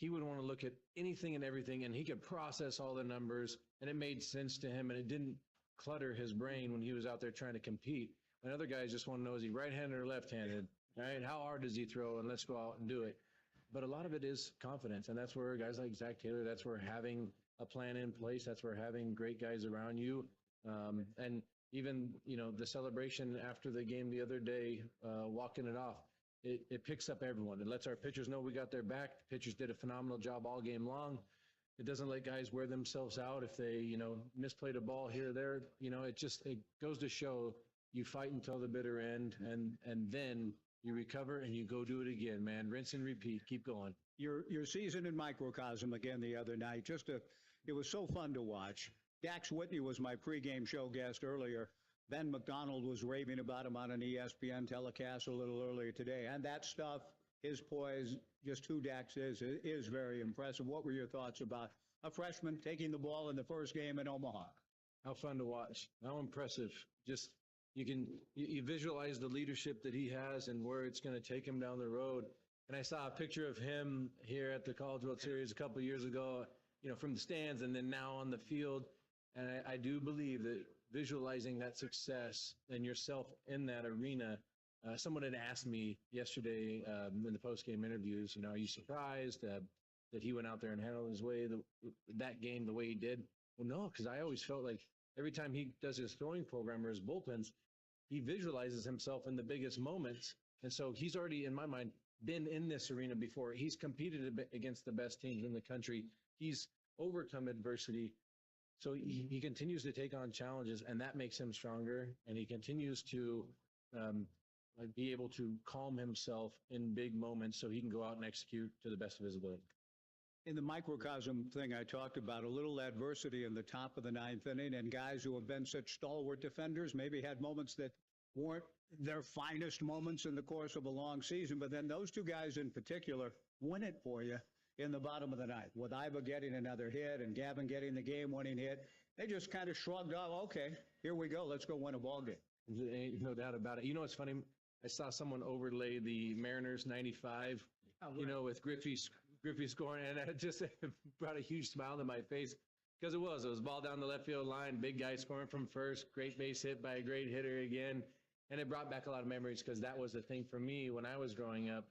he would want to look at anything and everything, and he could process all the numbers, and it made sense to him, and it didn't clutter his brain when he was out there trying to compete. And other guys just want to know, is he right-handed or left-handed? All right, how hard does he throw? And let's go out and do it. But a lot of it is confidence, and that's where guys like Zach Taylor, that's where having a plan in place, that's where having great guys around you. And even, the celebration after the game the other day, walking it off, it picks up everyone. It lets our pitchers know we got their back. The pitchers did a phenomenal job all game long. It doesn't let guys wear themselves out if they, misplayed a ball here or there. It goes to show you fight until the bitter end, and then you recover and you go do it again, man. Rinse and repeat. Keep going. Your season in microcosm again the other night. It was so fun to watch. Dax Whitney was my pregame show guest earlier. Ben McDonald was raving about him on an ESPN telecast a little earlier today. And that stuff, his poise, just who Dax is very impressive. What were your thoughts about a freshman taking the ball in the first game in Omaha? How fun to watch. How impressive. Just you visualize the leadership that he has and where it's going to take him down the road. And I saw a picture of him here at the College World Series a couple of years ago, from the stands and then now on the field. And I do believe that visualizing that success and yourself in that arena, someone had asked me yesterday in the post-game interviews, are you surprised that he went out there and handled his way, that game the way he did? Well, no, because I always felt like every time he does his throwing program or his bullpens, he visualizes himself in the biggest moments. And so he's already, in my mind, been in this arena before. He's competed against the best teams in the country. He's overcome adversity. So he continues to take on challenges, and that makes him stronger. And he continues to be able to calm himself in big moments so he can go out and execute to the best of his ability. In the microcosm thing I talked about, a little adversity in the top of the ninth inning, and guys who have been such stalwart defenders maybe had moments that weren't their finest moments in the course of a long season. But then those two guys in particular win it for you in the bottom of the ninth, with Iva getting another hit and Gavin getting the game-winning hit. They just kind of shrugged off, okay, here we go, let's go win a ball game. Ain't no doubt about it. It's funny, I saw someone overlay the Mariners 95, with Griffey scoring, and it just brought a huge smile to my face, because it was ball down the left field line, big guy scoring from first, great base hit by a great hitter again, and it brought back a lot of memories, because that was the thing for me when I was growing up.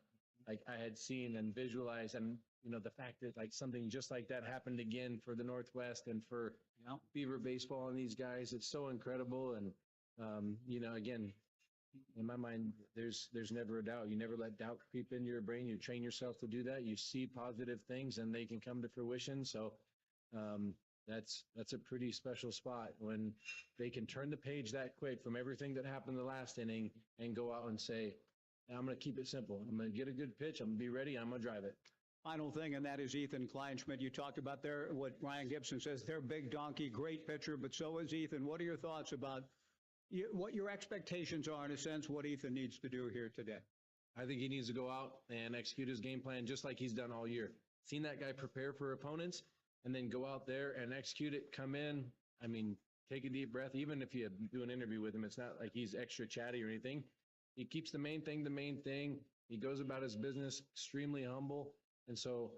Like, I had seen and visualized, and the fact that like something just like that happened again for the Northwest and for Beaver baseball and these guys, it's so incredible. And again, in my mind, there's never a doubt. You never let doubt creep into your brain. You train yourself to do that. You see positive things and they can come to fruition. So that's a pretty special spot when they can turn the page that quick from everything that happened in the last inning and go out and say, I'm going to keep it simple. I'm going to get a good pitch. I'm going to be ready. I'm going to drive it. Final thing, and that is Ethan Kleinschmidt. You talked about what Ryan Gibson says, their big donkey, great pitcher, but so is Ethan. What are your thoughts about what your expectations are, in a sense, what Ethan needs to do here today? I think he needs to go out and execute his game plan just like he's done all year. Seen that guy prepare for opponents and then go out there and execute it, come in. I mean, take a deep breath. Even if you do an interview with him, it's not like he's extra chatty or anything. He keeps the main thing. He goes about his business extremely humble. And so,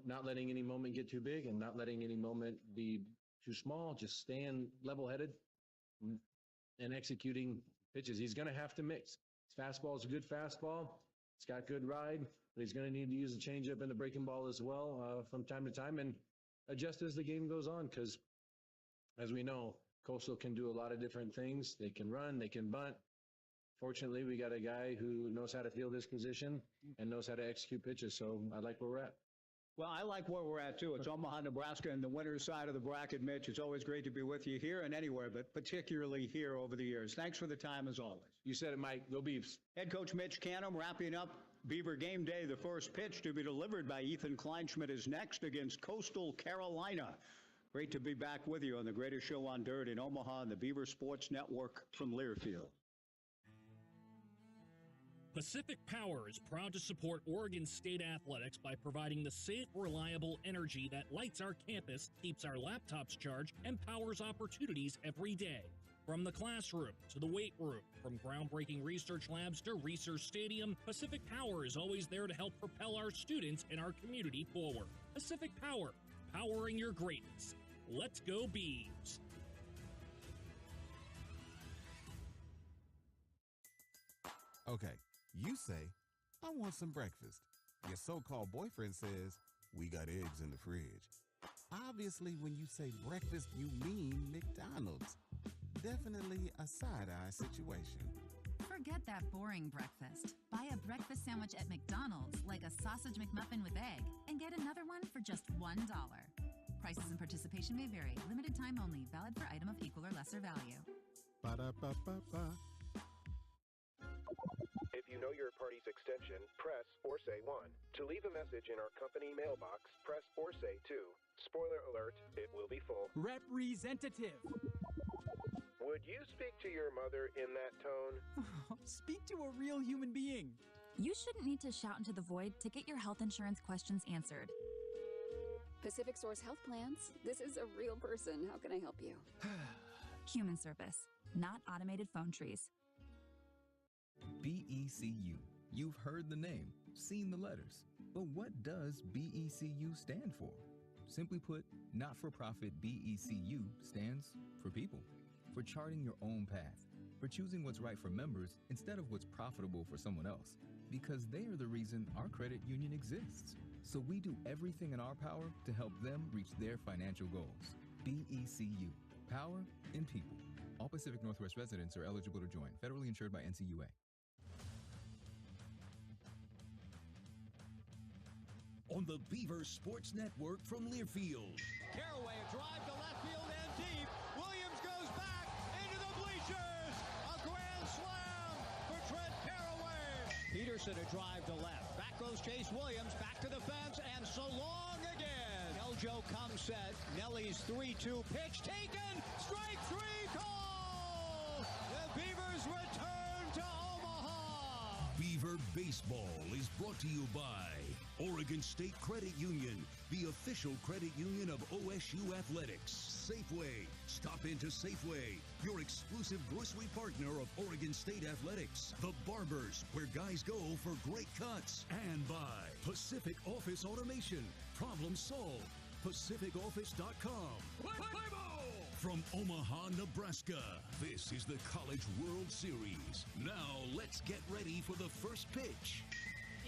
not letting any moment get too big and not letting any moment be too small, just staying level-headed and executing pitches. He's going to have to mix. His fastball is a good fastball. It's got good ride, but he's going to need to use the changeup and the breaking ball as well from time to time and adjust as the game goes on, because, as we know, Coastal can do a lot of different things. They can run, they can bunt. Fortunately, we got a guy who knows how to field his position and knows how to execute pitches, so I like where we're at. Well, I like where we're at, too. It's Omaha, Nebraska, and the winner's side of the bracket, Mitch. It's always great to be with you here and anywhere, but particularly here over the years. Thanks for the time, as always. You said it, Mike. Go Beavs. Head coach Mitch Canham wrapping up Beaver game day. The first pitch to be delivered by Ethan Kleinschmidt is next against Coastal Carolina. Great to be back with you on the greatest show on dirt in Omaha and the Beaver Sports Network from Learfield. Pacific Power is proud to support Oregon State athletics by providing the safe, reliable energy that lights our campus, keeps our laptops charged, and powers opportunities every day. From the classroom to the weight room, from groundbreaking research labs to research stadium, Pacific Power is always there to help propel our students and our community forward. Pacific Power, powering your greatness. Let's go Beavs! Okay, you say, I want some breakfast. Your so-called boyfriend says, we got eggs in the fridge. Obviously, when you say breakfast, you mean McDonald's. Definitely a side-eye situation. Forget that boring breakfast. Buy a breakfast sandwich at McDonald's, like a sausage McMuffin with egg, and get another one for just $1. Prices and participation may vary. Limited time only. Valid for item of equal or lesser value. Ba-da-ba-ba-ba. If you know your party's extension, press or say 1. To leave a message in our company mailbox, press or say 2. Spoiler alert, it will be full. Representative. Would you speak to your mother in that tone? Speak to a real human being. You shouldn't need to shout into the void to get your health insurance questions answered. Pacific Source Health Plans. This is a real person. How can I help you? Human service, not automated phone trees. BECU. You've heard the name, seen the letters. But what does BECU stand for? Simply put, not-for-profit BECU stands for people. For charting your own path. For choosing what's right for members instead of what's profitable for someone else. Because they are the reason our credit union exists. So we do everything in our power to help them reach their financial goals. BECU. Power in people. All Pacific Northwest residents are eligible to join. Federally insured by NCUA. On the Beaver Sports Network from Learfield. Caraway, a drive to left field and deep. Williams goes back into the bleachers. A grand slam for Trent Caraway. Peterson, a drive to left. Back goes Chase Williams, back to the fence, and so long again. Eljo comes set. Nelly's 3-2 pitch taken. Strike 3 call. The Beavers return to Omaha. Beaver Baseball is brought to you by Oregon State Credit Union, the official credit union of OSU Athletics. Safeway. Stop into Safeway, your exclusive grocery partner of Oregon State Athletics. The Barbers, where guys go for great cuts. And by Pacific Office Automation. Problem solved. PacificOffice.com. Play ball! From Omaha, Nebraska, this is the College World Series. Now let's get ready for the first pitch.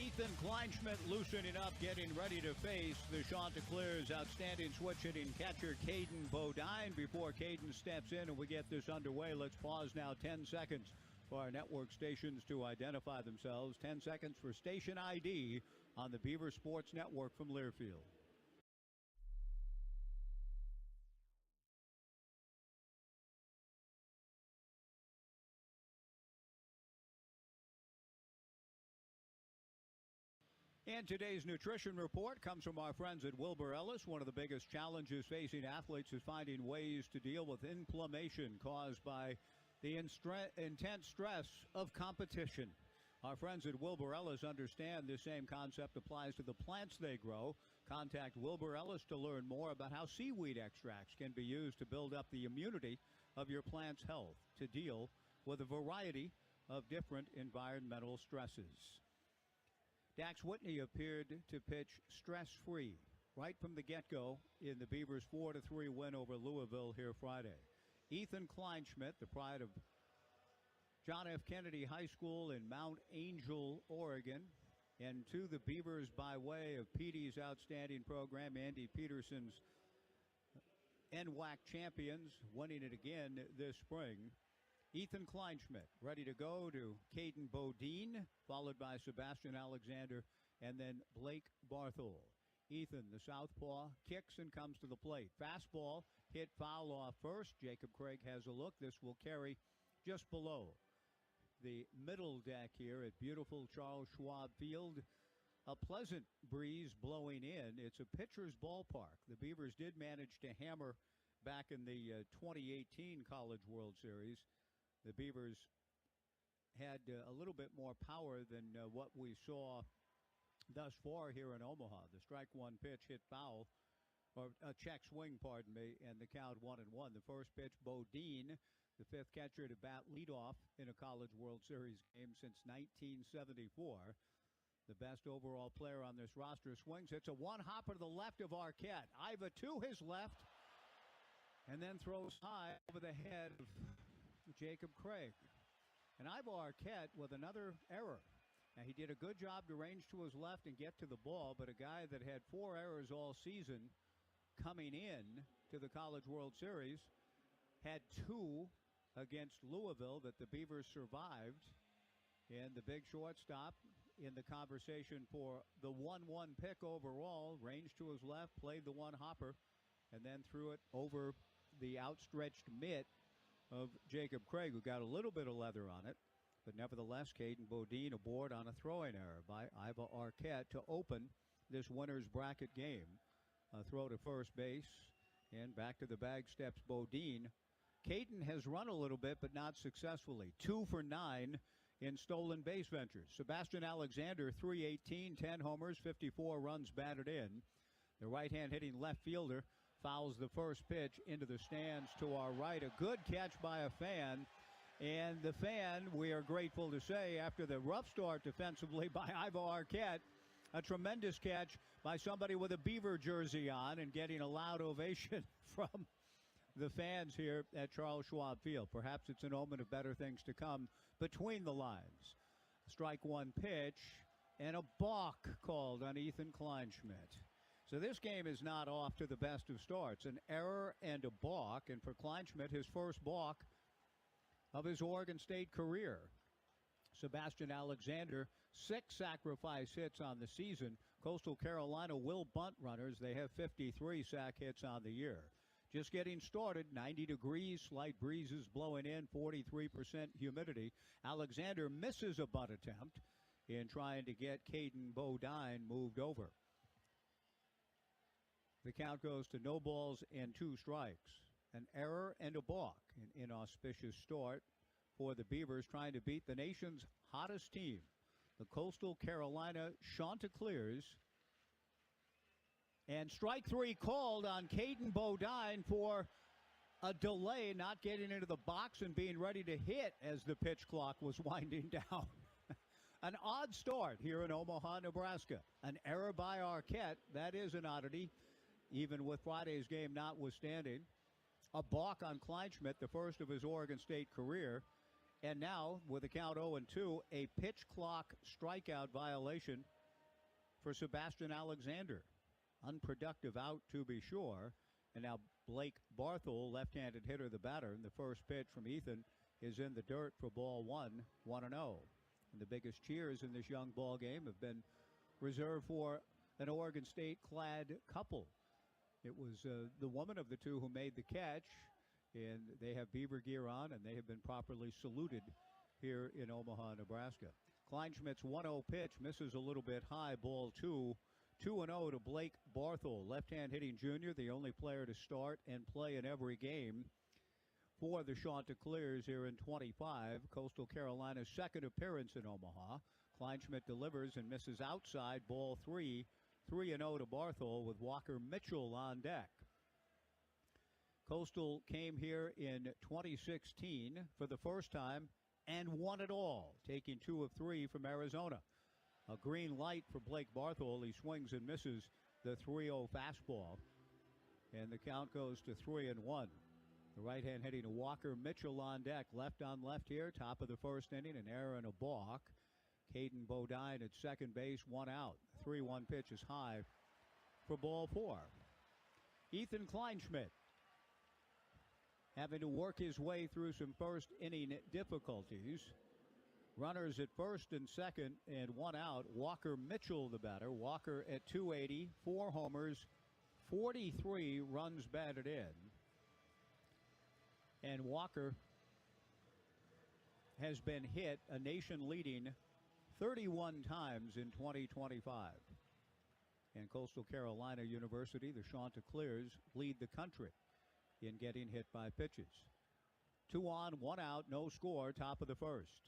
Ethan Kleinschmidt loosening up, getting ready to face the Chanticleers' outstanding switch-hitting catcher, Caden Bodine. Before Caden steps in and we get this underway, let's pause now 10 seconds for our network stations to identify themselves. 10 seconds for station ID on the Beaver Sports Network from Learfield. And today's nutrition report comes from our friends at Wilbur Ellis. One of the biggest challenges facing athletes is finding ways to deal with inflammation caused by the intense stress of competition. Our friends at Wilbur Ellis understand this same concept applies to the plants they grow. Contact Wilbur Ellis to learn more about how seaweed extracts can be used to build up the immunity of your plant's health to deal with a variety of different environmental stresses. Dax Whitney appeared to pitch stress-free right from the get-go in the Beavers' 4-3 win over Louisville here Friday. Ethan Kleinschmidt, the pride of John F. Kennedy High School in Mount Angel, Oregon, and to the Beavers by way of Petey's outstanding program, Andy Peterson's NWAC champions, winning it again this spring. Ethan Kleinschmidt ready to go to Caden Bodine, followed by Sebastian Alexander, and then Blake Barthol. Ethan, the southpaw, kicks and comes to the plate. Fastball hit foul off first. Jacob Craig has a look. This will carry just below the middle deck here at beautiful Charles Schwab Field. A pleasant breeze blowing in. It's a pitcher's ballpark. The Beavers did manage to hammer back in the 2018 College World Series. The Beavers had a little bit more power than what we saw thus far here in Omaha. The strike one pitch hit foul, or a check swing, pardon me, and the count 1-1. The first pitch, Bodine, the fifth catcher to bat leadoff in a College World Series game since 1974. The best overall player on this roster swings. It's a one-hopper to the left of Arquette. Iva to his left, and then throws high over the head of Jacob Craig. And Iva Arquette with another error. Now, he did a good job to range to his left and get to the ball, but a guy that had 4 errors all season coming in to the College World Series had 2 against Louisville that the Beavers survived. And the big shortstop in the conversation for the 1-1 pick overall, ranged to his left, played the one-hopper, and then threw it over the outstretched mitt of Jacob Craig, who got a little bit of leather on it. But nevertheless, Caden Bodine aboard on a throwing error by Iva Arquette to open this winner's bracket game. A throw to first base, and back to the bag steps Bodine. Caden has run a little bit, but not successfully. 2 for 9 in stolen base ventures. Sebastian Alexander, 318, 10 homers, 54 runs batted in. The right-hand hitting left fielder fouls the first pitch into the stands to our right. A good catch by a fan. And the fan, we are grateful to say, after the rough start defensively by Iva Arquette, a tremendous catch by somebody with a Beaver jersey on and getting a loud ovation from the fans here at Charles Schwab Field. Perhaps it's an omen of better things to come between the lines. Strike one pitch and a balk called on Ethan Kleinschmidt. So this game is not off to the best of starts. An error and a balk, and for Kleinschmidt, his first balk of his Oregon State career. Sebastian Alexander, 6 sacrifice hits on the season. Coastal Carolina will bunt runners. They have 53 sac hits on the year. Just getting started, 90 degrees, slight breezes blowing in, 43% humidity. Alexander misses a bunt attempt in trying to get Caden Bodine moved over. The count goes to no balls and 2 strikes. An error and a balk. An inauspicious start for the Beavers, trying to beat the nation's hottest team, the Coastal Carolina Chanticleers. And strike 3 called on Caden Bodine for a delay, not getting into the box and being ready to hit as the pitch clock was winding down. An odd start here in Omaha, Nebraska. An error by Arquette. That is an oddity, even with Friday's game notwithstanding. A balk on Kleinschmidt, the first of his Oregon State career. And now, with a count 0-2, a pitch clock strikeout violation for Sebastian Alexander. Unproductive out, to be sure. And now Blake Barthel, left-handed hitter, the batter. And the first pitch from Ethan is in the dirt for ball 1, 1-0. And the biggest cheers in this young ball game have been reserved for an Oregon State-clad couple. It was the woman of the two who made the catch, and they have Beaver gear on, and they have been properly saluted here in Omaha, Nebraska. Kleinschmidt's 1-0 pitch misses a little bit high, ball 2. 2-0 to Blake Barthel, left-hand hitting junior, the only player to start and play in every game for the Chanticleers here in 25. Coastal Carolina's second appearance in Omaha. Kleinschmidt delivers and misses outside, ball 3. 3-0 to Barthel with Walker Mitchell on deck. Coastal came here in 2016 for the first time and won it all, taking 2 of 3 from Arizona. A green light for Blake Barthel. He swings and misses the 3-0 fastball. And the count goes to 3-1. The right-hand hitting to Walker Mitchell on deck. Left on left here, top of the first inning, an error and a balk. Caden Bodine at second base, 1 out. 3-1 pitch is high for ball 4. Ethan Kleinschmidt having to work his way through some first inning difficulties. Runners at first and second and 1 out. Walker Mitchell the batter. Walker at 280, 4 homers, 43 runs batted in. And Walker has been hit a nation-leading 31 times in 2025. And Coastal Carolina University, the Chanticleers, lead the country in getting hit by pitches. 2 on, 1 out, no score, top of the first.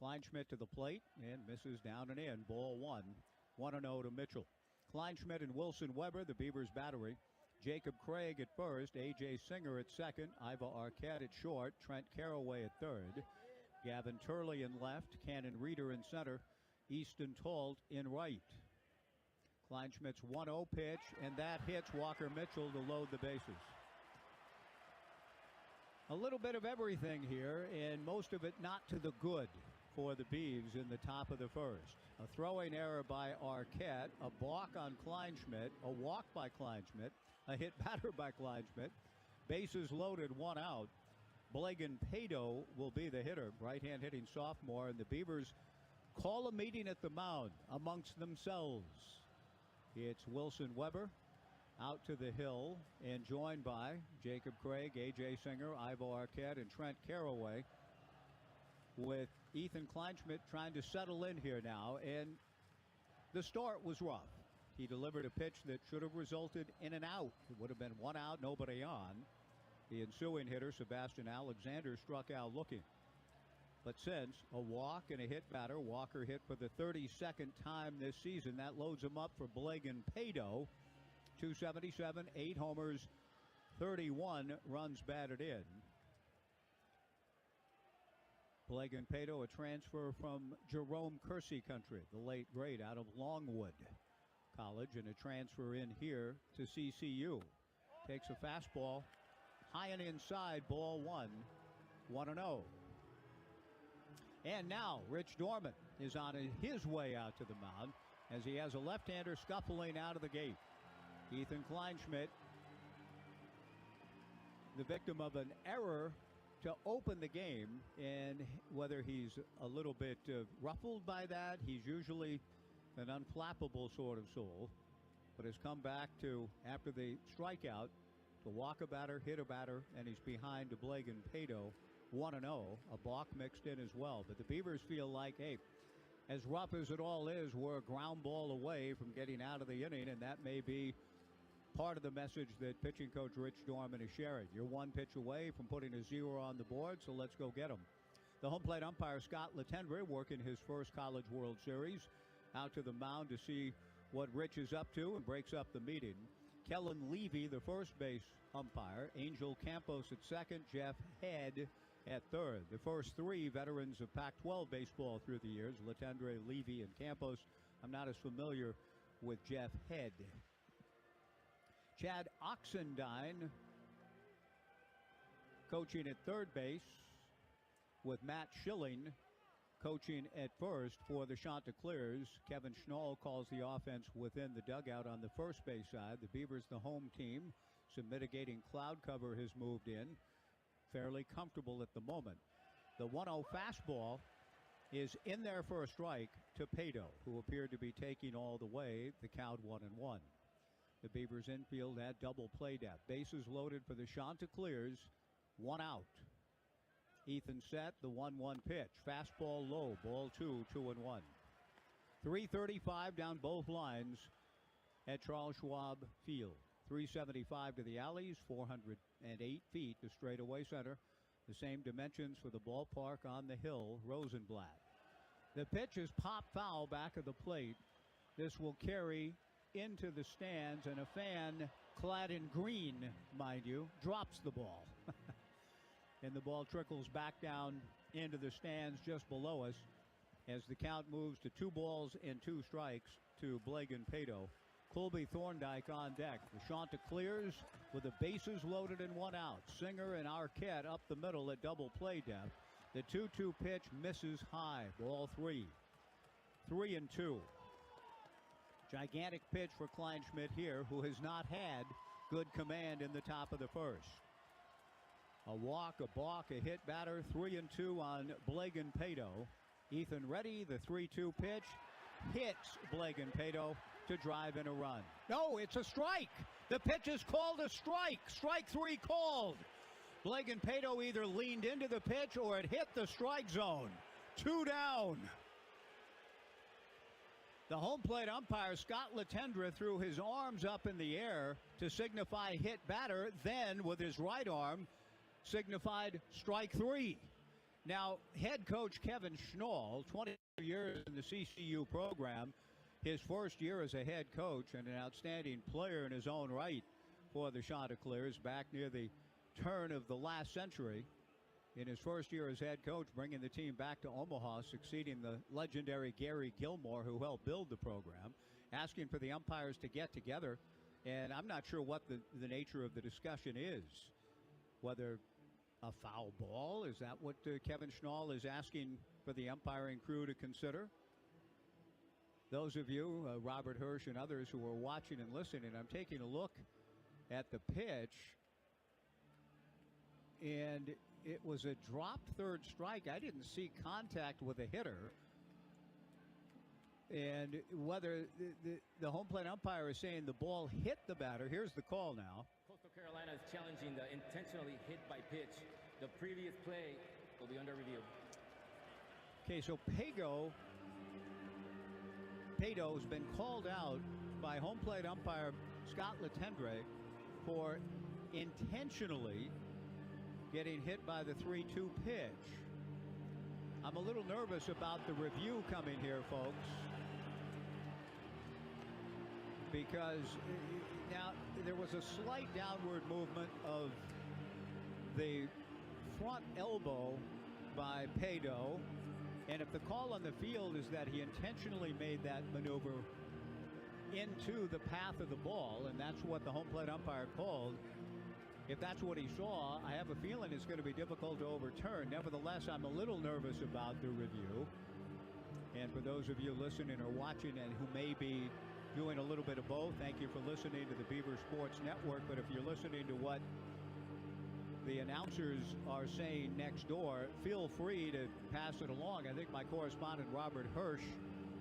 Kleinschmidt to the plate and misses down and in. Ball 1, 1-0 to Mitchell. Kleinschmidt and Wilson Weber, the Beavers battery, Jacob Craig at first, A.J. Singer at second, Iva Arquette at short, Trent Caraway at third, Gavin Turley in left, Cannon Reeder in center, Easton Talt in right. Kleinschmidt's 1-0 pitch, and that hits Walker Mitchell to load the bases. A little bit of everything here, and most of it not to the good for the Beavs in the top of the first. A throwing error by Arquette, a balk on Kleinschmidt, a walk by Kleinschmidt, a hit batter by Kleinschmidt, bases loaded, 1 out. Blagan Pado will be the hitter, right-hand hitting sophomore, and the Beavers call a meeting at the mound amongst themselves. It's Wilson Weber out to the hill and joined by Jacob Craig, A.J. Singer, Ivo Arquette, and Trent Caraway, with Ethan Kleinschmidt trying to settle in here now. And the start was rough. He delivered a pitch that should have resulted in an out. It would have been 1 out, nobody on. The ensuing hitter, Sebastian Alexander, struck out looking. But since a walk and a hit batter, Walker hit for the 32nd time this season. That loads him up for Blagan Pado. 277, 8 homers, 31 runs batted in. Blagan Pado, a transfer from Jerome Kersey country, the late great, out of Longwood College, and a transfer in here to CCU. Takes a fastball high and inside, ball 1, 1-0. And now Rich Dorman is on his way out to the mound as he has a left-hander scuffling out of the gate. Ethan Kleinschmidt, the victim of an error to open the game, and whether he's a little bit ruffled by that, he's usually an unflappable sort of soul, but has come back to, after the strikeout, to walk a batter, hit a batter, and he's behind to Blagan Pado, 1-0, a balk mixed in as well. But the Beavers feel like, hey, as rough as it all is, we're a ground ball away from getting out of the inning, and that may be part of the message that pitching coach Rich Dorman is sharing. You're 1 pitch away from putting a 0 on the board, so let's go get them. The home plate umpire, Scott Latendre, working his first College World Series, out to the mound to see what Rich is up to and breaks up the meeting. Kellen Levy, the first base umpire, Angel Campos at second, Jeff Head at third. The first 3 veterans of Pac-12 baseball through the years, Latendre, Levy, and Campos. I'm not as familiar with Jeff Head. Chad Oxendine coaching at third base, with Matt Schilling coaching at first for the Chanticleers. Kevin Schnall calls the offense within the dugout on the first base side. The Beavers, the home team, some mitigating cloud cover has moved in. Fairly comfortable at the moment. The 1-0 fastball is in there for a strike to Pado, who appeared to be taking all the way. The count 1-1. The Beavers infield at double play depth. Bases loaded for the Chanticleers. 1 out. Ethan set, the 1-1 pitch. Fastball low, ball 2, 2-1. 335 down both lines at Charles Schwab Field. 375 to the alleys, 408 feet to straightaway center. The same dimensions for the ballpark on the hill, Rosenblatt. The pitch is pop foul back of the plate. This will carry into the stands, and a fan clad in green, mind you, drops the ball. And the ball trickles back down into the stands just below us as the count moves to 2 balls and 2 strikes to Blagan Pado. Colby Thorndike on deck. The Chanticleers with the bases loaded and 1 out. Singer and Arquette up the middle at double play depth. The 2-2 pitch misses high. Ball 3. 3-2. Gigantic pitch for Kleinschmidt here, who has not had good command in the top of the first. A walk, a balk, a hit batter, 3-2 on Blagan Pado. Ethan Reddy, the 3-2 pitch, hits Blagan Pado to drive in a run. No, it's a strike. The pitch is called a strike. Strike 3 called. Blagan Pado either leaned into the pitch or it hit the strike zone. 2 down. The home plate umpire, Scott Latendre, threw his arms up in the air to signify hit batter, then with his right arm signified strike 3. Now, head coach Kevin Schnall, 20 years in the CCU program, his first year as a head coach and an outstanding player in his own right, for the Chanticleers back near the turn of the last century. In his first year as head coach, bringing the team back to Omaha, succeeding the legendary Gary Gilmore, who helped build the program, asking for the umpires to get together. And I'm not sure what the nature of the discussion is. Whether a foul ball, is that what Kevin Schnall is asking for the umpiring crew to consider? Those of you, Robert Hirsch and others who are watching and listening, I'm taking a look at the pitch, and it was a dropped third strike. I didn't see contact with a hitter. And whether the home plate umpire is saying the ball hit the batter, here's the call now. Coastal Carolina is challenging the intentionally hit by pitch. The previous play will be under review. Okay, so Pado's been called out by home plate umpire Scott Latendre for intentionally getting hit by the 3-2 pitch. I'm a little nervous about the review coming here, folks, because now there was a slight downward movement of the front elbow by Pado, and if the call on the field is that he intentionally made that maneuver into the path of the ball, and that's what the home plate umpire called, if that's what he saw, I have a feeling it's going to be difficult to overturn. Nevertheless, I'm a little nervous about the review. And for those of you listening or watching and who may be doing a little bit of both, thank you for listening to the Beaver Sports Network. But if you're listening to what the announcers are saying next door, feel free to pass it along. I think my correspondent Robert Hirsch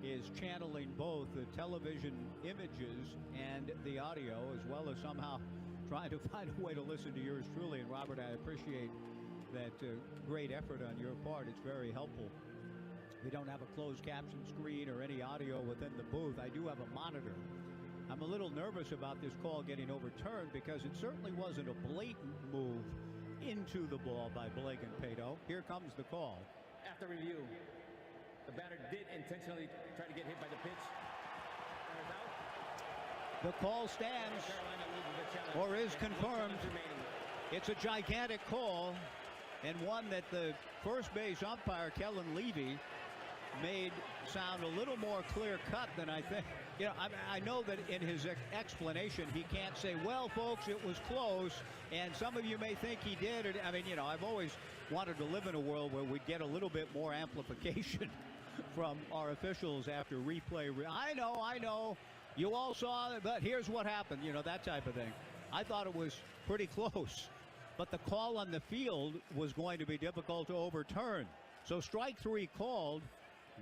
is channeling both the television images and the audio, as well as somehow trying to find a way to listen to yours truly. And Robert, I appreciate that great effort on your part. It's very helpful. We don't have a closed caption screen or any audio within the booth. I do have a monitor. I'm a little nervous about this call getting overturned because it certainly wasn't a blatant move into the ball by Blake and Pado. Here comes the call. After review, the batter did intentionally try to get hit by the pitch. The call stands or is confirmed. It's a gigantic call, and one that the first base umpire, Kellen Levy, made sound a little more clear-cut than I think. You know, I know that in his explanation, he can't say, well, folks, it was close, and some of you may think he did. I mean, you know, I've always wanted to live in a world where we'd get a little bit more amplification from our officials after replay. I know. You all saw it, but here's what happened, you know, that type of thing. I thought it was pretty close, but the call on the field was going to be difficult to overturn. So strike three called.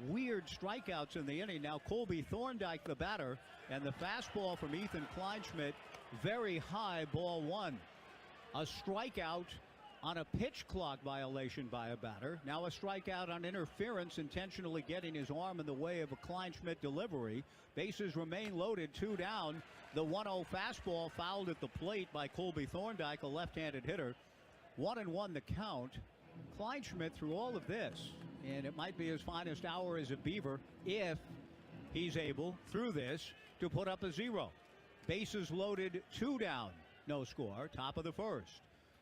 Weird strikeouts in the inning. Now Colby Thorndike, the batter, and the fastball from Ethan Kleinschmidt, very high, ball one. A strikeout on a pitch clock violation by a batter. Now a strikeout on interference, intentionally getting his arm in the way of a Kleinschmidt delivery. Bases remain loaded, 2 down. The 1-0 fastball fouled at the plate by Colby Thorndike, a left-handed hitter. 1-1 the count. Kleinschmidt through all of this, and it might be his finest hour as a Beaver if he's able, through this, to put up a 0. Bases loaded, 2 down. No score, top of the first.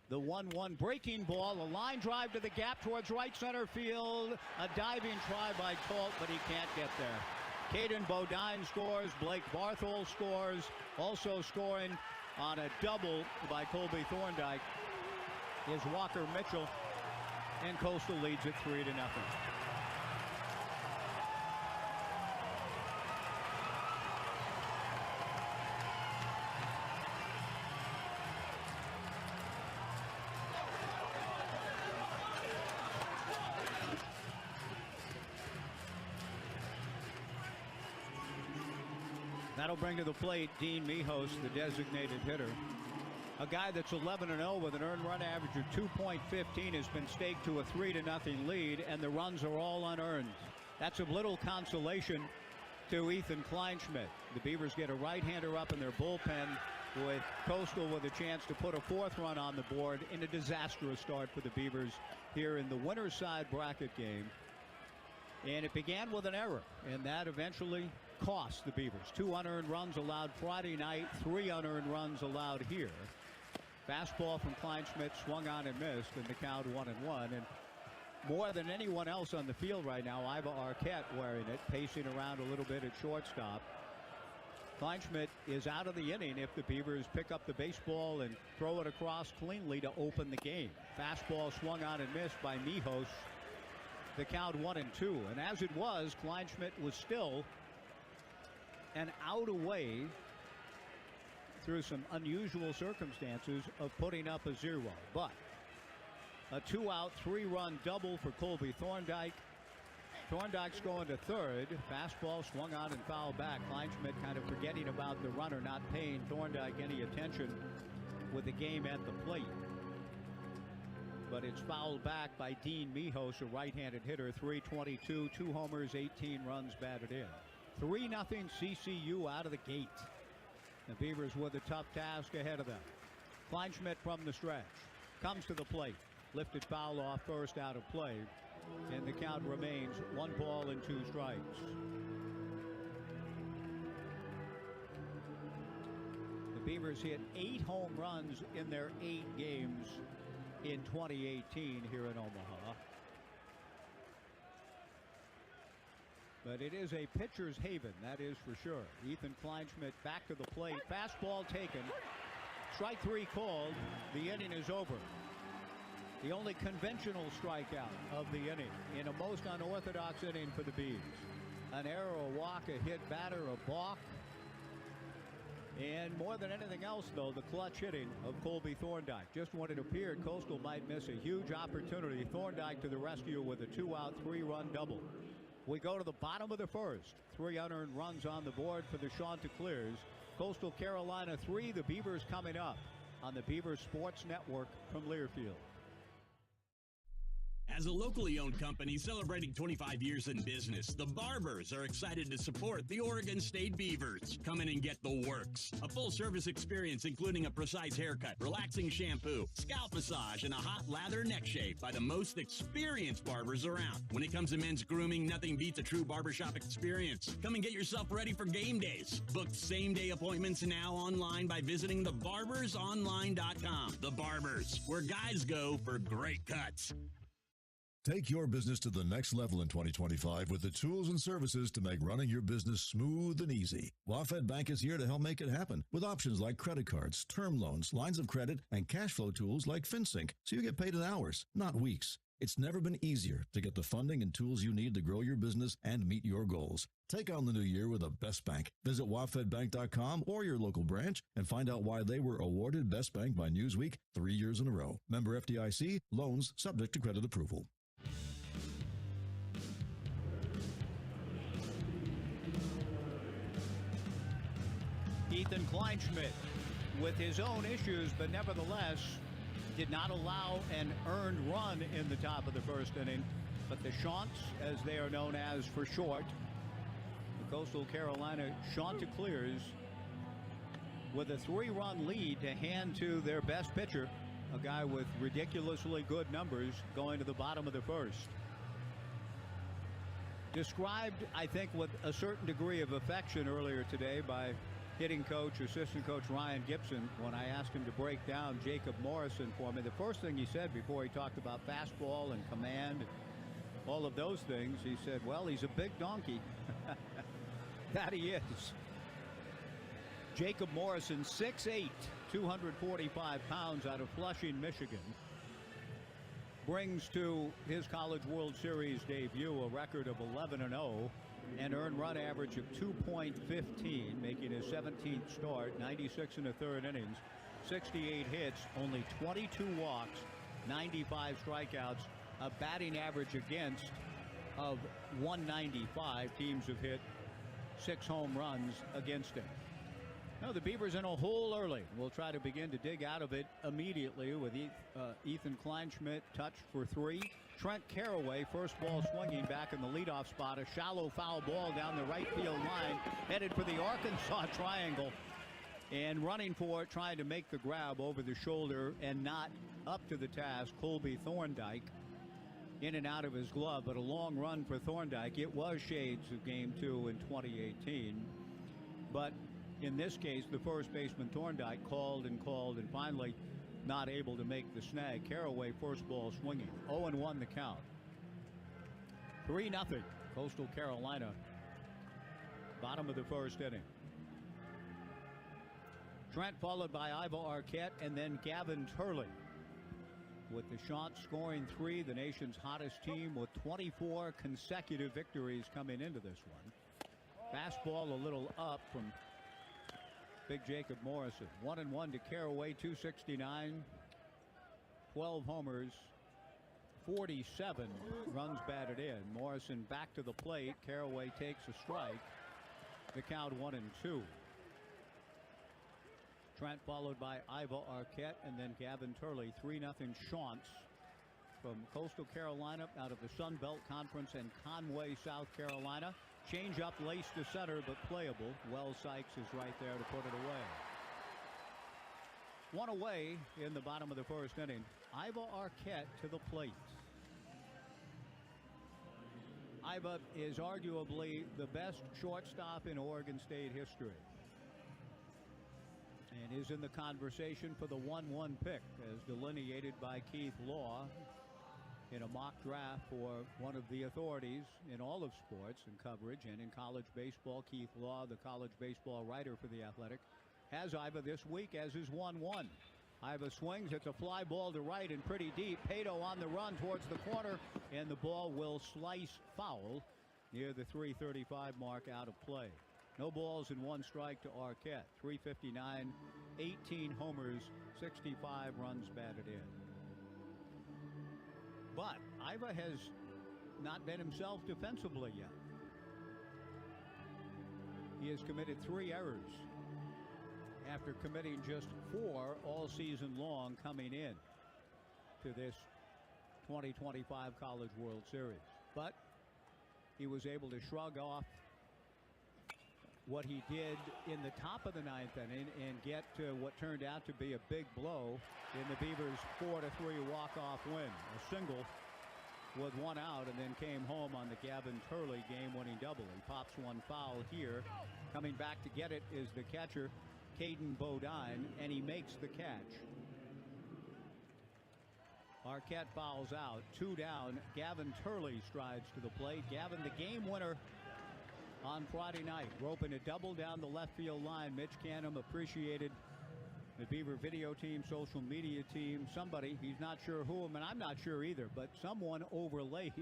The 1-1 breaking ball, a line drive to the gap towards right center field. A diving try by Talt, but he can't get there. Caden Bodine scores. Blake Barthol scores. Also scoring on a double by Colby Thorndike is Walker Mitchell. And Coastal leads it 3-0. That'll bring to the plate Dean Mijos, the designated hitter. A guy that's 11-0 with an earned run average of 2.15 has been staked to a 3-0 lead, and the runs are all unearned. That's of little consolation to Ethan Kleinschmidt. The Beavers get a right-hander up in their bullpen, with Coastal with a chance to put a 4th run on the board in a disastrous start for the Beavers here in the winner's side bracket game. And it began with an error, and that eventually cost the Beavers. 2 unearned runs allowed Friday night, 3 unearned runs allowed here. Fastball from Kleinschmidt swung on and missed, and the count 1-1. And more than anyone else on the field right now, Iva Arquette wearing it, pacing around a little bit at shortstop. Kleinschmidt is out of the inning if the Beavers pick up the baseball and throw it across cleanly to open the game. Fastball swung on and missed by Mijos. The count 1-2. And as it was, Kleinschmidt was still an out away through some unusual circumstances of putting up a 0. But a 2-out, 3-run double for Colby Thorndike. Thorndike's going to third. Fastball swung on and fouled back. Kleinschmidt kind of forgetting about the runner, not paying Thorndike any attention with the game at the plate. But it's fouled back by Dean Mijos, a right-handed hitter. 322, 2 homers, 18 runs batted in. 3-0 CCU out of the gate. The Beavers with a tough task ahead of them. Kleinschmidt from the stretch. Comes to the plate. Lifted foul off first, out of play. And the count remains 1 ball and 2 strikes. The Beavers hit 8 home runs in their 8 games in 2018 here in Omaha. But it is a pitcher's haven, that is for sure. Ethan Kleinschmidt back to the plate. Fastball taken. Strike 3 called. The inning is over. The only conventional strikeout of the inning in a most unorthodox inning for the Bees. An error, a walk, a hit batter, a balk. And more than anything else, though, the clutch hitting of Colby Thorndike. Just when it appeared Coastal might miss a huge opportunity, Thorndike to the rescue with a 2-out, 3-run double. We go to the bottom of the first. 3 unearned runs on the board for the Chanticleers. Coastal Carolina 3, the Beavers coming up on the Beavers Sports Network from Learfield. As a locally owned company celebrating 25 years in business, the Barbers are excited to support the Oregon State Beavers. Come in and get the works. A full-service experience including a precise haircut, relaxing shampoo, scalp massage, and a hot lather neck shave by the most experienced barbers around. When it comes to men's grooming, nothing beats a true barbershop experience. Come and get yourself ready for game days. Book same-day appointments now online by visiting thebarbersonline.com. The Barbers, where guys go for great cuts. Take your business to the next level in 2025 with the tools and services to make running your business smooth and easy. WaFd Bank is here to help make it happen with options like credit cards, term loans, lines of credit, and cash flow tools like FinSync, so you get paid in hours, not weeks. It's never been easier to get the funding and tools you need to grow your business and meet your goals. Take on the new year with the best bank. Visit wafdbank.com or your local branch and find out why they were awarded Best Bank by Newsweek 3 years in a row. Member FDIC, loans subject to credit approval. Ethan Kleinschmidt with his own issues, but nevertheless did not allow an earned run in the top of the first inning. But the Chants, as they are known as for short, the Coastal Carolina Chanticleers, with a 3-run lead to hand to their best pitcher, a guy with ridiculously good numbers, going to the bottom of the first. Described, I think, with a certain degree of affection earlier today by hitting coach, assistant coach Ryan Gibson, when I asked him to break down Jacob Morrison for me. The first thing he said before he talked about fastball and command, all of those things, he said, well, he's a big donkey. That he is. Jacob Morrison, 6'8", 245 pounds, out of Flushing, Michigan. Brings to his College World Series debut a record of 11-0. An earned run average of 2.15, making his 17th start, 96 in the third innings, 68 hits, only 22 walks, 95 strikeouts, a batting average against of 195. Teams have hit 6 home runs against him. Now the Beavers in a hole early. We'll try to begin to dig out of it immediately with Ethan Kleinschmidt touched for 3. Trent Caraway, first ball swinging back in the leadoff spot. A shallow foul ball down the right field line, headed for the Arkansas triangle. And running for it, trying to make the grab over the shoulder and not up to the task, Colby Thorndike. in and out of his glove, but a long run for Thorndike. It was shades of Game 2 in 2018. But in this case, the first baseman Thorndike called and finally not able to make the snag. Caraway first ball swinging. 0-1 the count. 3-0 Coastal Carolina. Bottom of the first inning. Trent followed by Iva Arquette and then Gavin Turley. With the Chants scoring 3, the nation's hottest team with 24 consecutive victories coming into this one. Fastball a little up from Big Jacob Morrison. 1-1 to Caraway, 269. 12 homers, 47 runs batted in. Morrison back to the plate. Caraway takes a strike. The count 1-2. Trent followed by Iva Arquette and then Gavin Turley. 3-0 Chants from Coastal Carolina out of the Sun Belt Conference and Conway, South Carolina. Change up laced to center but playable. Wells Sykes is right there to put it away. One away in the bottom of the first inning. Iva Arquette to the plate. Iva is arguably the best shortstop in Oregon State history and is in the conversation for the 1-1 pick as delineated by Keith Law in a mock draft for one of the authorities in all of sports and coverage and in college baseball. Keith Law, the college baseball writer for The Athletic, has Iva this week as his 1-1. Iva swings. It's a fly ball to right and pretty deep. Pato on the run towards the corner, and the ball will slice foul near the 335 mark, out of play. No balls and 1 strike to Arquette. 359, 18 homers, 65 runs batted in. But Iva has not been himself defensively yet. He has committed 3 errors after committing just 4 all season long coming in to this 2025 College World Series. But he was able to shrug off what he did in the top of the 9th inning and get to what turned out to be a big blow in the Beavers' 4-3 walk-off win. A single with 1 out, and then came home on the Gavin Turley game-winning double. He pops 1 foul here. Coming back to get it is the catcher, Caden Bodine, and he makes the catch. Arquette fouls out. 2 down. Gavin Turley strides to the plate. Gavin, the game winner on Friday night, roping a double down the left field line. Mitch Canham appreciated the Beaver video team, social media team, somebody, he's not sure who, and I'm not sure either, but someone overlaid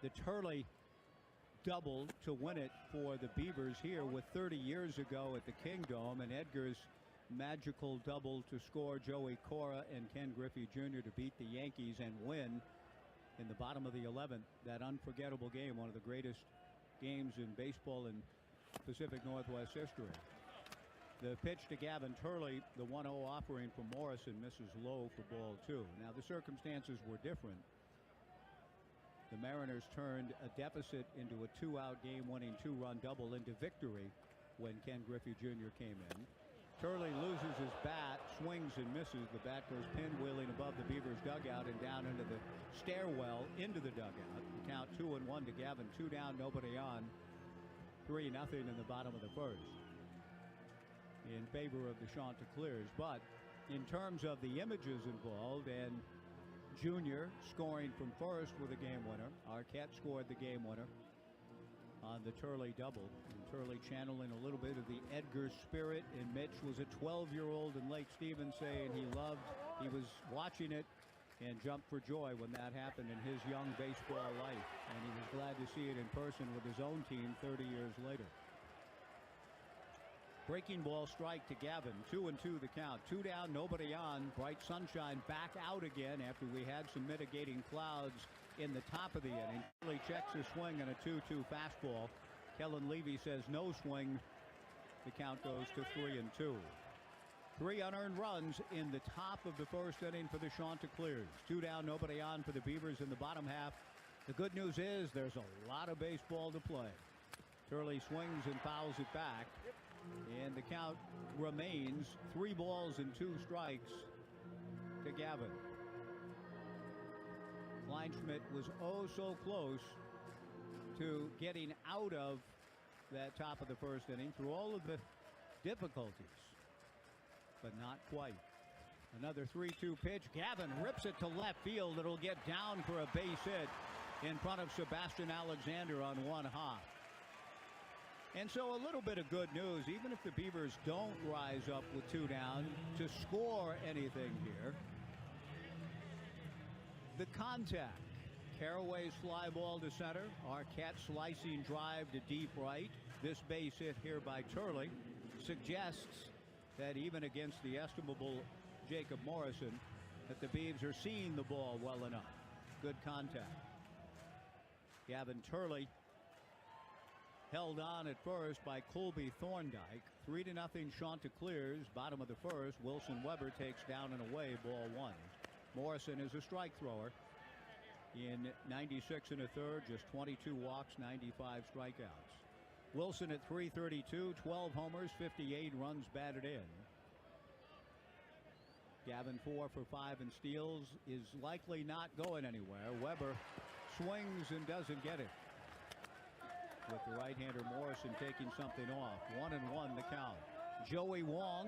the Turley double to win it for the Beavers here with 30 years ago at the Kingdome, and Edgar's magical double to score Joey Cora and Ken Griffey Jr. to beat the Yankees and win in the bottom of the 11th. That unforgettable game, one of the greatest games in baseball in Pacific Northwest history. The pitch to Gavin Turley, the 1-0 offering from Morrison, misses low for ball 2. Now the circumstances were different. The Mariners turned a deficit into a 2-out game-winning 2-run double into victory when Ken Griffey Jr. came in. Turley loses his bat, swings and misses. The bat goes pinwheeling above the Beavers dugout and down into the stairwell into the dugout. The count 2-1 to Gavin. 2 down, nobody on. 3-0 in the bottom of the first in favor of the Chanticleers. But in terms of the images involved, and Junior scoring from first with a game winner, Arquette scored the game winner on the Turley double. And Turley channeling a little bit of the Edgar spirit, and Mitch was a 12-year-old in Lake Stevens saying he was watching it and jumped for joy when that happened in his young baseball life, and he was glad to see it in person with his own team 30 years later. Breaking ball strike to Gavin. 2-2 the count. 2 down, nobody on. Bright sunshine back out again after we had some mitigating clouds in the top of the inning. Turley checks his swing on a 2-2 fastball. Kellen Levy says no swing. The count goes to 3-2. 3 unearned runs in the top of the first inning for the Chanticleers. 2 down, nobody on for the Beavers in the bottom half. The good news is there's a lot of baseball to play. Turley swings and fouls it back, and the count remains 3 balls and 2 strikes to Gavin. Kleinschmidt was oh so close to getting out of that top of the first inning through all of the difficulties, but not quite. Another 3-2 pitch. Gavin rips it to left field. It'll get down for a base hit in front of Sebastian Alexander on one hop. And so a little bit of good news, even if the Beavers don't rise up with 2 down to score anything here. The contact. Carraway's fly ball to center. Arquette slicing drive to deep right. This base hit here by Turley suggests that even against the estimable Jacob Morrison, that the Beavs are seeing the ball well enough. Good contact. Gavin Turley held on at first by Colby Thorndike. 3-0 Chanticleers, bottom of the first. Wilson Weber takes down and away, ball 1. Morrison is a strike thrower in 96 and a third, just 22 walks, 95 strikeouts. Wilson at .332, 12 homers, 58 runs batted in. Gavin 4 for 5 and steals, is likely not going anywhere. Weber swings and doesn't get it. With the right-hander Morrison taking something off. 1-1 the count. Joey Wong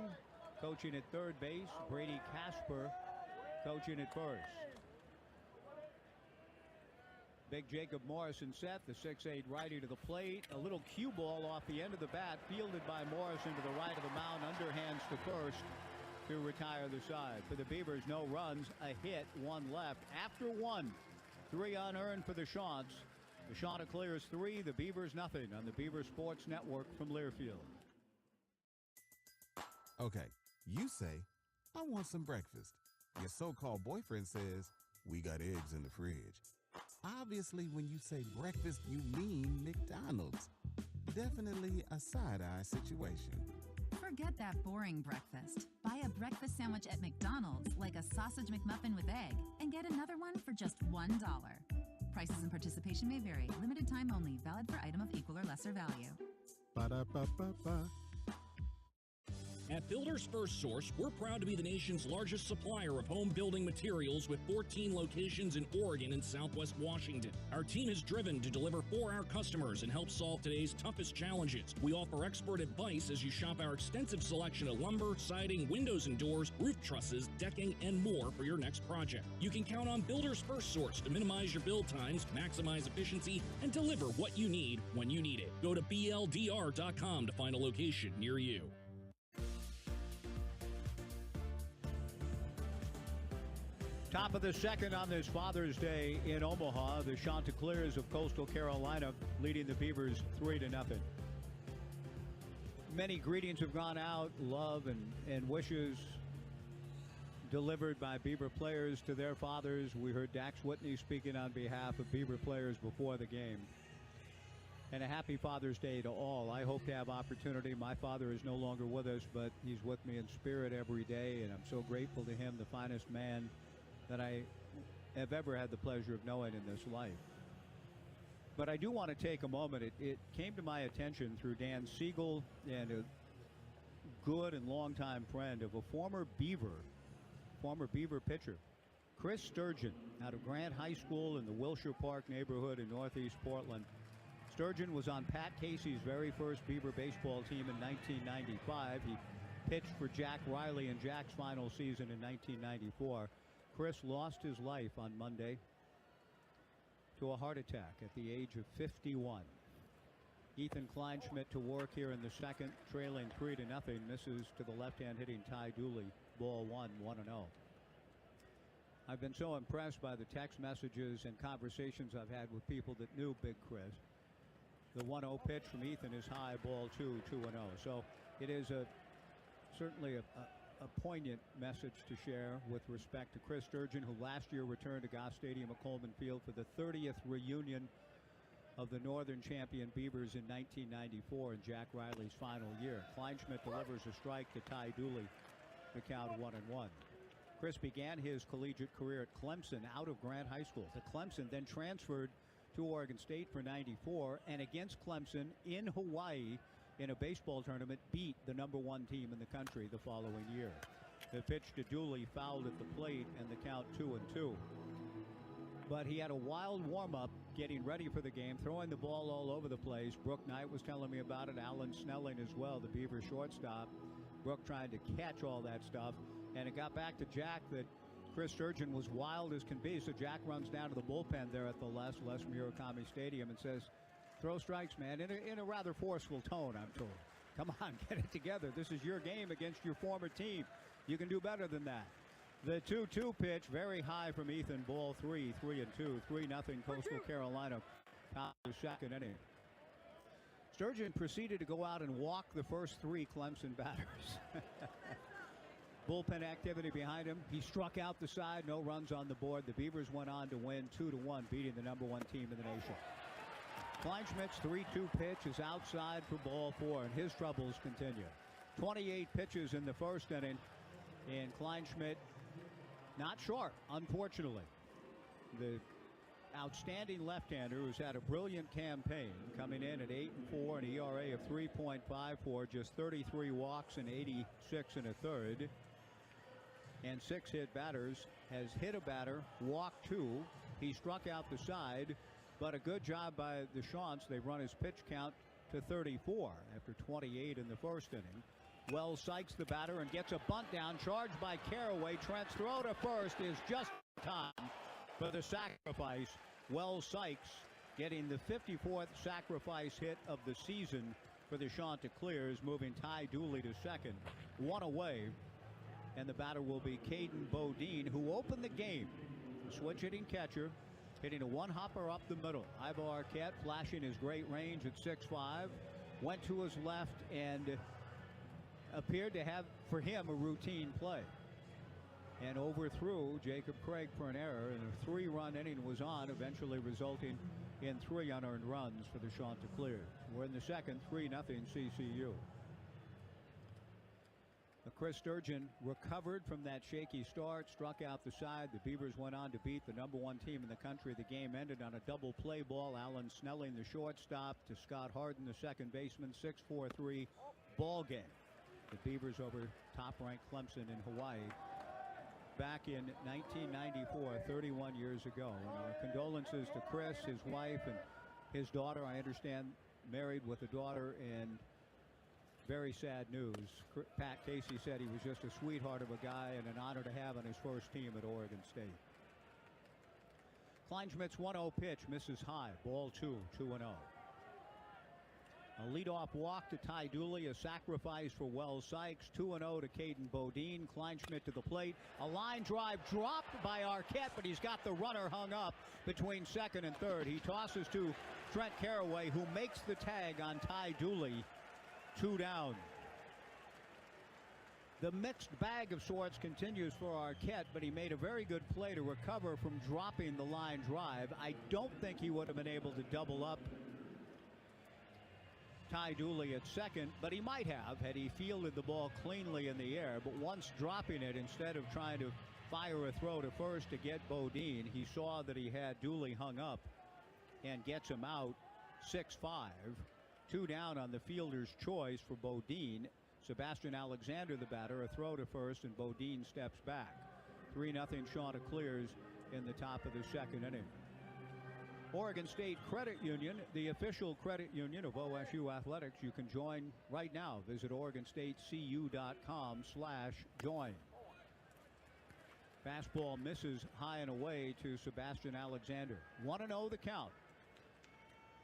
coaching at third base. Brady Casper coaching at first. Big Jacob Morrison set, the 6'8" righty to the plate. A little cue ball off the end of the bat, fielded by Morrison to the right of the mound, underhands to first to retire the side. For the Beavers, no runs, a hit, 1 left. After 1, 3 unearned for the Chants. The Chanticleers 3, the Beavers nothing on the Beaver Sports Network from Learfield. Okay, you say, I want some breakfast. Your so-called boyfriend says, we got eggs in the fridge. Obviously, when you say breakfast, you mean McDonald's. Definitely a side-eye situation. Forget that boring breakfast. Buy a breakfast sandwich at McDonald's, like a sausage McMuffin with egg, and get another one for just $1. Prices and participation may vary. Limited time only. Valid for item of equal or lesser value. Ba-da-ba-ba-ba. At Builders First Source, we're proud to be the nation's largest supplier of home building materials with 14 locations in Oregon and Southwest Washington. Our team is driven to deliver for our customers and help solve today's toughest challenges. We offer expert advice as you shop our extensive selection of lumber, siding, windows and doors, roof trusses, decking, and more for your next project. You can count on Builders First Source to minimize your build times, maximize efficiency, and deliver what you need when you need it. Go to BLDR.com to find a location near you. Top of the second on this Father's Day in Omaha. The Chanticleers of Coastal Carolina leading the Beavers 3-0. Many greetings have gone out, love and wishes delivered by Beaver players to their fathers. We heard Dax Whitney speaking on behalf of Beaver players before the game. And a happy Father's Day to all. I hope to have opportunity. My father is no longer with us, but he's with me in spirit every day, and I'm so grateful to him, the finest man that I have ever had the pleasure of knowing in this life. But I do want to take a moment. It came to my attention through Dan Siegel and a good and longtime friend of a former Beaver pitcher, Chris Sturgeon, out of Grant High School in the Wilshire Park neighborhood in Northeast Portland. Sturgeon was on Pat Casey's very first Beaver baseball team in 1995. He pitched for Jack Riley in Jack's final season in 1994. Chris lost his life on Monday to a heart attack at the age of 51. Ethan Kleinschmidt to work here in the second, trailing 3-0. Misses to the left-hand hitting Ty Dooley. Ball 1, 1-0. I've been so impressed by the text messages and conversations I've had with people that knew Big Chris. The 1-0 pitch from Ethan is high, ball 2, 2-0. So it is certainly a poignant message to share with respect to Chris Sturgeon, who last year returned to Goss Stadium at Coleman Field for the 30th reunion of the Northern champion Beavers in 1994 in Jack Riley's final year. Kleinschmidt delivers a strike to Ty Dooley to count 1-1. Chris began his collegiate career at Clemson out of Grant High School to Clemson, then transferred to Oregon State for 94, and against Clemson in Hawaii in a baseball tournament beat the #1 team in the country the following year. The pitch to Dooley fouled at the plate and the count 2-2. but he had a wild warm-up getting ready for the game, throwing the ball all over the place. Brooke Knight was telling me about it, Alan Snelling as well, the Beaver shortstop. Brooke trying to catch all that stuff, and it got back to Jack that Chris Sturgeon was wild as can be, so Jack runs down to the bullpen there at the Les Murakami Stadium and says, throw strikes, man, in a rather forceful tone, I'm told. Come on, get it together. This is your game against your former team. You can do better than that. The 2-2 pitch, very high from Ethan. Ball 3, 3-2, 3-0 Coastal Carolina. Top of the second inning. Sturgeon proceeded to go out and walk the first 3 Clemson batters. Bullpen activity behind him. He struck out the side, no runs on the board. The Beavers went on to win 2-1, beating the #1 team in the nation. Kleinschmidt's 3-2 pitch is outside for ball 4, and his troubles continue. 28 pitches in the first inning, and Kleinschmidt not sharp, unfortunately. The outstanding left-hander who's had a brilliant campaign, coming in at 8-4, an ERA of 3.54, just 33 walks and 86 1/3, and 6 hit batters, has hit a batter, walked 2. He struck out the side, but a good job by the Chants. They've run his pitch count to 34 after 28 in the first inning. Wells Sykes the batter and gets a bunt down, charged by Caraway. Trent's throw to first is just in time for the sacrifice. Wells Sykes getting the 54th sacrifice hit of the season for the Chanticleers, moving Ty Dooley to second. 1 away, and the batter will be Caden Bodine, who opened the game. Switch hitting catcher, hitting a one-hopper up the middle. Ivo Arquette flashing his great range at 6'5", went to his left and appeared to have, for him, a routine play, and overthrew Jacob Craig for an error, and a 3-run inning was on, eventually resulting in 3 unearned runs for the Chanticleers. We're in the second, 3-0 CCU. Chris Sturgeon recovered from that shaky start, struck out the side. The Beavers went on to beat the #1 team in the country. The game ended on a double play ball. Alan Snelling, the shortstop, to Scott Harden, the second baseman. 6-4-3 ball game. The Beavers over top-ranked Clemson in Hawaii back in 1994, 31 years ago. And our condolences to Chris, his wife, and his daughter. I understand married with a daughter, and very sad news. Pat Casey said he was just a sweetheart of a guy and an honor to have on his first team at Oregon State. Kleinschmidt's 1-0 pitch misses high. Ball 2, 2-0. A leadoff walk to Ty Dooley, a sacrifice for Wells Sykes. 2-0 to Caden Bodine. Kleinschmidt to the plate. A line drive dropped by Arquette, but he's got the runner hung up between second and third. He tosses to Trent Caraway, who makes the tag on Ty Dooley. 2 down. The mixed bag of sorts continues for Arquette, but he made a very good play to recover from dropping the line drive. I don't think he would have been able to double up Ty Dooley at second, but he might have had he fielded the ball cleanly in the air. But once dropping it, instead of trying to fire a throw to first to get Bodine, he saw that he had Dooley hung up and gets him out 6-5. 2 down on the fielder's choice for Bodine. Sebastian Alexander, the batter, a throw to first, and Bodine steps back. 3-0 Chanticleers in the top of the second inning. Oregon State Credit Union, the official credit union of OSU Athletics. You can join right now. Visit OregonStateCU.com/join. Fastball misses high and away to Sebastian Alexander. 1-0 the count.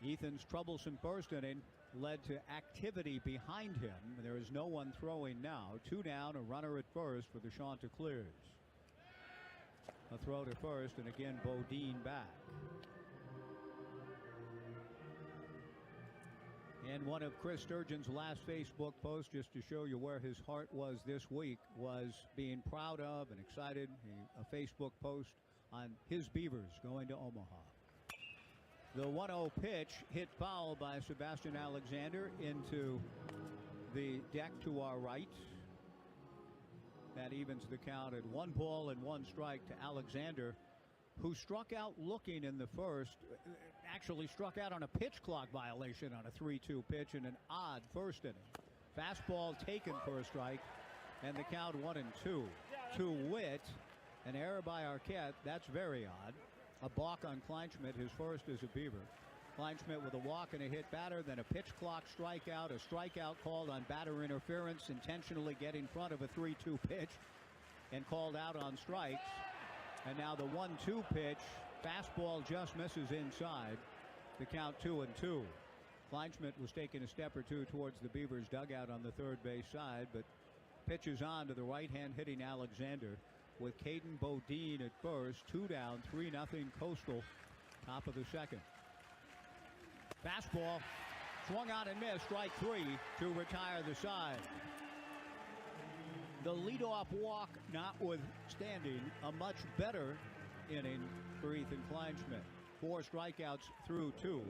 Ethan's troublesome first inning led to activity behind him. There is no one throwing now. 2 down, a runner at first for the Chanticleers. A throw to first, and again Bodine back. And one of Chris Sturgeon's last Facebook posts, just to show you where his heart was this week, was being proud of and excited. A Facebook post on his Beavers going to Omaha. The 1-0 pitch hit foul by Sebastian Alexander into the deck to our right. That evens the count at 1 ball and 1 strike to Alexander, who struck out looking in the first. Actually struck out on a pitch clock violation on a 3-2 pitch in an odd first inning. Fastball taken for a strike, and the count 1-2. To wit, an error by Arquette. That's very odd. a balk on Kleinschmidt, his first as a Beaver. Kleinschmidt with a walk and a hit batter, then a pitch clock strikeout, a strikeout called on batter interference, intentionally get in front of a 3-2 pitch and called out on strikes. And now the 1-2 pitch, fastball just misses inside. The count 2-2. Kleinschmidt was taking a step or two towards the Beavers dugout on the third base side, but pitches on to the right-hand hitting Alexander with Caden Bodine at first. 2 down, 3-0 Coastal, top of the second. Fastball swung on and missed, strike 3 to retire the side. The leadoff walk notwithstanding, a much better inning for Ethan Kleinschmidt. 4 strikeouts through 2.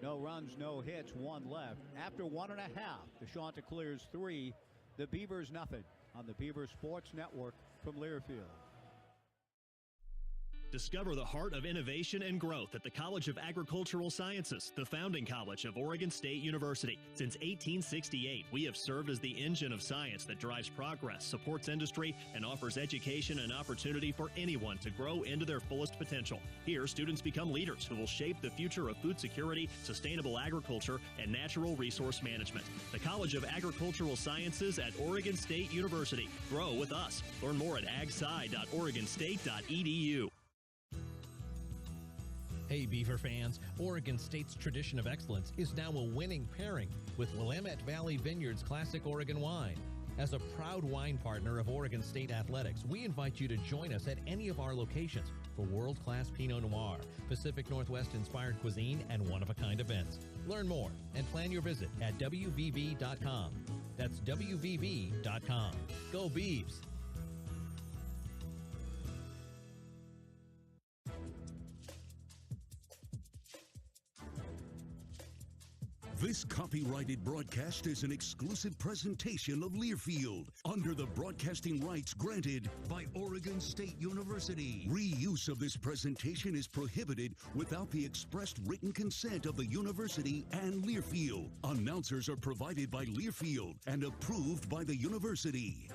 No runs, no hits, 1 left. After 1.5, the Chanticleers 3, the Beavers nothing on the Beaver Sports Network from Learfield. Discover the heart of innovation and growth at the College of Agricultural Sciences, the founding college of Oregon State University. Since 1868, we have served as the engine of science that drives progress, supports industry, and offers education and opportunity for anyone to grow into their fullest potential. Here, students become leaders who will shape the future of food security, sustainable agriculture, and natural resource management. The College of Agricultural Sciences at Oregon State University. Grow with us. Learn more at agsci.oregonstate.edu. Hey Beaver fans, Oregon State's tradition of excellence is now a winning pairing with Willamette Valley Vineyards Classic Oregon Wine. As a proud wine partner of Oregon State Athletics, we invite you to join us at any of our locations for world-class Pinot Noir, Pacific Northwest-inspired cuisine, and one-of-a-kind events. Learn more and plan your visit at WVV.com. That's WVV.com. Go Beavs! This copyrighted broadcast is an exclusive presentation of Learfield under the broadcasting rights granted by Oregon State University. Reuse of this presentation is prohibited without the expressed written consent of the university and Learfield. Announcers are provided by Learfield and approved by the university.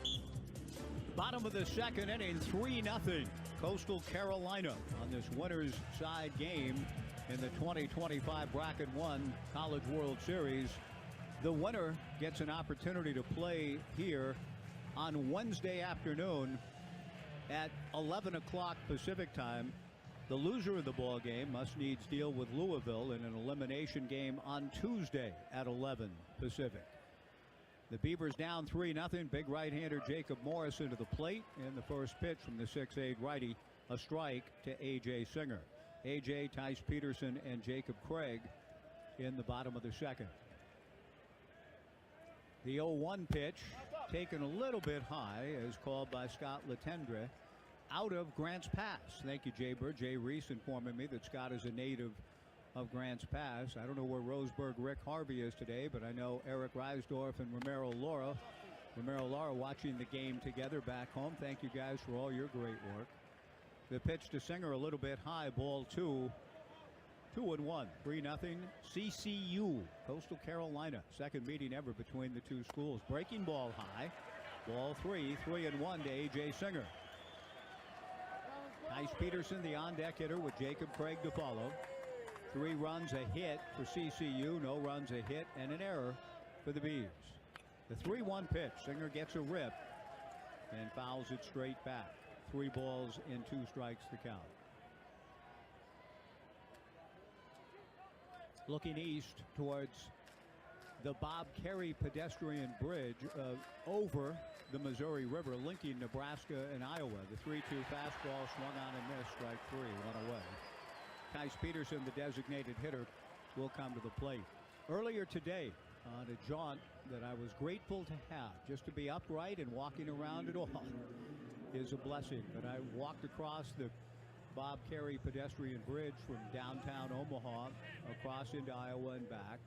Bottom of the second inning, 3-0 Coastal Carolina on this winner's side game in the 2025 Bracket 1 College World Series. The winner gets an opportunity to play here on Wednesday afternoon at 11 o'clock Pacific time. The loser of the ball game must needs deal with Louisville in an elimination game on Tuesday at 11 Pacific. The Beavers down 3-0. Big right-hander Jacob Morrison to the plate, and the first pitch from the 6'8 righty, a strike to A.J. Singer. A.J., Tice Peterson, and Jacob Craig in the bottom of the second. The 0-1 pitch taken a little bit high as called by Scott Latendre out of Grants Pass. Thank you, Jay Bird. Jay Reese informing me that Scott is a native of Grants Pass. I don't know where Roseburg Rick Harvey is today, but I know Eric Reisdorf and Romero Laura watching the game together back home. Thank you guys for all your great work. The pitch to Singer a little bit high, ball 2. 2-1, 3-0 CCU, Coastal Carolina. Second meeting ever between the two schools. Breaking ball high, ball 3, 3-1 to A.J. Singer. Tice Peterson, the on-deck hitter, with Jacob Craig to follow. 3 runs, a hit for CCU, no runs, a hit, and an error for the Beavs. The 3-1 pitch, Singer gets a rip and fouls it straight back. 3 balls and 2 strikes to count. Looking east towards the Bob Carey pedestrian bridge over the Missouri River, linking Nebraska and Iowa. The 3-2 fastball swung on and missed, strike 3, 1 away. Tice Peterson, the designated hitter, will come to the plate. Earlier today, on a jaunt that I was grateful to have, just to be upright and walking around at all is a blessing. But I walked across the Bob Carey pedestrian bridge from downtown Omaha across into Iowa and back.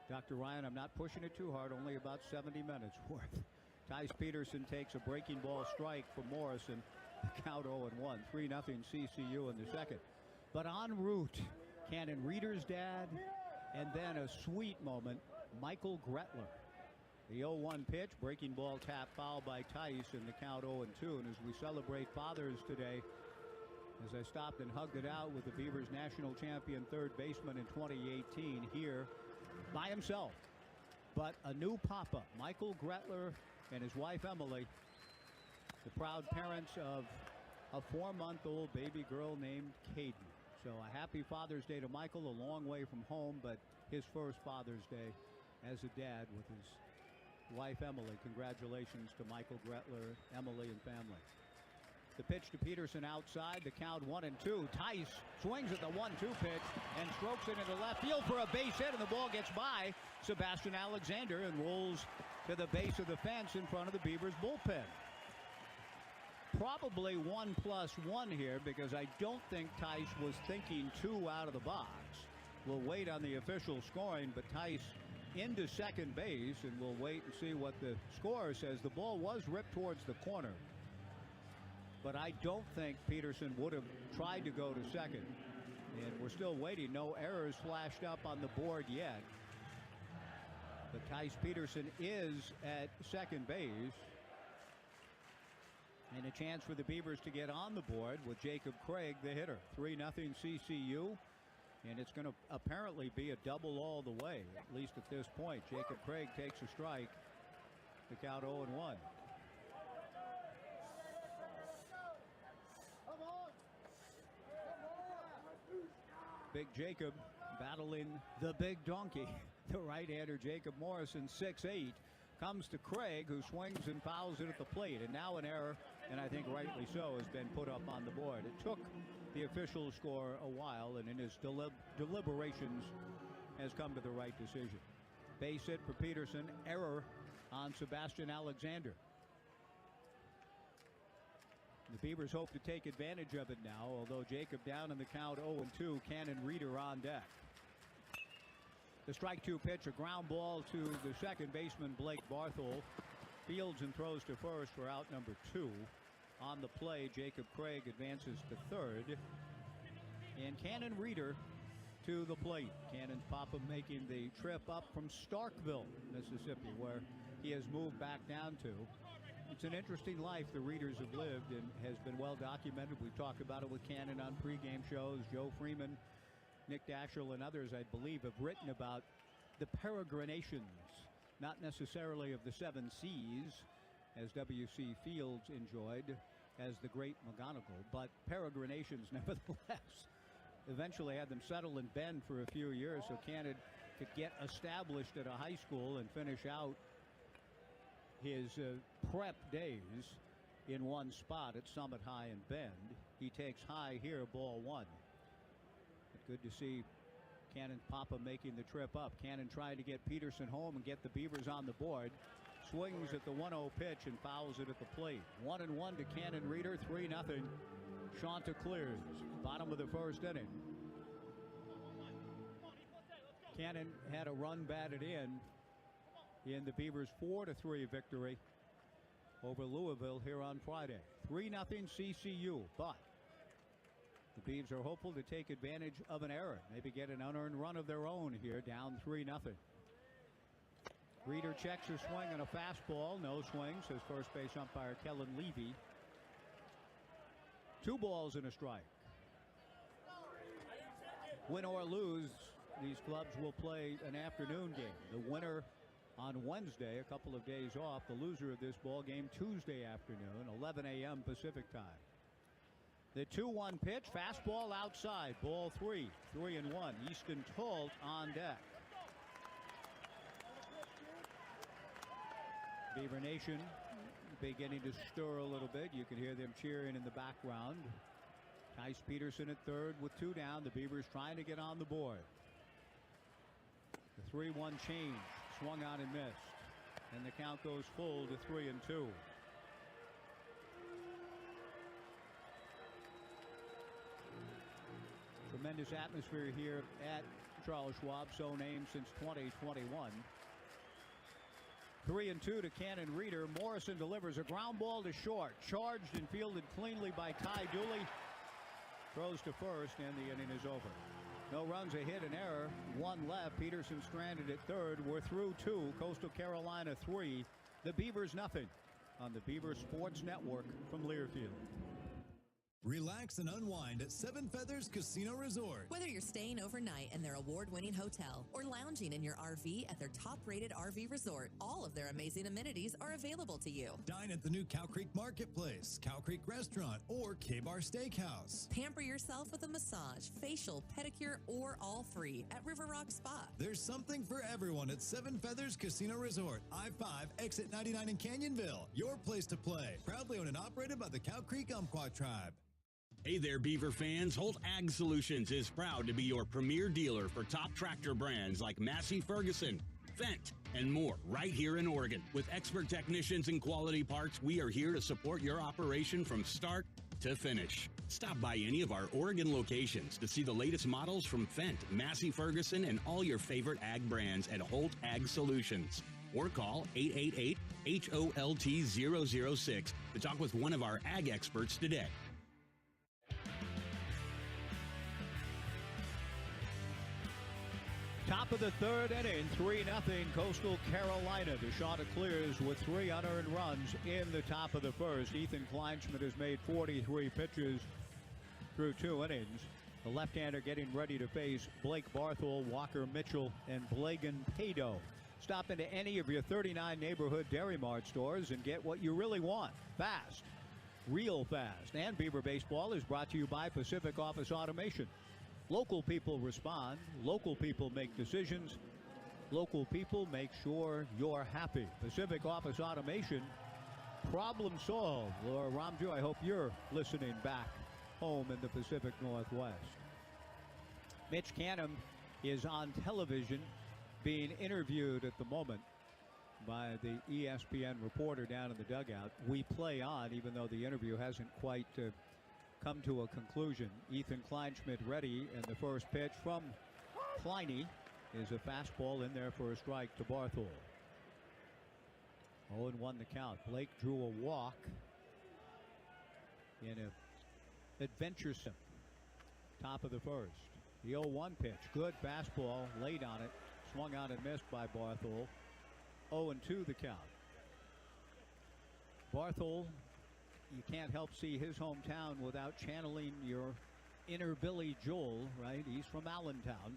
Dr. Ryan, I'm not pushing it too hard, only about 70 minutes worth. Tice Peterson takes a breaking ball strike from Morrison. The count 0-1, 3-0 CCU in the second. But en route, Cannon Reeder's dad, and then a sweet moment, Michael Gretler. The 0-1 pitch, breaking ball tap foul by Tice, and the count 0-2. And as we celebrate fathers today, as I stopped and hugged it out with the Beavers' national champion third baseman in 2018 here by himself. But a new papa, Michael Gretler and his wife Emily, the proud parents of a 4-month-old baby girl named Caden. So a happy Father's Day to Michael, a long way from home, but his first Father's Day as a dad with his wife Emily. Congratulations to Michael Gretler, Emily, and family. The pitch to Peterson outside, the count 1-2. Tice swings at the 1-2 pitch and strokes it into left field for a base hit, and the ball gets by Sebastian Alexander and rolls to the base of the fence in front of the Beavers bullpen. Probably 1+1 here, because I don't think Tice was thinking 2 out of the box. We'll wait on the official scoring, but Tice into second base, and we'll wait and see what the scorer says. The ball was ripped towards the corner, but I don't think Peterson would have tried to go to second. And we're still waiting. No errors flashed up on the board yet. But Tice Peterson is at second base. And a chance for the Beavers to get on the board with Jacob Craig, the hitter. 3-0 CCU. And it's going to apparently be a double all the way, at least at this point. Jacob Craig takes a strike. The count 0-1. Big Jacob battling the big donkey. The right-hander Jacob Morrison, 6'8", comes to Craig, who swings and fouls it at the plate. And now an error, and I think rightly so, has been put up on the board. It took the official score a while, and in his deliberations has come to the right decision. Base hit for Peterson, error on Sebastian Alexander. The Beavers hope to take advantage of it now, although Jacob down in the count 0-2. Cannon Reeder on deck. The strike 2 pitch, a ground ball to the second baseman Blake Barthol. Fields and throws to first for out number 2. On the play, Jacob Craig advances to third. And Cannon Reeder to the plate. Cannon's papa making the trip up from Starkville, Mississippi, where he has moved back down to. It's an interesting life the Reeders have lived and has been well documented. We've talked about it with Cannon on pregame shows. Joe Freeman, Nick Daschel, and others, I believe, have written about the peregrinations, not necessarily of the 7 Seas, as W.C. Fields enjoyed as the Great McGonagall, but peregrinations nevertheless. Eventually had them settle in Bend for a few years so Cannon could get established at a high school and finish out his prep days in one spot at Summit High in Bend. He takes high here, ball 1. But good to see Cannon's papa making the trip up. Cannon trying to get Peterson home and get the Beavers on the board. Swings at the 1-0 pitch and fouls it at the plate. 1-1 to Cannon Reeder, 3-0. Chanticleers, bottom of the first inning. Cannon had a run batted in the Beavers' 4-3 victory over Louisville here on Friday. 3-0 CCU, but the Beavs are hopeful to take advantage of an error, maybe get an unearned run of their own here, down 3-0. Reeder checks a swing on a fastball, no swing, says first base umpire Kellen Levy. 2 balls and a strike. Win or lose, these clubs will play an afternoon game. The winner on Wednesday, a couple of days off. The loser of this ball game Tuesday afternoon, 11 a.m. Pacific time. The 2-1 pitch, fastball outside, ball 3, 3-1. Easton Tolt on deck. Beaver Nation beginning to stir a little bit. You can hear them cheering in the background. Tice Peterson at third with 2 down. The Beavers trying to get on the board. The 3-1 change. Swung on and missed. And the count goes full to 3-2. Tremendous atmosphere here at Charles Schwab, so named since 2021. 3-2 to Cannon Reeder. Morrison delivers a ground ball to short. Charged and fielded cleanly by Ty Dooley. Throws to first, and the inning is over. No runs, a hit, an error. 1 left. Peterson stranded at third. We're through 2. Coastal Carolina 3. The Beavers nothing on the Beaver Sports Network from Learfield. Relax and unwind at Seven Feathers Casino Resort. Whether you're staying overnight in their award-winning hotel or lounging in your RV at their top-rated RV resort, all of their amazing amenities are available to you. Dine at the new Cow Creek Marketplace, Cow Creek Restaurant, or K-Bar Steakhouse. Pamper yourself with a massage, facial, pedicure, or all free at River Rock Spa. There's something for everyone at Seven Feathers Casino Resort, I-5, Exit 99 in Canyonville. Your place to play. Proudly owned and operated by the Cow Creek Umpqua Tribe. Hey there, Beaver fans. Holt Ag Solutions is proud to be your premier dealer for top tractor brands like Massey Ferguson, Fendt, and more right here in Oregon. With expert technicians and quality parts, we are here to support your operation from start to finish. Stop by any of our Oregon locations to see the latest models from Fendt, Massey Ferguson, and all your favorite ag brands at Holt Ag Solutions. Or call 888-HOLT-006 to talk with one of our ag experts today. Top of the third inning, 3-0 Coastal Carolina. DeShawna clears with 3 unearned runs in the top of the first. Ethan Kleinschmidt has made 43 pitches through 2 innings. The left-hander getting ready to face Blake Barthol, Walker Mitchell, and Blagan Pado. Stop into any of your 39 neighborhood Dairy Mart stores and get what you really want. Fast. Real fast. And Beaver Baseball is brought to you by Pacific Office Automation. Local people respond. Local people make decisions. Local people make sure you're happy. Pacific Office Automation, problem solved. Laura Ramju, I hope you're listening back home in the Pacific Northwest. Mitch Canham is on television being interviewed at the moment by the ESPN reporter down in the dugout. We play on, even though the interview hasn't quite come to a conclusion. Ethan Kleinschmidt ready, and the first pitch from Kleine is a fastball in there for a strike to Barthol. 0-1 the count. Blake drew a walk in a adventuresome top of the first. The 0-1 pitch, good fastball, laid on it, swung on and missed by Barthol. 0-2 the count. Barthol, you can't help see his hometown without channeling your inner Billy Joel, right? He's from Allentown.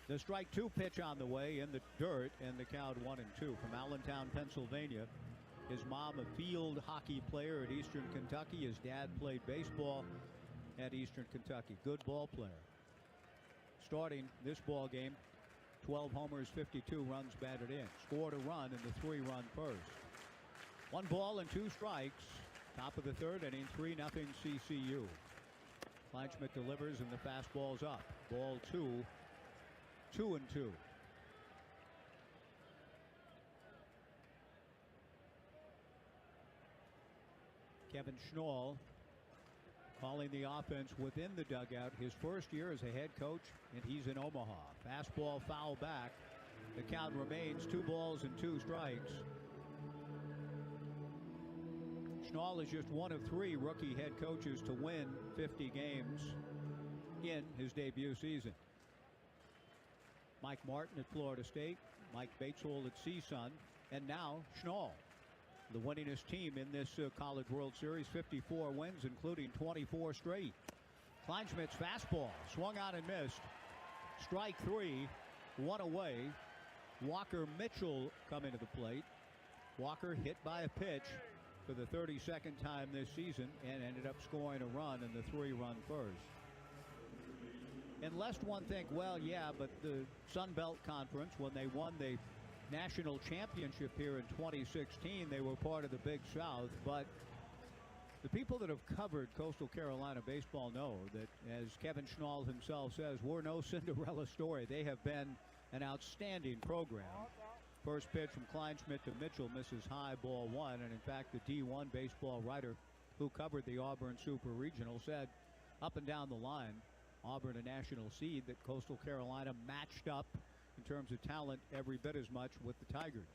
The strike 2 pitch on the way in the dirt, and the count 1-2 from Allentown, Pennsylvania. His mom, a field hockey player at Eastern Kentucky. His dad played baseball at Eastern Kentucky. Good ball player. Starting this ball game, 12 homers, 52 runs batted in. Scored a run in the 3-run first. 1 ball and 2 strikes. Top of the third inning, 3-0 CCU. Kleinschmidt delivers and the fastball's up. Ball 2, 2-2. Kevin Schnall calling the offense within the dugout. His first year as a head coach, and he's in Omaha. Fastball foul back. The count remains 2 balls and 2 strikes. Schnall is just one of 3 rookie head coaches to win 50 games in his debut season. Mike Martin at Florida State, Mike Batesole at CSUN, and now Schnall, the winningest team in this College World Series. 54 wins, including 24 straight. Kleinschmidt's fastball swung on and missed. Strike 3, 1 away. Walker Mitchell coming to the plate. Walker hit by a pitch for the 32nd time this season and ended up scoring a run in the 3-run first. And lest one think, well, yeah, but the Sun Belt Conference, when they won the national championship here in 2016, they were part of the Big South. But the people that have covered Coastal Carolina baseball know that, as Kevin Schnall himself says, we're no Cinderella story. They have been an outstanding program. First pitch from Kleinschmidt to Mitchell misses high, ball 1. And in fact, the D1 baseball writer who covered the Auburn Super Regional said up and down the line, Auburn a national seed, that Coastal Carolina matched up in terms of talent every bit as much with the Tigers.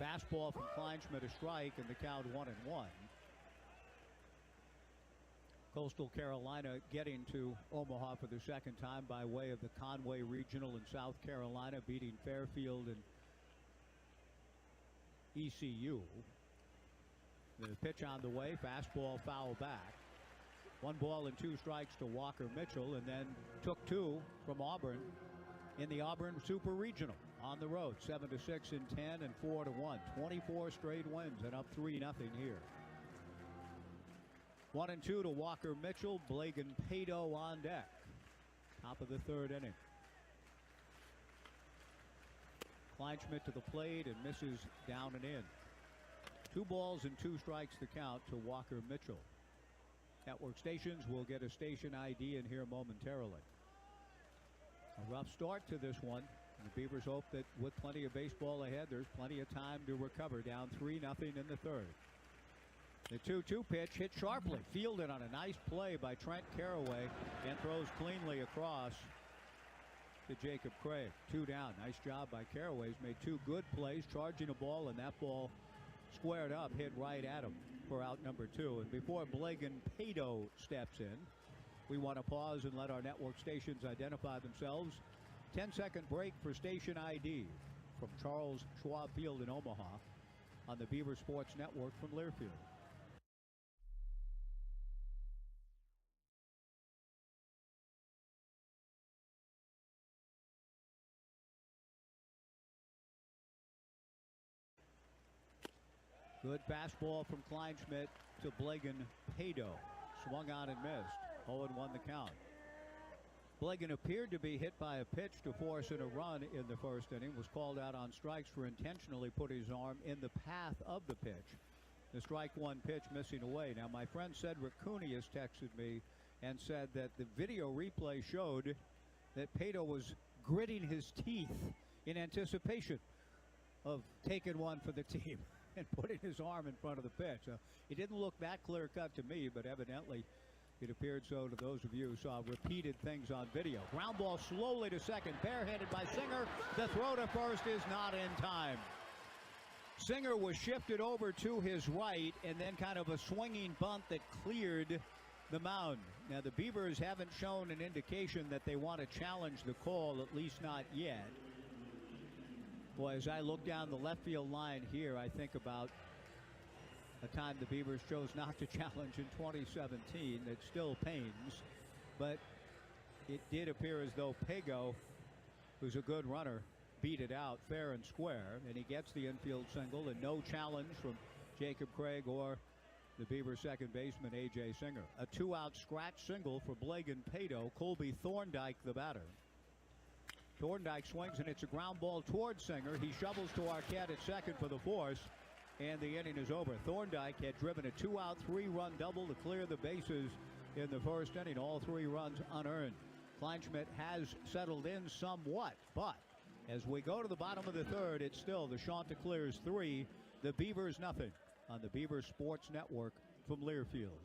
Fastball from Kleinschmidt, a strike, and the count 1-1. Coastal Carolina getting to Omaha for the second time by way of the Conway Regional in South Carolina, beating Fairfield and ECU. The pitch on the way, fastball foul back. 1 ball and 2 strikes to Walker Mitchell, and then took 2 from Auburn in the Auburn Super Regional on the road, 7-6 in 10 and 4-1, 24 straight wins and up 3-0 here. 1 and 2 to Walker Mitchell. Blagan Pato on deck. Top of the 3rd inning. Kleinschmidt to the plate and misses down and in. 2 balls and 2 strikes to count to Walker Mitchell. Network stations will get a station ID in here momentarily. A rough start to this one. The Beavers hope that with plenty of baseball ahead, there's plenty of time to recover. Down 3-0 in the 3rd. The 2-2 pitch hit sharply, fielded on a nice play by Trent Caraway, and throws cleanly across to Jacob Craig. 2 down. Nice job by Caraway. He's made 2 good plays, charging a ball, and that ball squared up, hit right at him for out number 2. And before Blagan Pato steps in, we want to pause and let our network stations identify themselves. 10-second break for station ID from Charles Schwab Field in Omaha on the Beaver Sports Network from Learfield. Good fastball from Kleinschmidt to Blagan Pato. Swung on and missed. 0-1 the count. Blagan appeared to be hit by a pitch to force in a run in the 1st inning. Was called out on strikes for intentionally putting his arm in the path of the pitch. The strike 1 pitch missing away. Now, my friend Cedric Cooney has texted me and said that the video replay showed that Pato was gritting his teeth in anticipation of taking one for the team and putting his arm in front of the pitch. So it didn't look that clear cut to me, but evidently it appeared so to those of you who saw repeated things on video. Ground ball slowly to second, barehanded by Singer. The throw to first is not in time. Singer was shifted over to his right, and then kind of a swinging bunt that cleared the mound. Now, the Beavers haven't shown an indication that they want to challenge the call, at least not yet. Boy, as I look down the left field line here, I think about a time the Beavers chose not to challenge in 2017. It still pains, but it did appear as though Pago, who's a good runner, beat it out fair and square, and he gets the infield single, and no challenge from Jacob Craig or the Beavers second baseman A.J. Singer. A 2-out scratch single for Blagan Pato. Colby Thorndike the batter. Thorndike swings, and it's a ground ball towards Singer. He shovels to Arquette at second for the force, and the inning is over. Thorndike had driven a 2-out, 3-run double to clear the bases in the 1st inning. All 3 runs unearned. Kleinschmidt has settled in somewhat, but as we go to the bottom of the 3rd, it's still the Chanticleers 3, the Beavers nothing on the Beavers Sports Network from Learfield.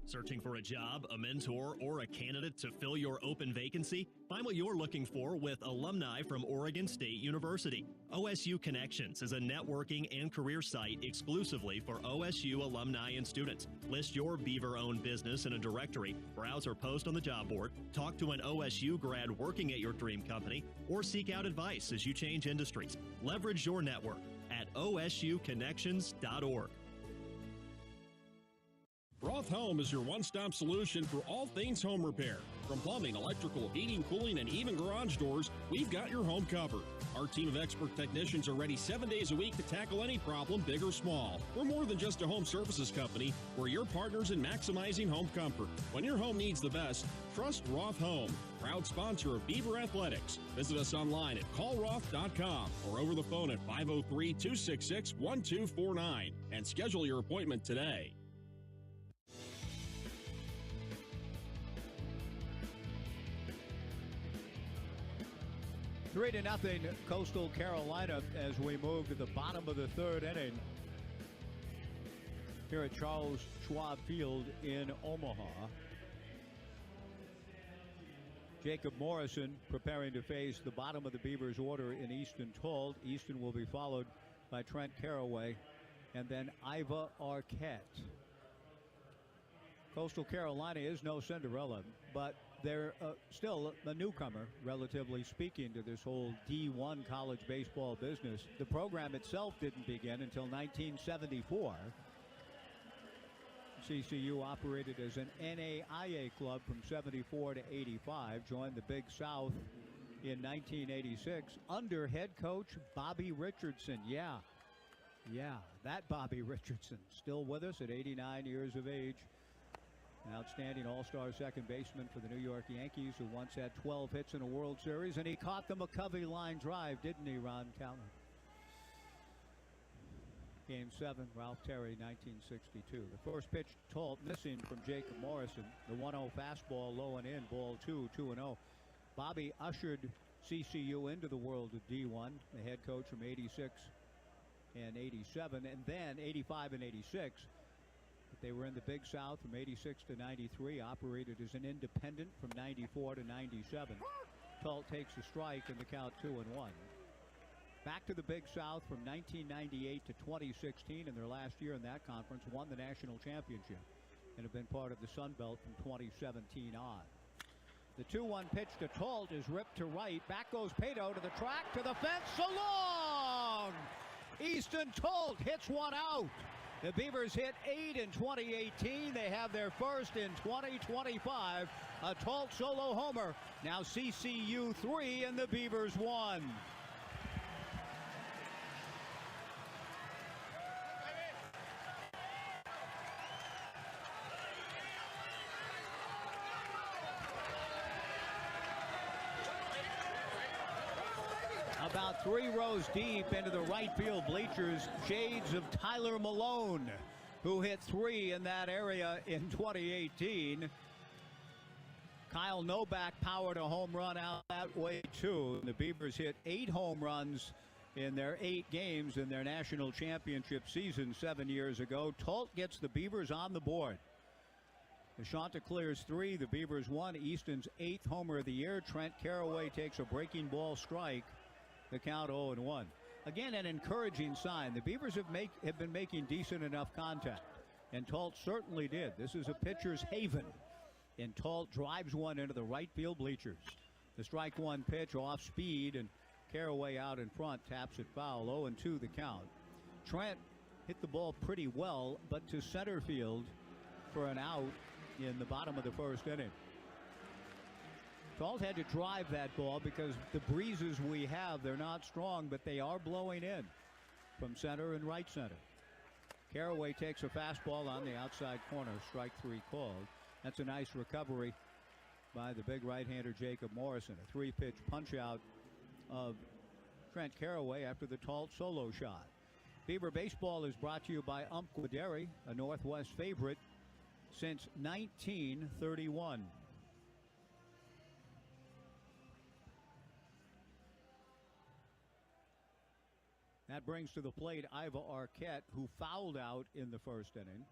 Searching for a job, a mentor, or a candidate to fill your open vacancy? Find what you're looking for with alumni from Oregon State University. OSU Connections is a networking and career site exclusively for OSU alumni and students. List your Beaver-owned business in a directory, browse or post on the job board, talk to an OSU grad working at your dream company, or seek out advice as you change industries. Leverage your network at osuconnections.org. Roth Home is your one-stop solution for all things home repair. From plumbing, electrical, heating, cooling, and even garage doors, we've got your home covered. Our team of expert technicians are ready 7 days a week to tackle any problem, big or small. We're more than just a home services company. We're your partners in maximizing home comfort. When your home needs the best, trust Roth Home, proud sponsor of Beaver Athletics. Visit us online at callroth.com or over the phone at 503-266-1249 and schedule your appointment today. 3-0 Coastal Carolina as we move to the bottom of the 3rd inning here at Charles Schwab Field in Omaha. Jacob Morrison preparing to face the bottom of the Beavers order in Easton Told. Easton will be followed by Trent Caraway and then Iva Arquette. Coastal Carolina is no Cinderella, but they're still a newcomer, relatively speaking, to this whole D1 college baseball business. The program itself didn't begin until 1974. CCU operated as an NAIA club from 74 to 85, joined the Big South in 1986 under head coach Bobby Richardson. Yeah, that Bobby Richardson, still with us at 89 years of age. An outstanding all-star second baseman for the New York Yankees, who once had 12 hits in a World Series, and he caught the McCovey line drive, didn't he, Ron Callan? Game 7, Ralph Terry, 1962. The first pitch, Talt, missing from Jacob Morrison. The 1-0 fastball, low and in, ball 2, 2-0. Bobby ushered CCU into the world of D1, the head coach from 86 and 87, and then 85 and 86. But they were in the Big South from 86 to 93, operated as an independent from 94 to 97. Talt takes a strike in the count 2-1. Back to the Big South from 1998 to 2016, in their last year in that conference, won the national championship and have been part of the Sun Belt from 2017 on. The 2-1 pitch to Talt is ripped to right. Back goes Pato to the track, to the fence, so long! Easton Talt hits one out. The Beavers hit 8 in 2018. They have their first in 2025. A Talt solo homer. Now CCU 3 and the Beavers 1. About 3 rows deep into the right field bleachers, shades of Tyler Malone, who hit 3 in that area in 2018. Kyle Novak powered a home run out that way too. The Beavers hit 8 home runs in their 8 games in their national championship season 7 years ago. Talt gets the Beavers on the board. The Chanticleers 3, the Beavers 1. Easton's 8th homer of the year. Trent Caraway takes a breaking ball strike. The count 0-1. Again, an encouraging sign. The Beavers have been making decent enough contact, and Talt certainly did. This is a pitcher's haven, and Talt drives one into the right field bleachers. The strike one pitch off speed, and Caraway out in front taps it foul. 0-2 the count. Trent hit the ball pretty well, but to center field for an out in the bottom of the first inning. Talt had to drive that ball because the breezes we have, they're not strong, but they are blowing in from center and right center. Caraway takes a fastball on the outside corner, strike 3 called. That's a nice recovery by the big right-hander Jacob Morrison. A 3-pitch punch-out of Trent Caraway after the Talt solo shot. Beaver Baseball is brought to you by Umpqua-Dairy, a Northwest favorite since 1931. That brings to the plate Iva Arquette, who fouled out in the first inning.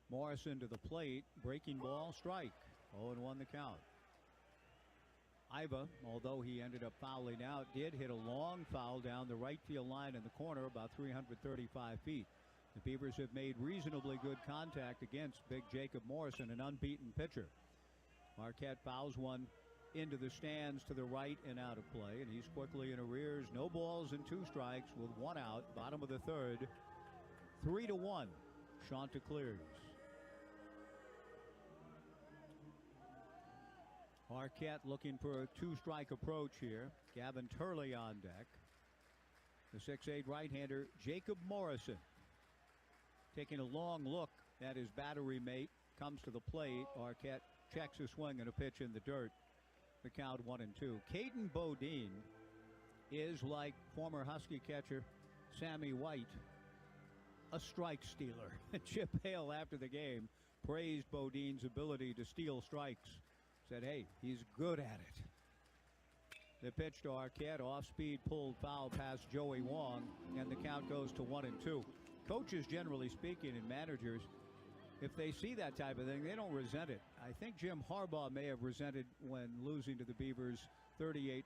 Morrison to the plate, breaking ball, strike. 0-1 the count. Iva, although he ended up fouling out, did hit a long foul down the right field line in the corner, about 335 feet. The Beavers have made reasonably good contact against big Jacob Morrison, an unbeaten pitcher. Arquette fouls one into the stands to the right and out of play, and he's quickly in arrears. No balls and 2 strikes with 1 out. Bottom of the third. 3-1 Chanticleers. Arquette looking for a 2-strike approach here. Gavin Turley on deck. The 6'8 right-hander Jacob Morrison taking a long look at his battery mate. Comes to the plate. Arquette checks a swing and a pitch in the dirt. The count 1-2. Caden Bodine is, like former Husky catcher Sammy White, a strike stealer. Chip Hale, after the game, praised Bodine's ability to steal strikes. Said, hey, he's good at it. The pitch to Arquette, off-speed pulled foul past Joey Wong, and the count goes to 1-2. Coaches, generally speaking, and managers, if they see that type of thing, they don't resent it. I think Jim Harbaugh may have resented when losing to the Beavers 38-28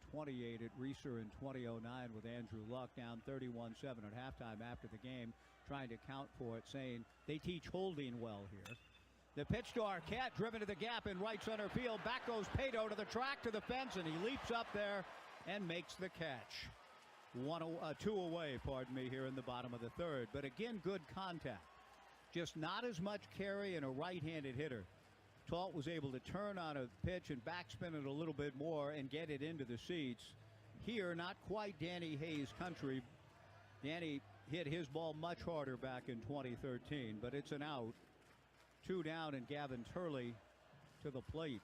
at Reeser in 2009 with Andrew Luck, down 31-7 at halftime after the game, trying to count for it, saying they teach holding well here. The pitch to Arquette, driven to the gap in right center field. Back goes Pato to the track, to the fence, and he leaps up there and makes the catch. 2 away, here in the bottom of the third. But again, good contact. just not as much carry and a right-handed hitter. Talt was able to turn on a pitch and backspin it a little bit more and get it into the seats. Here, not quite Danny Hayes' country. Danny hit his ball much harder back in 2013, but it's an out. 2 down, and Gavin Turley to the plate.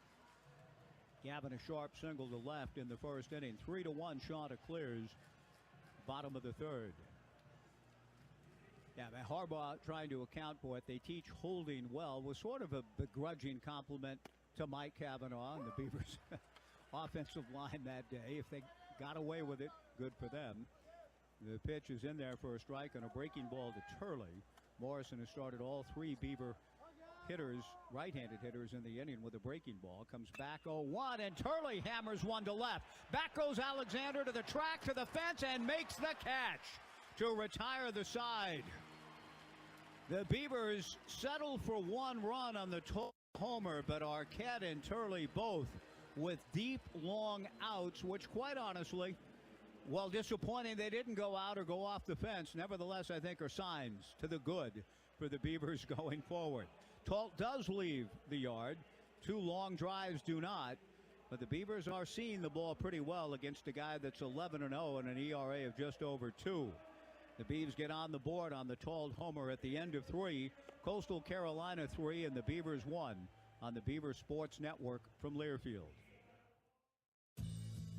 Gavin a sharp single to left in the first inning. 3-1, Shanta clears. Bottom of the third. Yeah, Harbaugh trying to account for it. They teach holding well. Was sort of a begrudging compliment to Mike Cavanaugh and the Beavers offensive line that day. If they got away with it, good for them. The pitch is in there for a strike and a breaking ball to Turley. Morrison has started all 3 Beaver hitters, right-handed hitters in the inning with a breaking ball. Comes back 0-1, and Turley hammers one to left. Back goes Alexander to the track, to the fence, and makes the catch to retire the side. The Beavers settle for 1 run on the homer, but Arquette and Turley both with deep, long outs, which quite honestly, while disappointing they didn't go out or go off the fence, nevertheless I think are signs to the good for the Beavers going forward. Talt does leave the yard. 2 long drives do not, but the Beavers are seeing the ball pretty well against a guy that's 11-0 and an ERA of just over 2. The Beavs get on the board on the Talt homer at the end of 3. Coastal Carolina 3 and the Beavers 1 on the Beaver Sports Network from Learfield.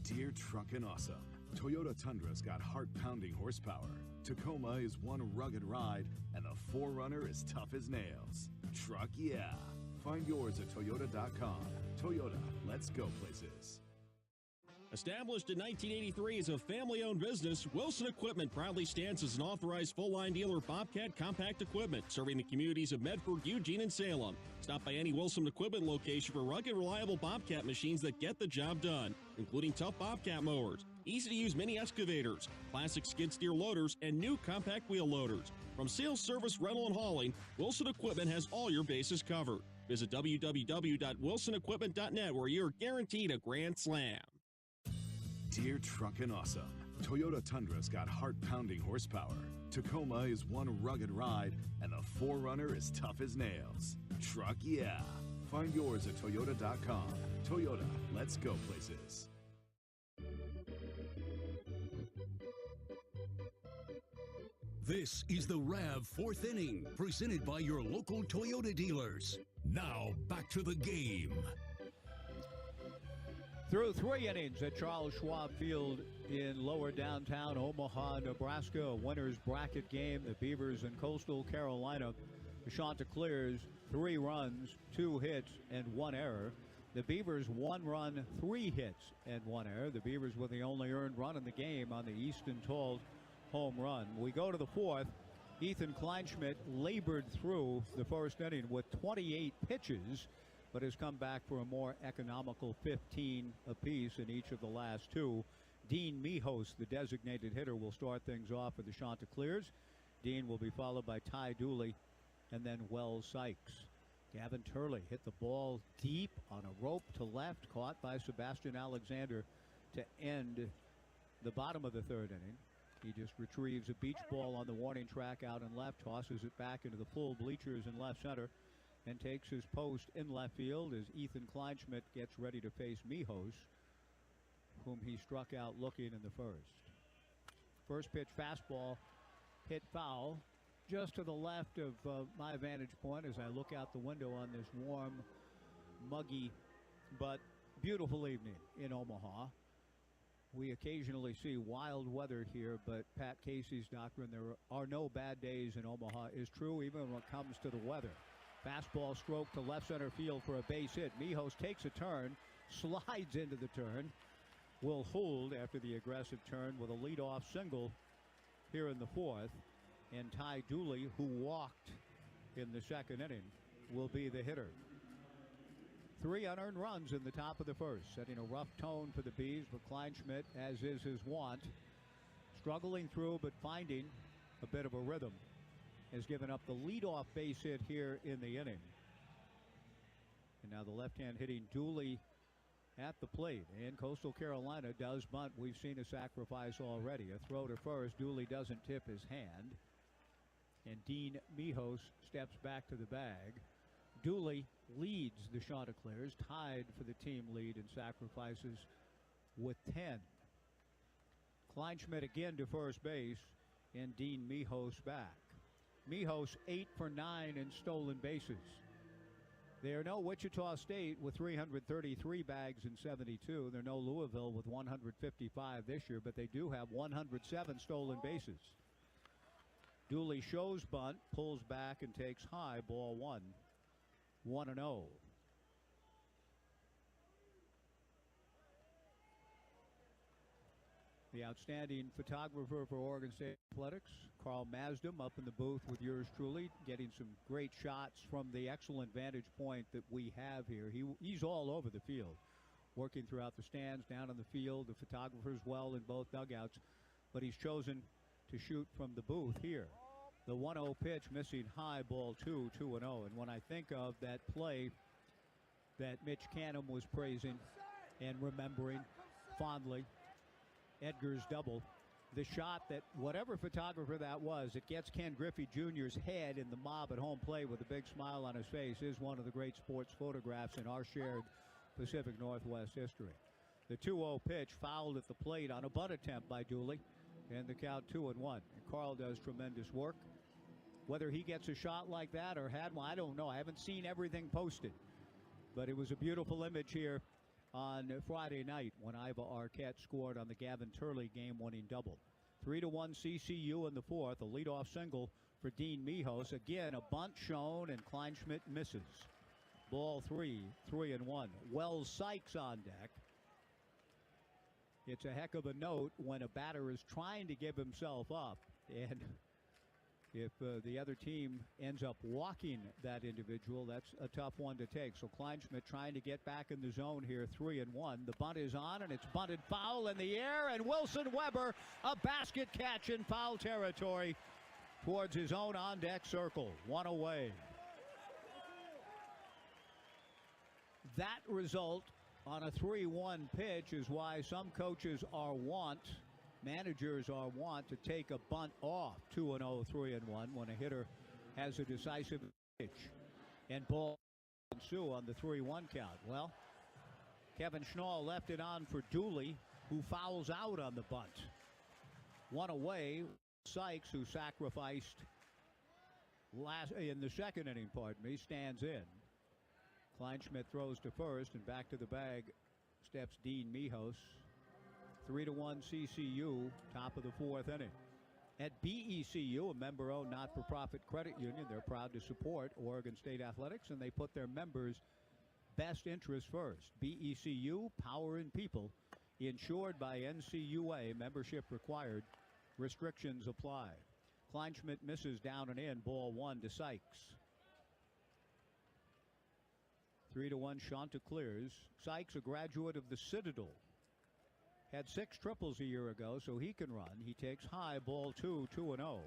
Dear Truckin' Awesome, Toyota Tundra's got heart-pounding horsepower. Tacoma is one rugged ride, and the 4Runner is tough as nails. Truck yeah. Find yours at Toyota.com. Toyota, let's go places. Established in 1983 as a family-owned business, Wilson Equipment proudly stands as an authorized full-line dealer of Bobcat compact equipment, serving the communities of Medford, Eugene, and Salem. Stop by any Wilson Equipment location for rugged, reliable Bobcat machines that get the job done, including tough Bobcat mowers, easy-to-use mini excavators, classic skid steer loaders, and new compact wheel loaders. From sales, service, rental, and hauling, Wilson Equipment has all your bases covered. Visit www.wilsonequipment.net, where you're guaranteed a grand slam. Dear Truckin' Awesome, Toyota Tundra's got heart-pounding horsepower. Tacoma is one rugged ride, and the 4Runner is tough as nails. Truck yeah. Find yours at Toyota.com. Toyota, let's go places. This is the RAV 4th inning, presented by your local Toyota dealers. Now, back to the game. Through 3 innings at Charles Schwab Field in lower downtown Omaha, Nebraska, a winner's bracket game. The Beavers and Coastal Carolina. The Chanticleers, 3 runs, 2 hits, and 1 error. The Beavers 1 run, 3 hits, and 1 error. The Beavers with the only earned run in the game on the Easton Tall home run. We go to the 4th. Ethan Kleinschmidt labored through the first inning with 28 pitches, but has come back for a more economical 15 apiece in each of the last 2. Dean Mihos, the designated hitter, will start things off for the Chanticleers. Dean will be followed by Ty Dooley and then Wells Sykes. Gavin Turley hit the ball deep on a rope to left, caught by Sebastian Alexander to end the bottom of the 3rd inning. He just retrieves a beach ball on the warning track out in left, tosses it back into the full bleachers in left center, and takes his post in left field as Ethan Kleinschmidt gets ready to face Mihos, whom he struck out looking in the first. First pitch fastball hit foul just to the left of my vantage point as I look out the window on this warm, muggy, but beautiful evening in Omaha. We occasionally see wild weather here, but Pat Casey's doctrine, there are no bad days in Omaha, is true even when it comes to the weather. Fastball stroke to left center field for a base hit. Mihos takes a turn, slides into the turn, will hold after the aggressive turn with a leadoff single here in the 4th. And Ty Dooley, who walked in the 2nd inning, will be the hitter. 3 unearned runs in the top of the 1st, setting a rough tone for the Bees, but Kleinschmidt, as is his wont, struggling through but finding a bit of a rhythm, has given up the leadoff base hit here in the inning. And now the left-hand hitting Dooley at the plate, and Coastal Carolina does bunt. We've seen a sacrifice already. A throw to first. Dooley doesn't tip his hand, and And Dean Mijos steps back to the bag. Dooley leads the Chanticleers, tied for the team lead in sacrifices with 10. Kleinschmidt again to first base, and Dean Mijos back. Mijos 8 for 9 in stolen bases. They are no Wichita State with 333 bags in 72. They're no Louisville with 155 this year, but they do have 107 stolen bases. Dooley shows bunt, pulls back, and takes high, ball 1. 1-0. The outstanding photographer for Oregon State Athletics, Carl Masdam, up in the booth with yours truly, getting some great shots from the excellent vantage point that we have here. He's all over the field, working throughout the stands, down on the field, the photographers well in both dugouts, but he's chosen to shoot from the booth here. The 1-0 pitch missing high, ball 2, 2-0. And when I think of that play that Mitch Canham was praising and remembering fondly, Edgar's double, the shot that whatever photographer that was, it gets Ken Griffey Jr.'s head in the mob at home plate with a big smile on his face, is one of the great sports photographs in our shared Pacific Northwest history. The 2-0 pitch fouled at the plate on a bunt attempt by Dooley, and the count 2-1. And Carl does tremendous work. Whether he gets a shot like that or had one, I don't know. I haven't seen everything posted, but it was a beautiful image here on Friday night when Iva Arquette scored on the Gavin Turley game-winning double. 3-1 CCU in the fourth, a leadoff single for Dean Mijos. Again, a bunt shown, and Kleinschmidt misses. Ball 3, 3-1. Wells Sykes on deck. It's a heck of a note when a batter is trying to give himself up, and if the other team ends up walking that individual, that's a tough one to take. So Kleinschmidt trying to get back in the zone here, 3-1. The bunt is on, and it's bunted foul in the air, and Wilson Weber, a basket catch in foul territory towards his own on-deck circle. One away. That result on a 3-1 pitch is why some coaches managers are wont to take a bunt off 2-0, 3-1 when a hitter has a decisive pitch. And ball ensue on the 3-1 count. Well, Kevin Schnall left it on for Dooley, who fouls out on the bunt. One away, Sykes, who sacrificed in the second inning, stands in. Kleinschmidt throws to first, and back to the bag steps Dean Mijos. 3-1 CCU, top of the fourth inning. At BECU, a member-owned not-for-profit credit union, they're proud to support Oregon State athletics, and they put their members' best interests first. BECU, power in people, insured by NCAA, membership required. Restrictions apply. Kleinschmidt misses down and in, ball 1 to Sykes. 3-1 Chanticleers. Sykes, a graduate of the Citadel. Had 6 triples a year ago, so he can run. He takes high, ball 2, 2-0.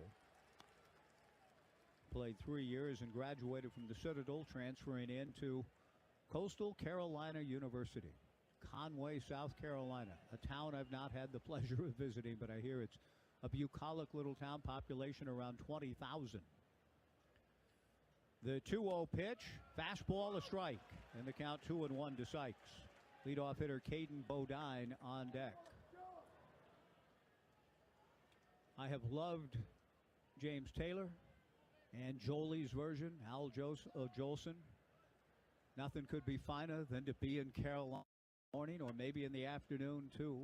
Played 3 years and graduated from the Citadel, transferring into Coastal Carolina University, Conway, South Carolina, a town I've not had the pleasure of visiting, but I hear it's a bucolic little town, population around 20,000. The 2-0 pitch, fastball, a strike, and the count 2-1 to Sykes. Leadoff hitter Caden Bodine on deck. I have loved James Taylor and Jolie's version, Al Jolson. Nothing could be finer than to be in Carolina in the morning, or maybe in the afternoon too.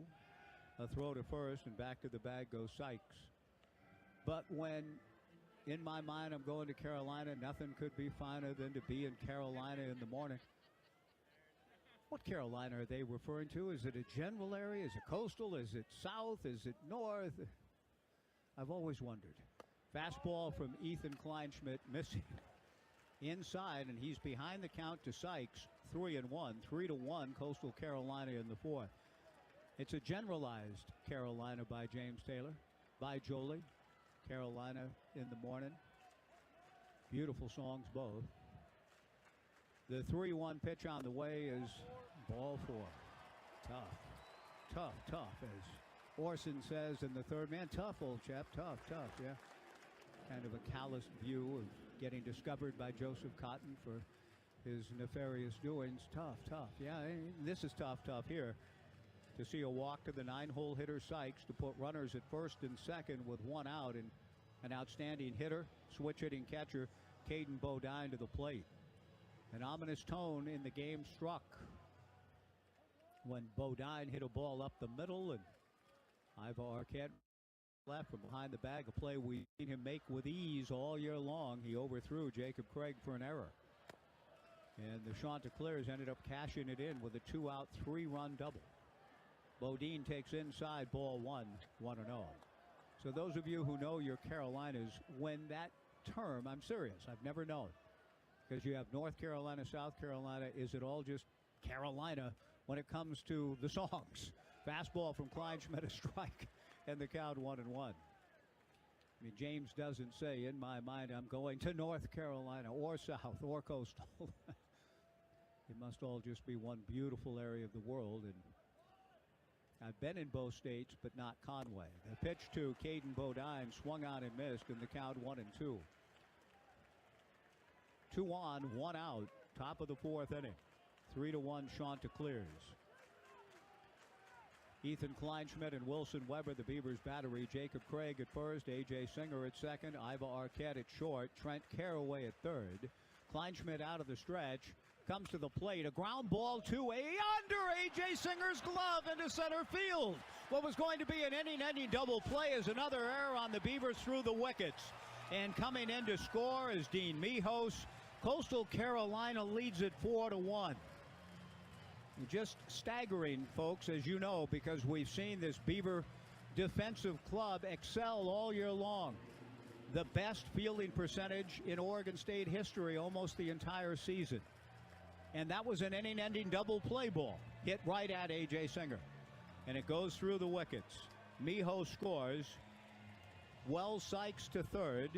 A throw to first, and back to the bag goes Sykes. But when in my mind I'm going to Carolina, nothing could be finer than to be in Carolina in the morning. What Carolina are they referring to? Is it a general area? Is it coastal? Is it south? Is it north? I've always wondered. Fastball from Ethan Kleinschmidt missing inside, and he's behind the count to Sykes. 3-1, 3-1 Coastal Carolina in the fourth. It's a generalized Carolina by James Taylor, by Jolie. Carolina in the morning. Beautiful songs both. The 3-1 pitch on the way is ball 4. Tough, tough, tough, as Orson says in the third. Man, tough, old chap, tough, tough, yeah. kind of a calloused view of getting discovered by Joseph Cotton for his nefarious doings. Tough. Yeah, this is tough here. To see a walk to the 9-hole hitter Sykes to put runners at first and second with one out, and an outstanding hitter, switch hitting catcher, Caden Bodine to the plate. An ominous tone in the game struck when Bodine hit a ball up the middle, and Ivar Arquette left from behind the bag, a play we've seen him make with ease all year long. He overthrew Jacob Craig for an error. And the Chanticleers ended up cashing it in with a 2-out, 3-run double. Bodine takes inside, ball 1, 1-0. So those of you who know your Carolinas, when that term, I'm serious, I've never known, because you have North Carolina, South Carolina, is it all just Carolina when it comes to the songs? Fastball from Kleinschmidt, a strike, and the count 1-1. I mean, James doesn't say, in my mind, I'm going to North Carolina or South or Coastal. It must all just be one beautiful area of the world, and I've been in both states, but not Conway. The pitch to Caden Bodine swung on and missed, and the count 1-2. 2 on, 1 out, top of the 4th inning. 3-1 Chanticleers. Ethan Kleinschmidt and Wilson Weber, the Beavers battery. Jacob Craig at first, A.J. Singer at second, Ivar Arquette at short, Trent Caraway at third. Kleinschmidt out of the stretch, comes to the plate, a ground ball to under A.J. Singer's glove into center field. What was going to be an inning-ending double play is another error on the Beavers through the wickets. And coming in to score is Dean Mijos. Coastal Carolina leads it 4-1. Just staggering, folks, as you know, because we've seen this Beaver defensive club excel all year long. The best fielding percentage in Oregon State history almost the entire season. And that was an inning-ending double play ball hit right at A.J. Singer. And it goes through the wickets. Miho scores. Wells Sykes to third.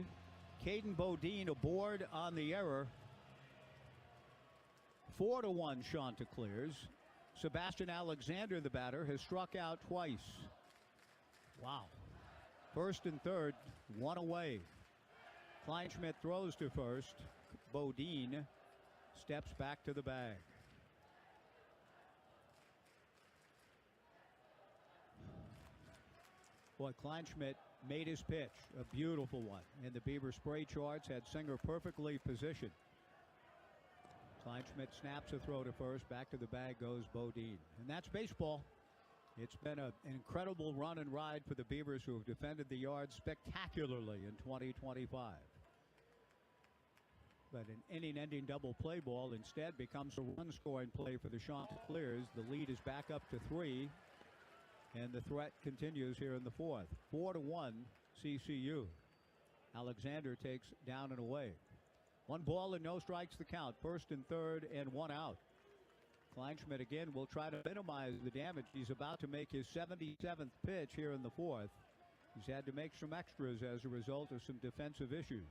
Caden Bodine aboard on the error. 4-1 Chanticleers. Sebastian Alexander, the batter, has struck out twice. Wow. First and third, one away. Kleinschmidt throws to first. Bodine steps back to the bag. Boy, Kleinschmidt made his pitch, a beautiful one. And the Beaver spray charts had Singer perfectly positioned. Kleinschmidt snaps a throw to first. Back to the bag goes Bodine. And that's baseball. It's been an incredible run and ride for the Beavers, who have defended the yard spectacularly in 2025. But an inning-ending double play ball instead becomes a run-scoring play for the Chanticleers. The lead is back up to 3, and the threat continues here in the 4th. 4-1 CCU. Alexander takes down and away. 1 ball and no strikes the count. First and third and 1 out. Kleinschmidt again will try to minimize the damage. He's about to make his 77th pitch here in the 4th. He's had to make some extras as a result of some defensive issues.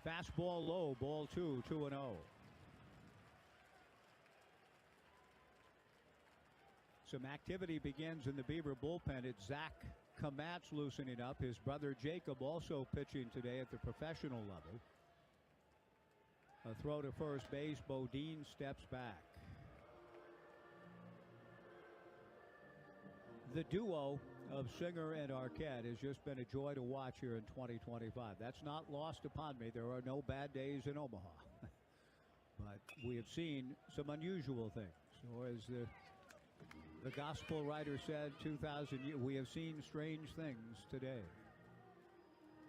Fastball low, ball 2, 2-0. Some activity begins in the Beaver bullpen. It's Zach Kamatz loosening up. His brother Jacob also pitching today at the professional level. A throw to first base. Bodine steps back. The duo of Singer and Arquette has just been a joy to watch here in 2025. That's not lost upon me. There are no bad days in Omaha. But we have seen some unusual things. Or as the gospel writer said, 2,000 years, we have seen strange things today.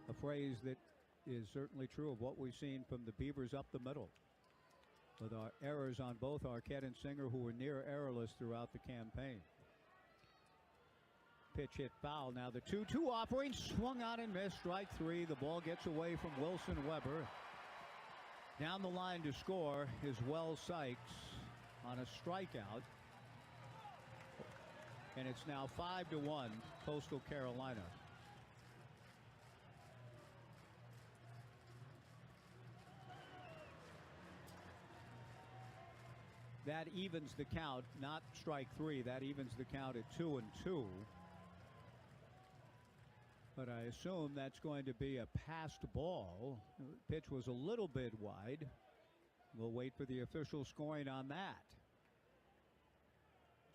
A phrase that is certainly true of what we've seen from the Beavers up the middle, with our errors on both Arquette and Singer, who were near errorless throughout the campaign. Pitch hit foul. Now the 2-2 offering, swung on and missed. Strike 3. The ball gets away from Wilson Weber. Down the line to score is Wells Sykes on a strikeout. And it's now 5-1 Coastal Carolina. That evens the count, not strike 3. That evens the count at 2-2. but I assume that's going to be a passed ball. The pitch was a little bit wide. We'll wait for the official scoring on that.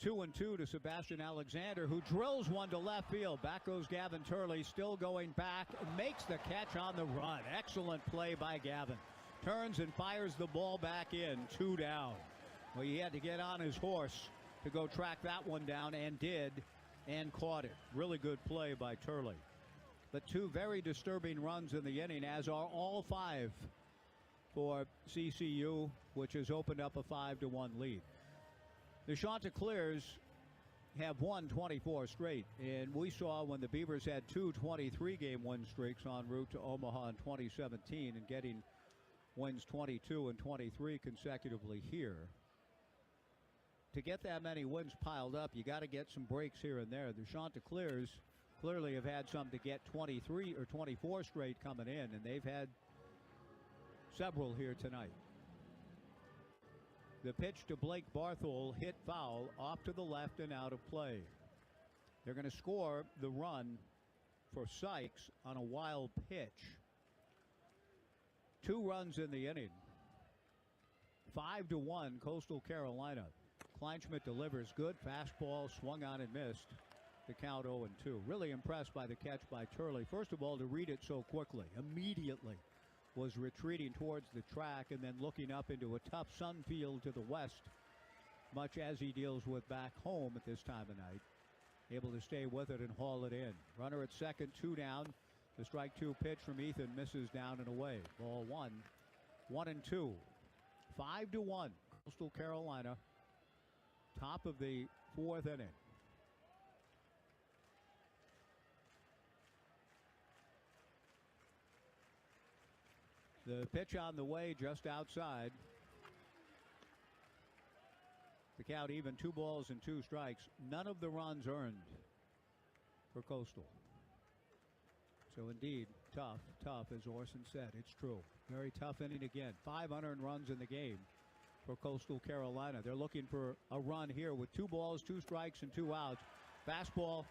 2-2 to Sebastian Alexander, who drills one to left field. Back goes Gavin Turley, still going back, makes the catch on the run. Excellent play by Gavin. Turns and fires the ball back in, 2 down. Well, he had to get on his horse to go track that one down, and did, and caught it. Really good play by Turley. But 2 very disturbing runs in the inning, as are all 5 for CCU, which has opened up a 5-1 lead. The Chanticleers have won 24 straight, and we saw when the Beavers had 2 23-game win streaks en route to Omaha in 2017 and getting wins 22 and 23 consecutively here. To get that many wins piled up, you got to get some breaks here and there. The Chanticleers clearly have had some to get 23 or 24 straight coming in, and they've had several here tonight. The pitch to Blake Barthol, hit foul, off to the left and out of play. They're going to score the run for Sykes on a wild pitch. 2 runs in the inning. 5-1 Coastal Carolina. Kleinschmidt delivers, good fastball, swung on and missed. The count 0-2. Really impressed by the catch by Turley. First of all, to read it so quickly, immediately was retreating towards the track and then looking up into a tough sun field to the west, much as he deals with back home at this time of night. Able to stay with it and haul it in. Runner at second, 2 down. The strike 2 pitch from Ethan misses down and away. Ball 1, 1-2. 5-1 Coastal Carolina. Top of the 4th inning. The pitch on the way just outside. The count even, 2 balls and 2 strikes. None of the runs earned for Coastal. So indeed, tough, as Orson said. It's true. Very tough inning again. 5 unearned runs in the game for Coastal Carolina. They're looking for a run here with 2 balls, 2 strikes, and 2 outs. Fastball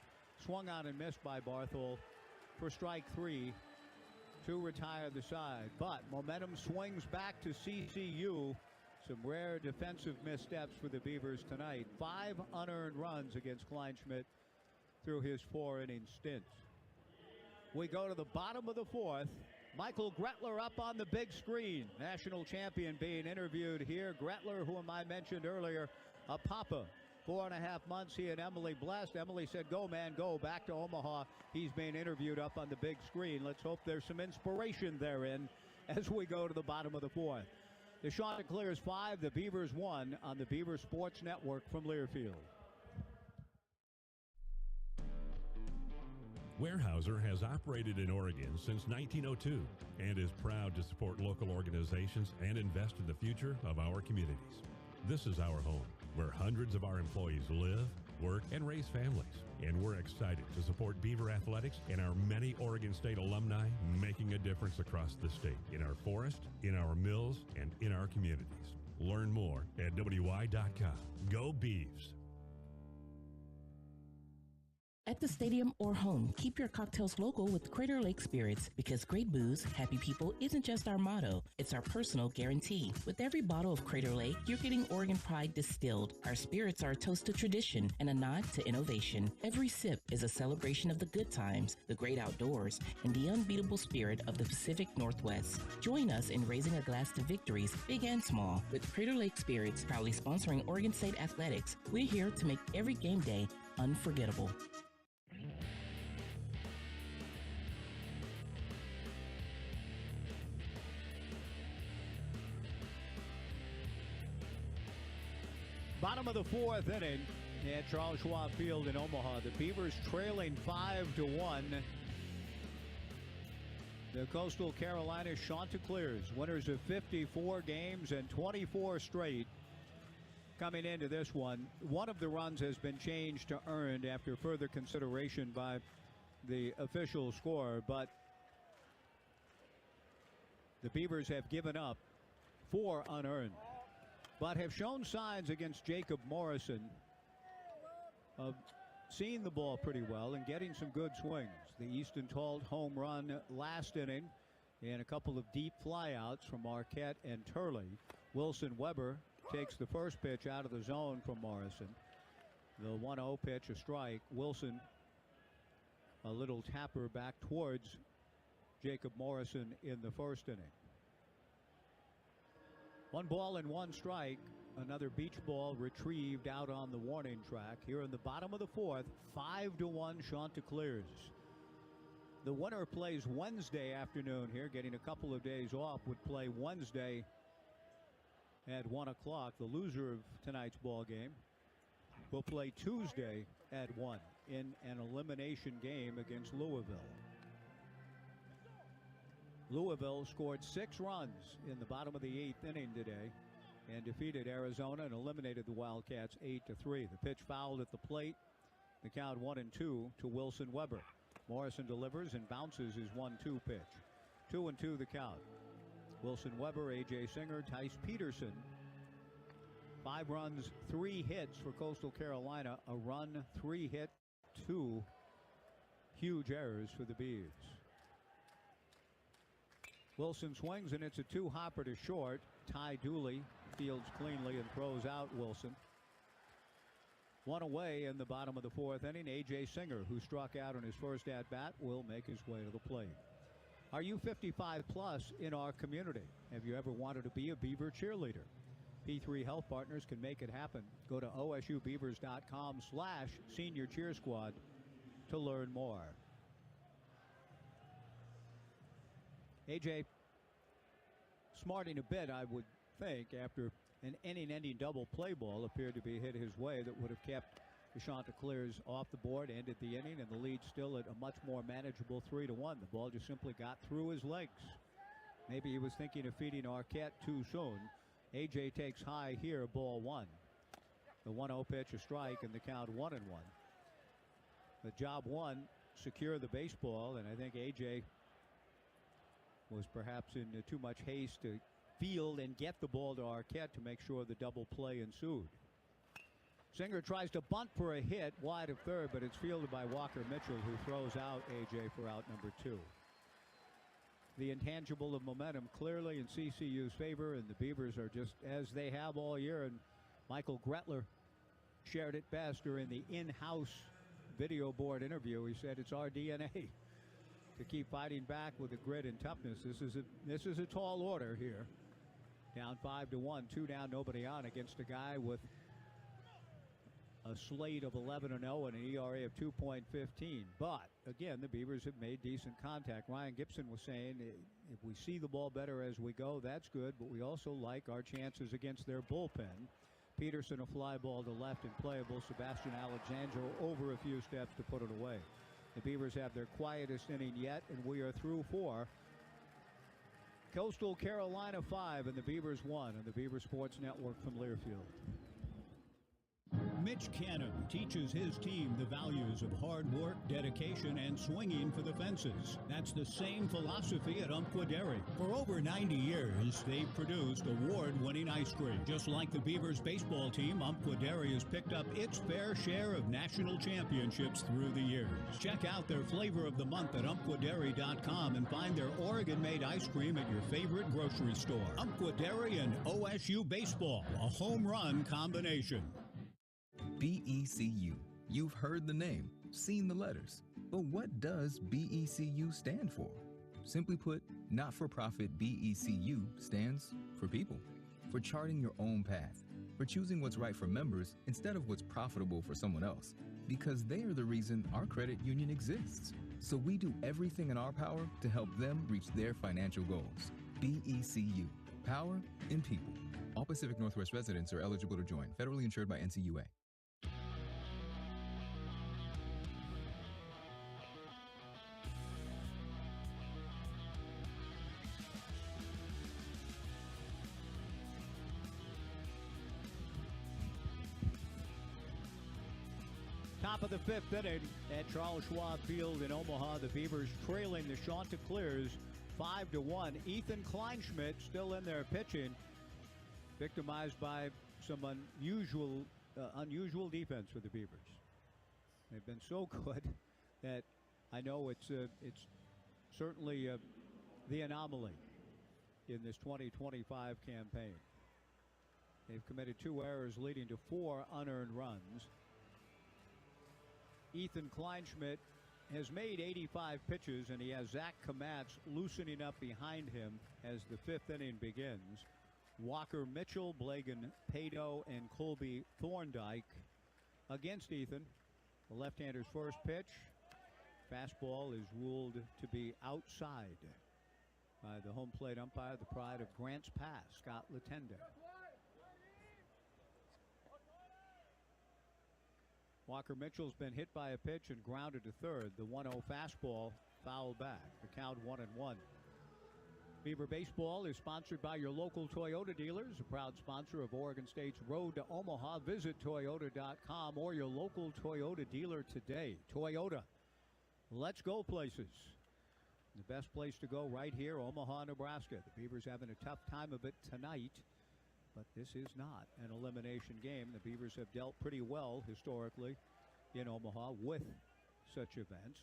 swung on and missed by Barthol for strike 3 to retire the side. But momentum swings back to CCU. Some rare defensive missteps for the Beavers tonight. 5 unearned runs against Kleinschmidt through his 4-inning stint. We go to the bottom of the 4th. Michael Gretler up on the big screen. National champion being interviewed here. Gretler, whom I mentioned earlier, a papa. 4.5 months, he and Emily blessed. Emily said, go, man, go. Back to Omaha. He's being interviewed up on the big screen. Let's hope there's some inspiration therein as we go to the bottom of the 4th. The Chanticleers 5, the Beavers 1 on the Beaver Sports Network from Learfield. Weyerhaeuser has operated in Oregon since 1902 and is proud to support local organizations and invest in the future of our communities. This is our home, where hundreds of our employees live, work, and raise families. And we're excited to support Beaver Athletics and our many Oregon State alumni making a difference across the state, in our forest, in our mills, and in our communities. Learn more at WY.com. Go Beavs! At the stadium or home, keep your cocktails local with Crater Lake Spirits, because great booze, happy people isn't just our motto, it's our personal guarantee. With every bottle of Crater Lake, you're getting Oregon pride distilled. Our spirits are a toast to tradition and a nod to innovation. Every sip is a celebration of the good times, the great outdoors, and the unbeatable spirit of the Pacific Northwest. Join us in raising a glass to victories, big and small. With Crater Lake Spirits proudly sponsoring Oregon State Athletics, we're here to make every game day unforgettable. Bottom of the 4th inning at Charles Schwab Field in Omaha. The Beavers trailing 5-1. The Coastal Carolina Chanticleers, winners of 54 games and 24 straight. Coming into this one, one of the runs has been changed to earned after further consideration by the official scorer, but the Beavers have given up 4 unearned, but have shown signs against Jacob Morrison of seeing the ball pretty well and getting some good swings. The Easton Talt home run last inning, and a couple of deep flyouts from Marquette and Turley. Wilson Weber takes the first pitch out of the zone from Morrison. The 1-0 pitch, a strike. Wilson, a little tapper back towards Jacob Morrison in the first inning. 1 ball and 1 strike. Another beach ball retrieved out on the warning track. Here in the bottom of the fourth, 5-1 Chanticleers. The winner plays Wednesday afternoon here, getting a couple of days off, would play Wednesday at 1 o'clock. The loser of tonight's ball game will play Tuesday at 1 in an elimination game against Louisville. Louisville scored 6 runs in the bottom of the 8th inning today and defeated Arizona and eliminated the Wildcats 8-3. The pitch fouled at the plate. The count 1-2 to Wilson Weber. Morrison delivers and bounces his 1-2 pitch. 2-2 the count. Wilson Weber, A.J. Singer, Tice Peterson. 5 runs, 3 hits for Coastal Carolina. A run, 3 hit, 2 huge errors for the Beavs. Wilson swings, and it's a 2-hopper to short. Ty Dooley fields cleanly and throws out Wilson. 1 away in the bottom of the 4th inning. A.J. Singer, who struck out on his first at-bat, will make his way to the plate. Are you 55 plus in our community? Have you ever wanted to be a Beaver cheerleader? P3 Health Partners can make it happen. Go to osubeavers.com/senior cheer squad to learn more. AJ smarting a bit, I would think, after an inning-ending double play ball appeared to be hit his way that would have kept the Chanticleers off the board, ended the inning, and the lead still at a much more manageable 3-1. The ball just simply got through his legs. Maybe he was thinking of feeding Arquette too soon. AJ takes high here, ball 1. The 1-0 pitch, a strike, and the count 1-1. The job 1, secure the baseball, and I think AJ was perhaps in too much haste to field and get the ball to Arquette to make sure the double play ensued. Singer tries to bunt for a hit wide of third, but it's fielded by Walker Mitchell, who throws out AJ for out number 2. The intangible of momentum clearly in CCU's favor, and the Beavers are just as they have all year. And Michael Gretler shared it best during the in-house video board interview. He said it's our DNA to keep fighting back with the grit and toughness. This is a tall order here. Down 5-1, 2 down, nobody on, against a guy with a slate of 11-0 and an ERA of 2.15. But again, the Beavers have made decent contact. Ryan Gibson was saying if we see the ball better as we go, that's good, but we also like our chances against their bullpen. Peterson, a fly ball to left and playable. Sebastian Alexandro over a few steps to put it away. The Beavers have their quietest inning yet, and we are through 4. Coastal Carolina 5 and the Beavers 1 on the Beaver Sports Network from Learfield. Mitch Cannon teaches his team the values of hard work, dedication, and swinging for the fences. That's the same philosophy at Umpqua Dairy. For over 90 years, they've produced award-winning ice cream. Just like the Beavers baseball team, Umpqua Dairy has picked up its fair share of national championships through the years. Check out their flavor of the month at umpquadairy.com and find their Oregon-made ice cream at your favorite grocery store. Umpqua Dairy and OSU baseball, a home run combination. BECU. You've heard the name, seen the letters. But what does BECU stand for? Simply put, not-for-profit BECU stands for people. For charting your own path. For choosing what's right for members instead of what's profitable for someone else. Because they are the reason our credit union exists. So we do everything in our power to help them reach their financial goals. BECU. Power in people. All Pacific Northwest residents are eligible to join. Federally insured by NCUA. Top of the 5th inning at Charles Schwab Field in Omaha. The Beavers trailing the Chanticleers 5-1. Ethan Kleinschmidt still in there pitching, victimized by some unusual defense for the Beavers. They've been so good that I know it's certainly the anomaly in this 2025 campaign. They've committed 2 errors leading to 4 unearned runs. Ethan Kleinschmidt has made 85 pitches, and he has Zach Kamatz loosening up behind him as the 5th inning begins. Walker Mitchell, Blagan Pato, and Colby Thorndike against Ethan. The left-hander's first pitch. Fastball is ruled to be outside by the home plate umpire, the pride of Grants Pass, Scott Latender. Walker Mitchell's been hit by a pitch and grounded to third. The 1-0 fastball fouled back. The count 1-1. Beaver Baseball is sponsored by your local Toyota dealers, a proud sponsor of Oregon State's Road to Omaha. Visit Toyota.com or your local Toyota dealer today. Toyota, let's go places. The best place to go right here, Omaha, Nebraska. The Beavers having a tough time of it tonight, but this is not an elimination game. The Beavers have dealt pretty well historically in Omaha with such events.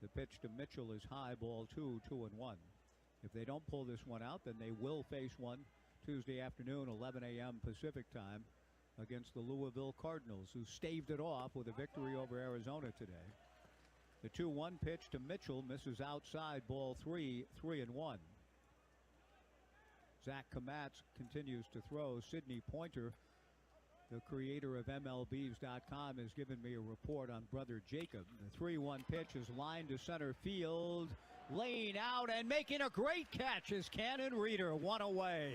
The pitch to Mitchell is high, ball 2, 2-1. If they don't pull this one out, then they will face one Tuesday afternoon, 11 a.m. Pacific time, against the Louisville Cardinals, who staved it off with a victory over Arizona today. The 2-1 pitch to Mitchell misses outside, ball 3, 3-1. Zach Kamatz continues to throw. Sidney Pointer, the creator of MLBs.com, has given me a report on brother Jacob. The 3-1 pitch is lined to center field. Laying out and making a great catch is Cannon Reeder, 1 away.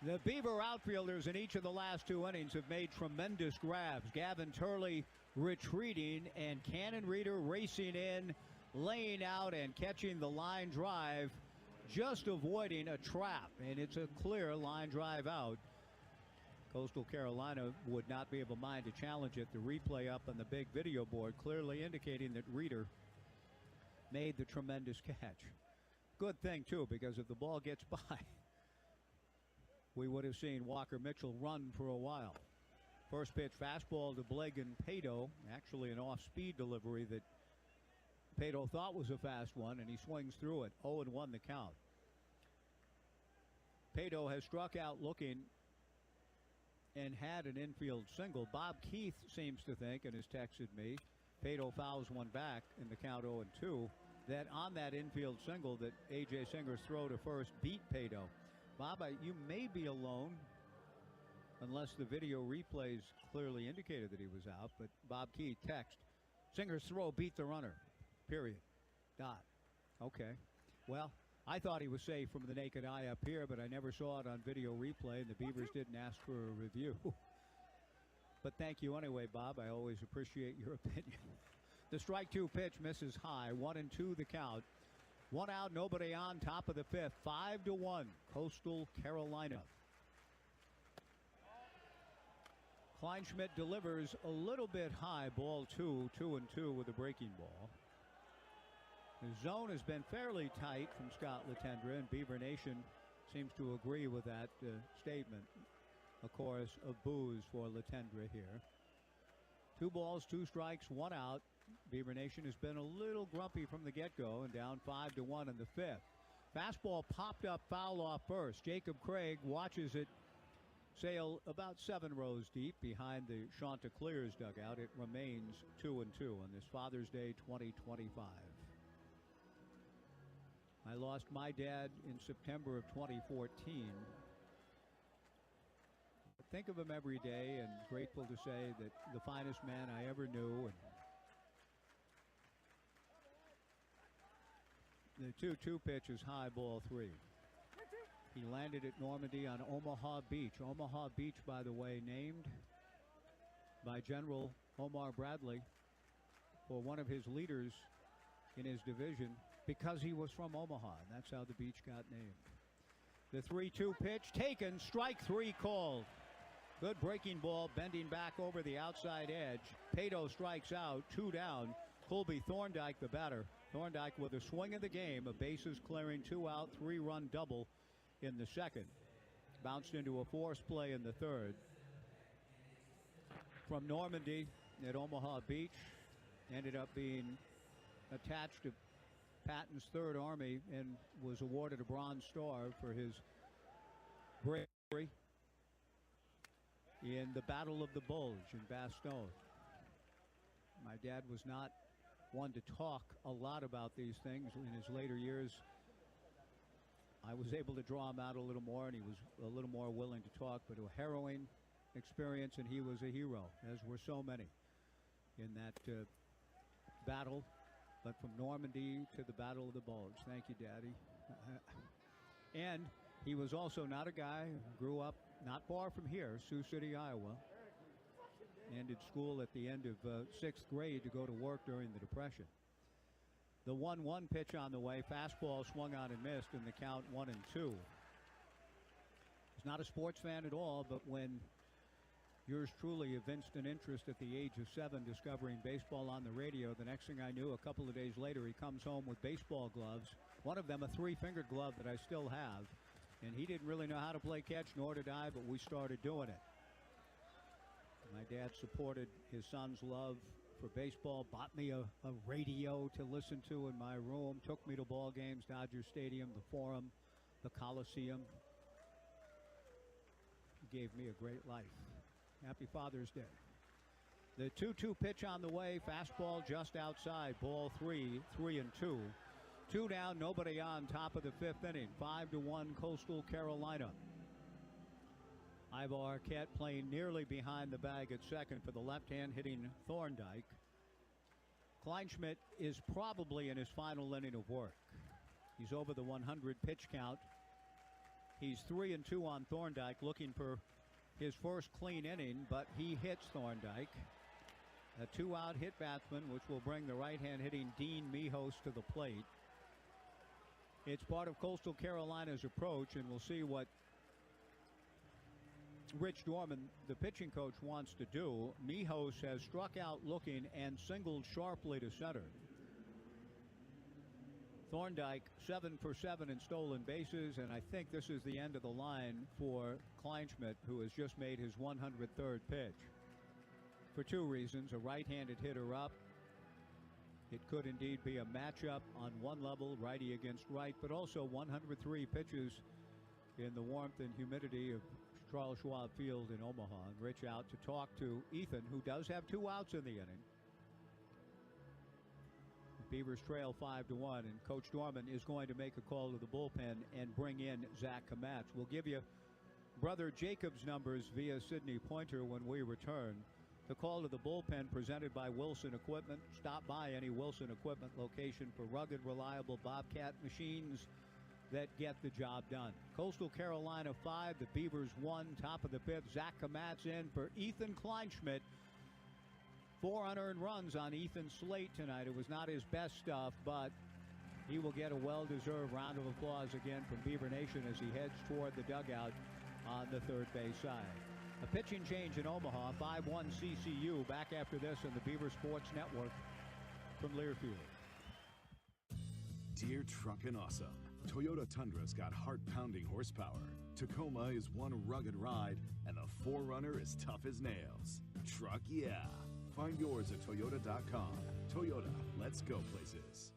The Beaver outfielders in each of the last 2 innings have made tremendous grabs. Gavin Turley retreating and Cannon Reeder racing in, laying out and catching the line drive, just avoiding a trap, and it's a clear line drive out. Coastal Carolina would not be of a mind to challenge it. The replay up on the big video board clearly indicating that Reeder made the tremendous catch. Good thing, too, because if the ball gets by, we would have seen Walker Mitchell run for a while. First pitch fastball to Blagan Pato, actually an off-speed delivery that Pato thought was a fast one, and he swings through it. 0-1 the count. Pato has struck out looking and had an infield single. Bob Keith seems to think, and has texted me, Pato fouls one back in the count 0-2, that on that infield single that A.J. Singer's throw to first beat Pato. Bob, you may be alone, unless the video replays clearly indicated that he was out, but Bob Keith text, Singer's throw beat the runner, period, dot. Okay, well, I thought he was safe from the naked eye up here, but I never saw it on video replay, and the Beavers didn't ask for a review. But thank you anyway, Bob. I always appreciate your opinion. The strike 2 pitch misses high. 1-2 the count. 1 out, nobody on, top of the 5th. 5-1, Coastal Carolina. Kleinschmidt delivers a little bit high, ball 2, 2-2 with a breaking ball. The zone has been fairly tight from Scott Latendra, and Beaver Nation seems to agree with that statement. A chorus of boos for Latendra here. 2 balls, 2 strikes, 1 out. Beaver Nation has been a little grumpy from the get-go and down 5-1 in the 5th. Fastball popped up, foul off first. Jacob Craig watches it sail about 7 rows deep behind the Chanticleers dugout. It remains 2-2 on this Father's Day 2025. I lost my dad in September of 2014. Think of him every day and grateful to say that the finest man I ever knew. And the 2-2 pitch is high, ball 3. He landed at Normandy on Omaha Beach. Omaha Beach, by the way, named by General Omar Bradley for one of his leaders in his division because he was from Omaha, and that's how the beach got named. The 3-2 pitch taken, strike 3 called. Good breaking ball, bending back over the outside edge. Pato strikes out, 2 down. Colby Thorndike, the batter. Thorndike with a swing of the game, a bases clearing 2 out, 3-run double in the 2nd. Bounced into a force play in the 3rd. From Normandy at Omaha Beach, ended up being attached to Patton's Third Army and was awarded a Bronze Star for his bravery in the Battle of the Bulge in Bastogne. My dad was not one to talk a lot about these things. In his later years, I was able to draw him out a little more, and he was a little more willing to talk, but a harrowing experience, and he was a hero, as were so many in that battle. But from Normandy to the Battle of the Bulge. Thank you, Daddy. And he was also not a guy who grew up not far from here, Sioux City, Iowa. Ended school at the end of 6th grade to go to work during the Depression. The 1-1 pitch on the way, fastball swung on and missed, and the count 1-2. He's not a sports fan at all, but when yours truly evinced an interest at the age of 7 discovering baseball on the radio, the next thing I knew, a couple of days later, he comes home with baseball gloves, one of them a 3-fingered glove that I still have, and he didn't really know how to play catch, nor did I, but we started doing it. My dad supported his son's love for baseball, bought me a radio to listen to in my room, took me to ball games, Dodger Stadium, the Forum, the Coliseum. He gave me a great life. Happy Father's Day. The 2-2 pitch on the way, fastball just outside, ball 3, 3-2. 2 down, nobody on, top of the 5th inning, 5-1 Coastal Carolina. Ivar Arquette playing nearly behind the bag at second for the left-hand hitting Thorndike. Kleinschmidt is probably in his final inning of work. He's over the 100 pitch count. He's 3-2 on Thorndike, looking for his first clean inning, but he hits Thorndike. A 2-out hit batsman, which will bring the right-hand hitting Dean Mijos to the plate. It's part of Coastal Carolina's approach, and we'll see what Rich Dorman, the pitching coach, wants to do. Mijos has struck out looking and singled sharply to center. Thorndike 7 for 7 in stolen bases, and I think this is the end of the line for Kleinschmidt, who has just made his 103rd pitch. For 2 reasons: a right-handed hitter up. It could indeed be a matchup on one level, righty against right, but also 103 pitches in the warmth and humidity of Charles Schwab Field in Omaha. And Rich out to talk to Ethan, who does have 2 outs in the inning. Beavers trail 5-1, and Coach Dorman is going to make a call to the bullpen and bring in Zach Kamatz. We'll give you Brother Jacob's numbers via Sidney Pointer when we return. The call to the bullpen presented by Wilson Equipment. Stop by any Wilson Equipment location for rugged, reliable Bobcat machines that get the job done. Coastal Carolina 5, the Beavers 1, top of the 5th. Zach Kamatz in for Ethan Kleinschmidt. 4 unearned runs on Ethan's slate tonight. It was not his best stuff, but he will get a well-deserved round of applause again from Beaver Nation as he heads toward the dugout on the third base side. A pitching change in Omaha, 5-1 CCU. Back after this on the Beaver Sports Network from Learfield. Dear Truckin' Awesome, Toyota Tundra's got heart-pounding horsepower. Tacoma is one rugged ride, and the 4Runner is tough as nails. Truck yeah. Find yours at Toyota.com. Toyota, let's go places.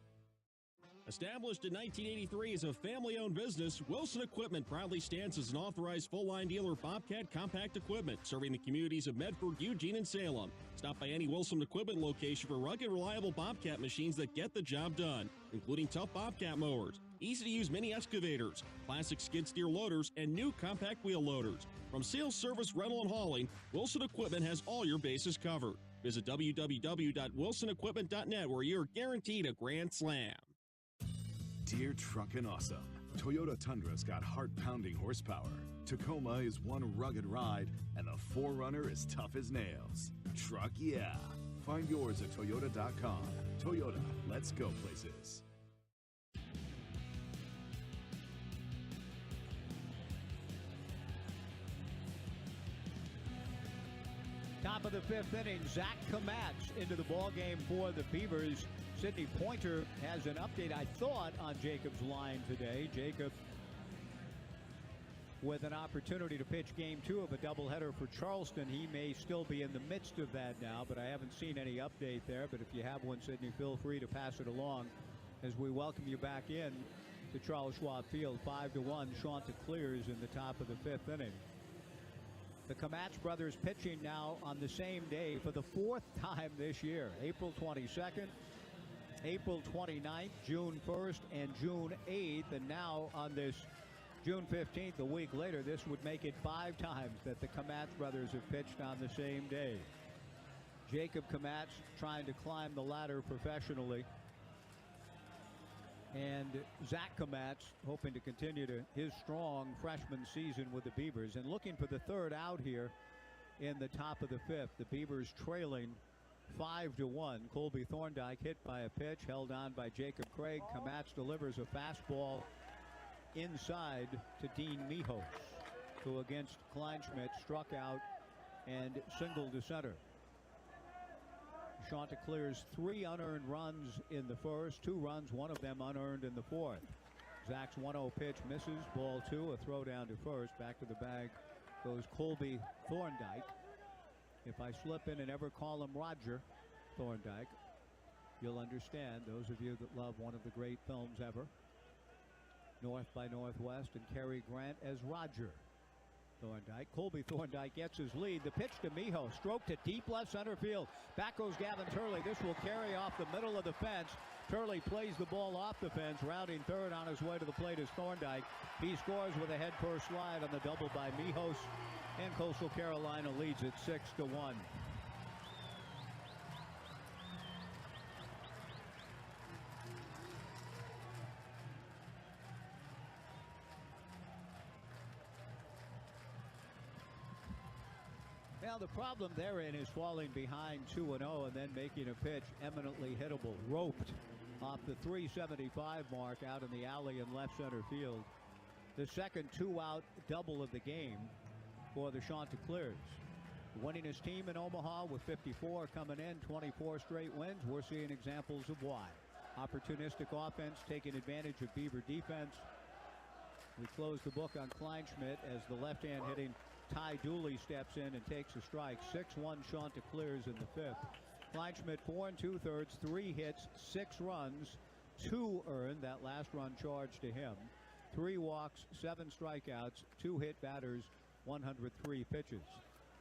Established in 1983 as a family-owned business, Wilson Equipment proudly stands as an authorized full-line dealer of Bobcat compact equipment, serving the communities of Medford, Eugene, and Salem. Stop by any Wilson Equipment location for rugged, reliable Bobcat machines that get the job done, including tough Bobcat mowers, easy-to-use mini excavators, classic skid steer loaders, and new compact wheel loaders. From sales, service, rental, and hauling, Wilson Equipment has all your bases covered. Visit www.wilsonequipment.net, where you're guaranteed a grand slam. Dear Truckin' Awesome, Toyota Tundra's got heart-pounding horsepower. Tacoma is one rugged ride, and the 4Runner is tough as nails. Truck yeah. Find yours at Toyota.com. Toyota, let's go places. Top of the 5th inning, Zach Kamatz into the ballgame for the Beavers. Sidney Pointer has an update, I thought, on Jacob's line today. Jacob with an opportunity to pitch Game 2 of a doubleheader for Charleston. He may still be in the midst of that now, but I haven't seen any update there. But if you have one, Sydney, feel free to pass it along as we welcome you back in to Charles Schwab Field. 5-1, Chanticleers in the top of the 5th inning. The Kamatz brothers pitching now on the same day for the 4th time this year. April 22nd, April 29th, June 1st, and June 8th. And now on this June 15th, a week later, this would make it 5 times that the Kamatz brothers have pitched on the same day. Jacob Kamatz trying to climb the ladder professionally. And Zach Kamatz hoping to continue his strong freshman season with the Beavers. And looking for the 3rd out here in the top of the 5th. The Beavers trailing 5-1. Colby Thorndike hit by a pitch, held on by Jacob Craig. Kamatz delivers a fastball inside to Dean Mijos, who against Kleinschmidt struck out and singled to center. Chanticleers 3 unearned runs in the 1st, 2 runs, 1 of them unearned in the 4th. Zach's 1-0 pitch misses, ball 2, a throw down to first. Back to the bag goes Colby Thorndike. If I slip in and ever call him Roger Thorndike, you'll understand, those of you that love one of the great films ever, North by Northwest, and Cary Grant as Roger Thorndike. Colby Thorndike gets his lead. The pitch to Mijos, stroke to deep left center field. Back goes Gavin Turley. This will carry off the middle of the fence. Turley plays the ball off the fence. Rounding third on his way to the plate is Thorndike. He scores with a head first slide on the double by Mijos, and Coastal Carolina leads it 6-1. Now the problem therein is falling behind 2-0 and then making a pitch eminently hittable. Roped off the 375 mark out in the alley in left center field. The second 2-out double of the game for the Chanticleers. The winningest team in Omaha with 54 coming in, 24 straight wins. We're seeing examples of why. Opportunistic offense taking advantage of Beaver defense. We close the book on Kleinschmidt as the left-hand hitting Ty Dooley steps in and takes a strike. 6-1 Chanticleers in the 5th. Kleinschmidt 4 2/3, 3 hits, 6 runs, 2 earned. That last run charged to him. 3 walks, 7 strikeouts, 2 hit batters, 103 pitches.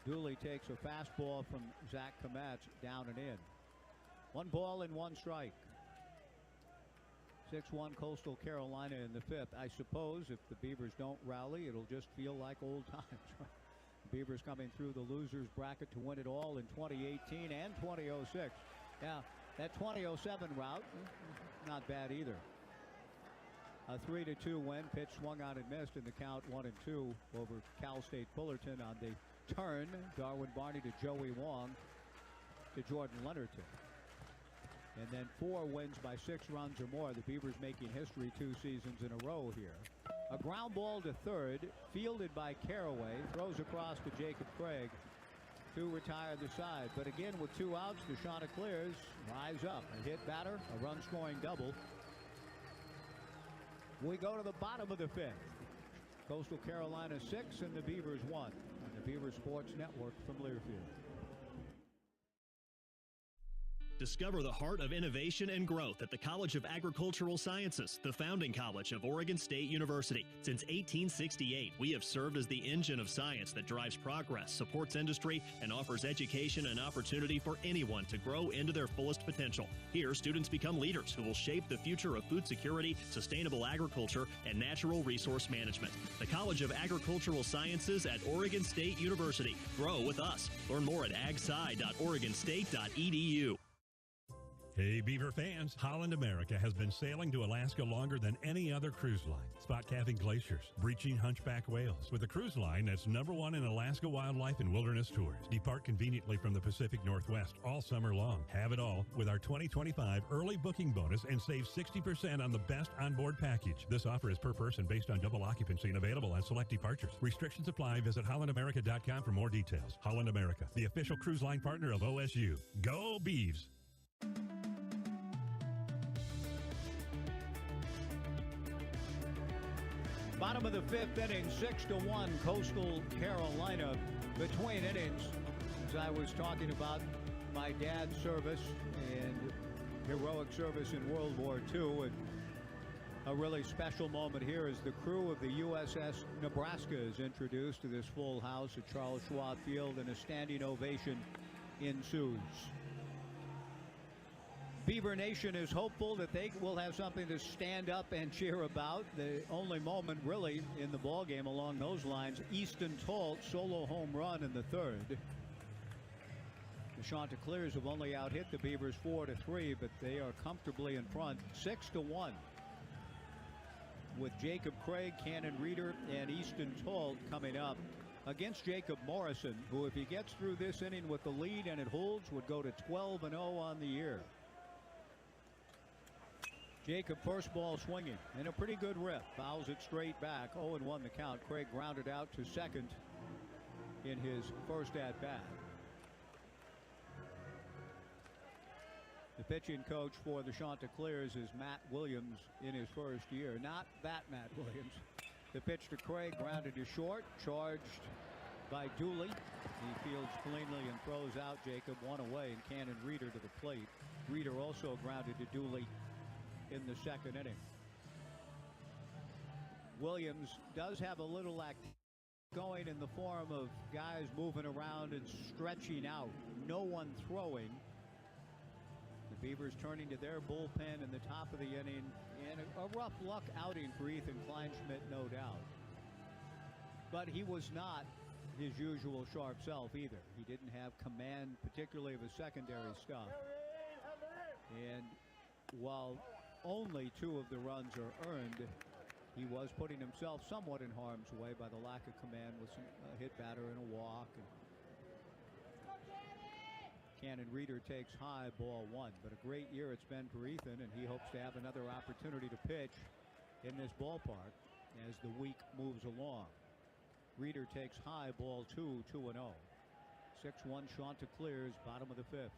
Dooley takes a fastball from Zach Kamatz down and in. 1 ball and 1 strike. 6-1 Coastal Carolina in the 5th. I suppose if the Beavers don't rally, it'll just feel like old times. The Beavers coming through the losers bracket to win it all in 2018 and 2006. Now, that 2007 route, not bad either. A 3-2 win. Pitch swung on and missed in the count 1-2 over Cal State Fullerton on the turn. Darwin Barney to Joey Wong to Jordan Leonardton. And then 4 wins by 6 runs or more. The Beavers making history 2 seasons in a row here. A ground ball to third, fielded by Caraway, throws across to Jacob Craig to retire the side. But again, with 2 outs, the Chanticleers rise up. A hit batter, a run-scoring double. We go to the bottom of the 5th. Coastal Carolina 6 and the Beavers 1 on the Beaver Sports Network from Learfield. Discover the heart of innovation and growth at the College of Agricultural Sciences, the founding college of Oregon State University. Since 1868, we have served as the engine of science that drives progress, supports industry, and offers education and opportunity for anyone to grow into their fullest potential. Here, students become leaders who will shape the future of food security, sustainable agriculture, and natural resource management. The College of Agricultural Sciences at Oregon State University. Grow with us. Learn more at agsci.oregonstate.edu. Hey, Beaver fans, Holland America has been sailing to Alaska longer than any other cruise line. Spot calving glaciers, breaching hunchback whales. With a cruise line that's #1 in Alaska wildlife and wilderness tours. Depart conveniently from the Pacific Northwest all summer long. Have it all with our 2025 early booking bonus and save 60% on the best onboard package. This offer is per person based on double occupancy and available on select departures. Restrictions apply. Visit hollandamerica.com for more details. Holland America, the official cruise line partner of OSU. Go Beavs! Bottom of the fifth inning, 6-1, Coastal Carolina. Between innings, as I was talking about my dad's service and heroic service in World War II, and a really special moment here as the crew of the USS Nebraska is introduced to this full house at Charles Schwab Field, and a standing ovation ensues. Beaver Nation is hopeful that they will have something to stand up and cheer about. The only moment really in the ball game along those lines, Easton Talt solo home run in the third. The Chanticleers have only out-hit the Beavers 4-3, but they are comfortably in front 6-1. With Jacob Craig, Cannon Reeder, and Easton Talt coming up against Jacob Morrison, who if he gets through this inning with the lead and it holds, would go to 12-0 on the year. Jacob first ball swinging and a pretty good rip, fouls it straight back. 0-1 the count. Craig grounded out to second in his first at bat. The pitching coach for the Chanticleers is Matt Williams in his first year. Not that Matt Williams. The pitch to Craig, grounded to short, charged by Dooley. He fields cleanly and throws out Jacob, one away, and Cannon Reeder to the plate. Reeder also grounded to Dooley in the second inning. Williams does have a little activity going in the form of guys moving around and stretching out. No one throwing. The Beavers turning to their bullpen in the top of the inning, and a rough luck outing for Ethan Kleinschmidt, no doubt. But he was not his usual sharp self either. He didn't have command, particularly of his secondary stuff. And while only 2 of the runs are earned, he was putting himself somewhat in harm's way by the lack of command with some hit batter and a walk. Cannon Reeder takes high, ball 1. But a great year it's been for Ethan, and he hopes to have another opportunity to pitch in this ballpark as the week moves along. Reeder takes high, ball 2, 2-0. 6-1 Chanticleers, bottom of the fifth.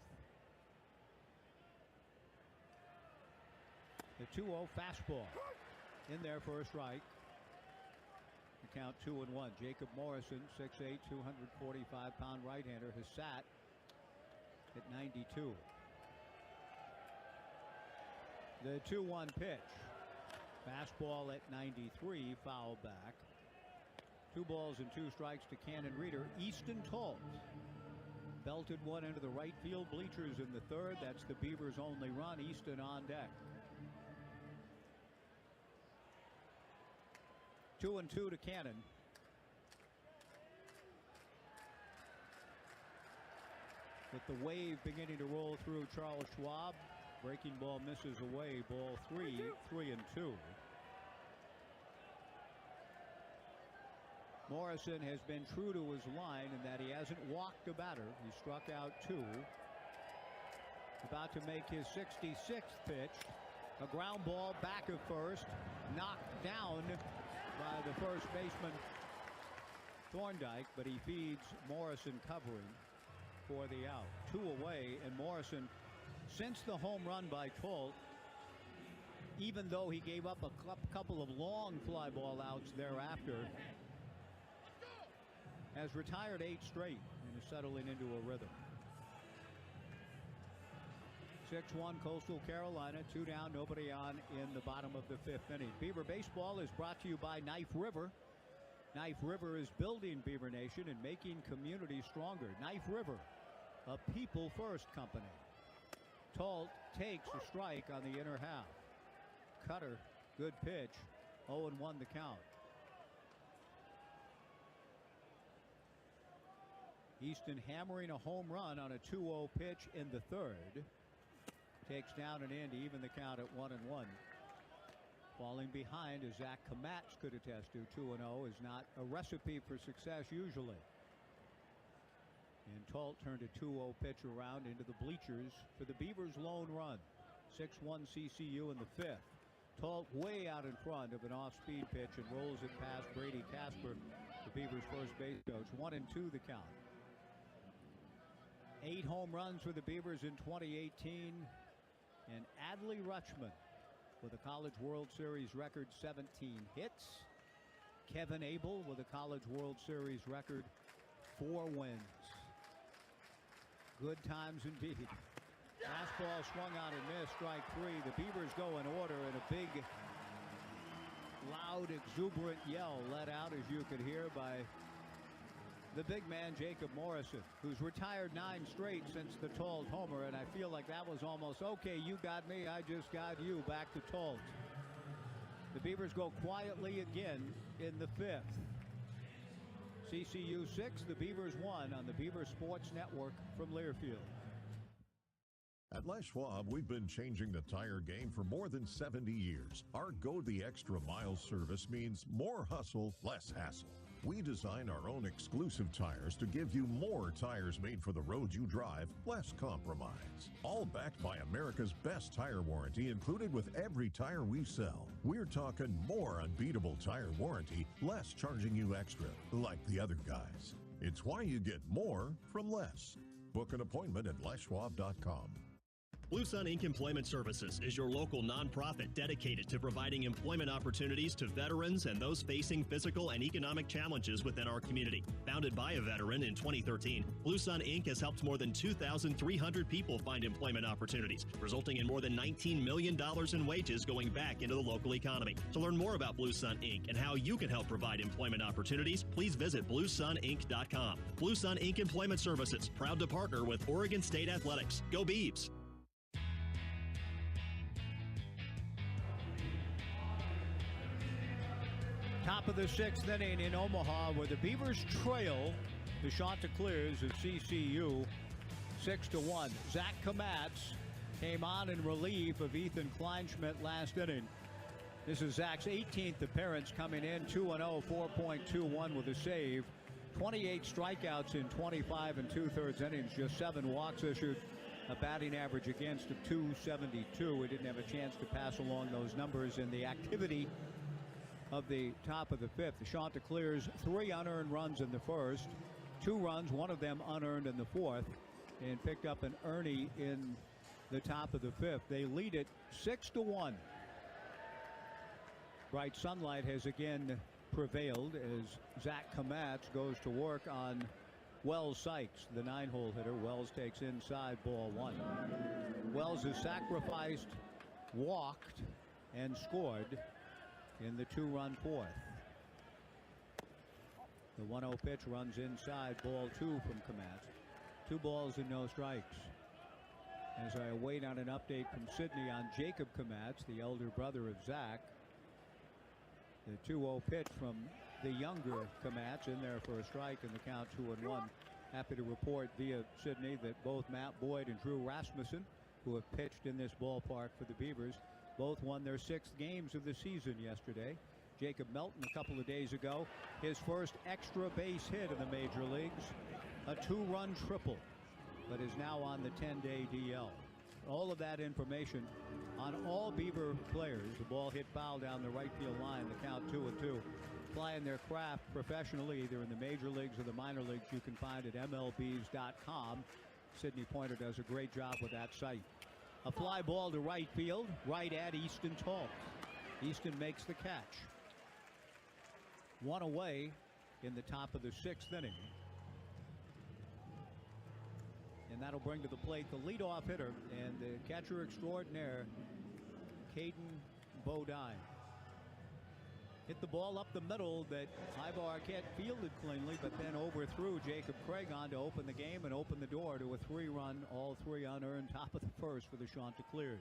The 2-0 fastball in there for a strike. The count 2-1. Jacob Morrison, 6'8", 245-pound right-hander, has sat at 92. The 2-1 pitch. Fastball at 93, foul back. 2 balls and 2 strikes to Cannon Reeder. Easton Talt belted one into the right field bleachers in the third. That's the Beavers' only run. Easton on deck. 2-2 to Cannon. With the wave beginning to roll through Charles Schwab, breaking ball misses away. Ball 3, 3-2. Morrison has been true to his line in that he hasn't walked a batter. He struck out 2. About to make his 66th pitch. A ground ball back of first, knocked down by the first baseman Thorndike, but he feeds Morrison covering for the out. 2 away, and Morrison, since the home run by Talt, even though he gave up a couple of long fly ball outs thereafter, has retired 8 straight and is settling into a rhythm. 6-1 Coastal Carolina, 2 down, nobody on in the bottom of the 5th inning. Beaver Baseball is brought to you by Knife River. Knife River is building Beaver Nation and making communities stronger. Knife River, a people first company. Talt takes a strike on the inner half. Cutter, good pitch. 0-1 the count. Easton hammering a home run on a 2-0 pitch in the third. Takes down and in to even the count at 1-1. Falling behind, as Zach Kamatz could attest to, 2-0 is not a recipe for success usually. And Talt turned a 2-0 pitch around into the bleachers for the Beavers' lone run. 6-1 CCU in the 5th. Talt way out in front of an off-speed pitch and rolls it past Brady Casper, the Beavers' first base coach. 1-2 the count. 8 home runs for the Beavers in 2018. And Adley Rutschman with a College World Series record 17 hits. Kevin Abel with a College World Series record, 4 wins. Good times indeed. Fastball swung on and missed, strike 3. The Beavers go in order, and a big, loud, exuberant yell let out, as you could hear, by the big man, Jacob Morrison, who's retired 9 straight since the Talt homer, and I feel like that was almost, okay, you got me, I just got you, back to Talt. The Beavers go quietly again in the 5th. CCU 6, the Beavers 1 on the Beaver Sports Network from Learfield. At Les Schwab, we've been changing the tire game for more than 70 years. Our Go the Extra Mile service means more hustle, less hassle. We design our own exclusive tires to give you more tires made for the road you drive, less compromise. All backed by America's best tire warranty included with every tire we sell. We're talking more unbeatable tire warranty, less charging you extra, like the other guys. It's why you get more from less. Book an appointment at leschwab.com. Blue Sun Inc. Employment Services is your local nonprofit dedicated to providing employment opportunities to veterans and those facing physical and economic challenges within our community. Founded by a veteran in 2013, Blue Sun Inc. has helped more than 2,300 people find employment opportunities, resulting in more than $19 million in wages going back into the local economy. To learn more about Blue Sun Inc. and how you can help provide employment opportunities, please visit BlueSunInc.com. Blue Sun Inc. Employment Services, proud to partner with Oregon State Athletics. Go Beavs! Top of the 6th inning in Omaha, where the Beavers trail the Chanticleers of CCU 6-1. Zach Kamatz came on in relief of Ethan Kleinschmidt last inning. This is Zach's 18th appearance, coming in 2-0, 4.21 with a save. 28 strikeouts in 25 and 2/3 innings, just 7 walks issued, a batting average against of .272. We didn't have a chance to pass along those numbers in the activity of the top of the 5th. The Chanticleers, 3 unearned runs in the first, 2 runs, one of them unearned in the 4th, and picked up an Ernie in the top of the 5th. They lead it 6-1. Bright sunlight has again prevailed as Zach Kamatz goes to work on Wells Sykes, the 9-hole hitter. Wells takes inside, ball 1. Wells has sacrificed, walked, and scored in the 2-run 4th. The 1-0 pitch runs inside, ball 2 from Kamatz. 2 balls and no strikes. As I await on an update from Sydney on Jacob Kamatz, the elder brother of Zach. The 2-0 pitch from the younger Kamatz in there for a strike, and the count 2-1. Happy to report via Sydney that both Matt Boyd and Drew Rasmussen, who have pitched in this ballpark for the Beavers, both won their 6th games of the season yesterday. Jacob Melton a couple of days ago, his first extra base hit in the major leagues, a 2-run triple, but is now on the 10-day DL. All of that information on all Beaver players. The ball hit foul down the right field line, the count 2-2. Playing their craft professionally, either in the major leagues or the minor leagues, you can find at MLBs.com. Sidney Pointer does a great job with that site. A fly ball to right field, right at Easton Talt. Easton makes the catch. 1 away in the top of the 6th inning. And that'll bring to the plate the leadoff hitter and the catcher extraordinaire, Caden Bodine. Hit the ball up the middle that Ivar Arquette fielded cleanly, but then overthrew Jacob Craig on to open the game and open the door to a 3-run, all 3 unearned top of the 1st for the Chanticleers.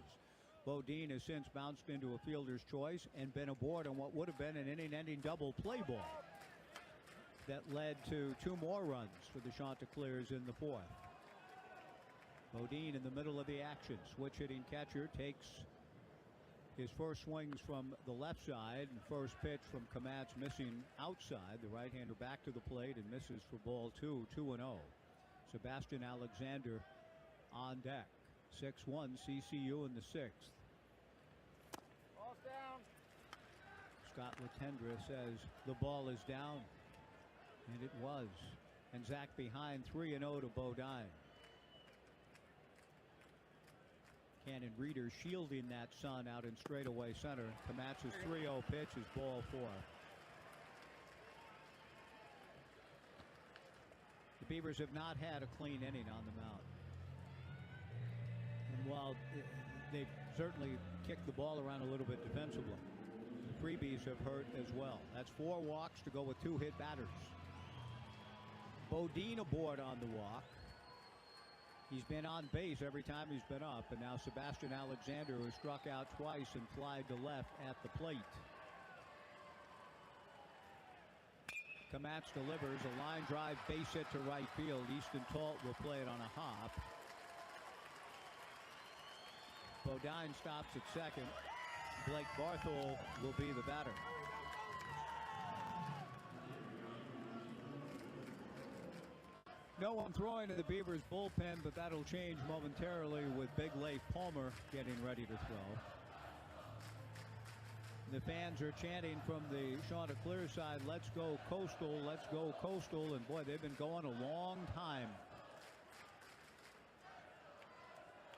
Bodine has since bounced into a fielder's choice and been aboard on what would have been an inning-ending double play ball that led to 2 more runs for the Chanticleers in the 4th. Bodine in the middle of the action. Switch hitting catcher takes his first swings from the left side, and first pitch from Kamatz missing outside. The right-hander back to the plate and misses for ball 2, 2-0. Sebastian Alexander on deck. 6-1 CCU in the 6th. Ball's down. Scott Latendra says the ball is down, and it was. And Zach behind, 3-0 to Bodine. Cannon Reeder shielding that sun out in straightaway center. Kamatz's 3-0 pitch is ball 4. The Beavers have not had a clean inning on the mound. And while they've certainly kicked the ball around a little bit defensively, the freebies have hurt as well. That's 4 walks to go with 2 hit batters. Bodine aboard on the walk. He's been on base every time he's been up, and now Sebastian Alexander, who struck out twice and flied to left at the plate. Komatz delivers a line drive base hit to right field. Easton Talt will play it on a hop. Bodine stops at second. Blake Barthol will be the batter. No one throwing to the Beavers bullpen, but that'll change momentarily with Big Leif Palmer getting ready to throw. The fans are chanting from the Chanticleer side, "Let's go Coastal, let's go Coastal," and boy, they've been going a long time.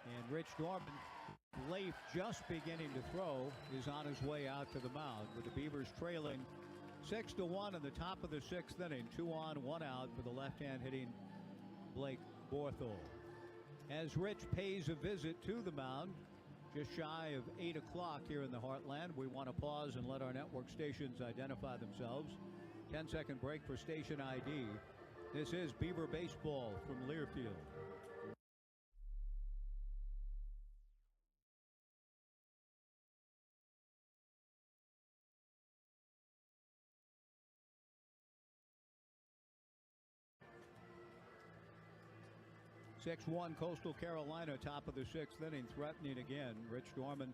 And Rich Dorman, Leif just beginning to throw, is on his way out to the mound, with the Beavers trailing 6-1 in the top of the 6th inning. 2 on, 1 out for the left-hand hitting Blake Barthol. As Rich pays a visit to the mound, just shy of 8 o'clock here in the Heartland, we want to pause and let our network stations identify themselves. 10-second break for station ID. This is Beaver Baseball from Learfield. (6-1) Coastal Carolina, top of the 6th inning, threatening again. Rich Dorman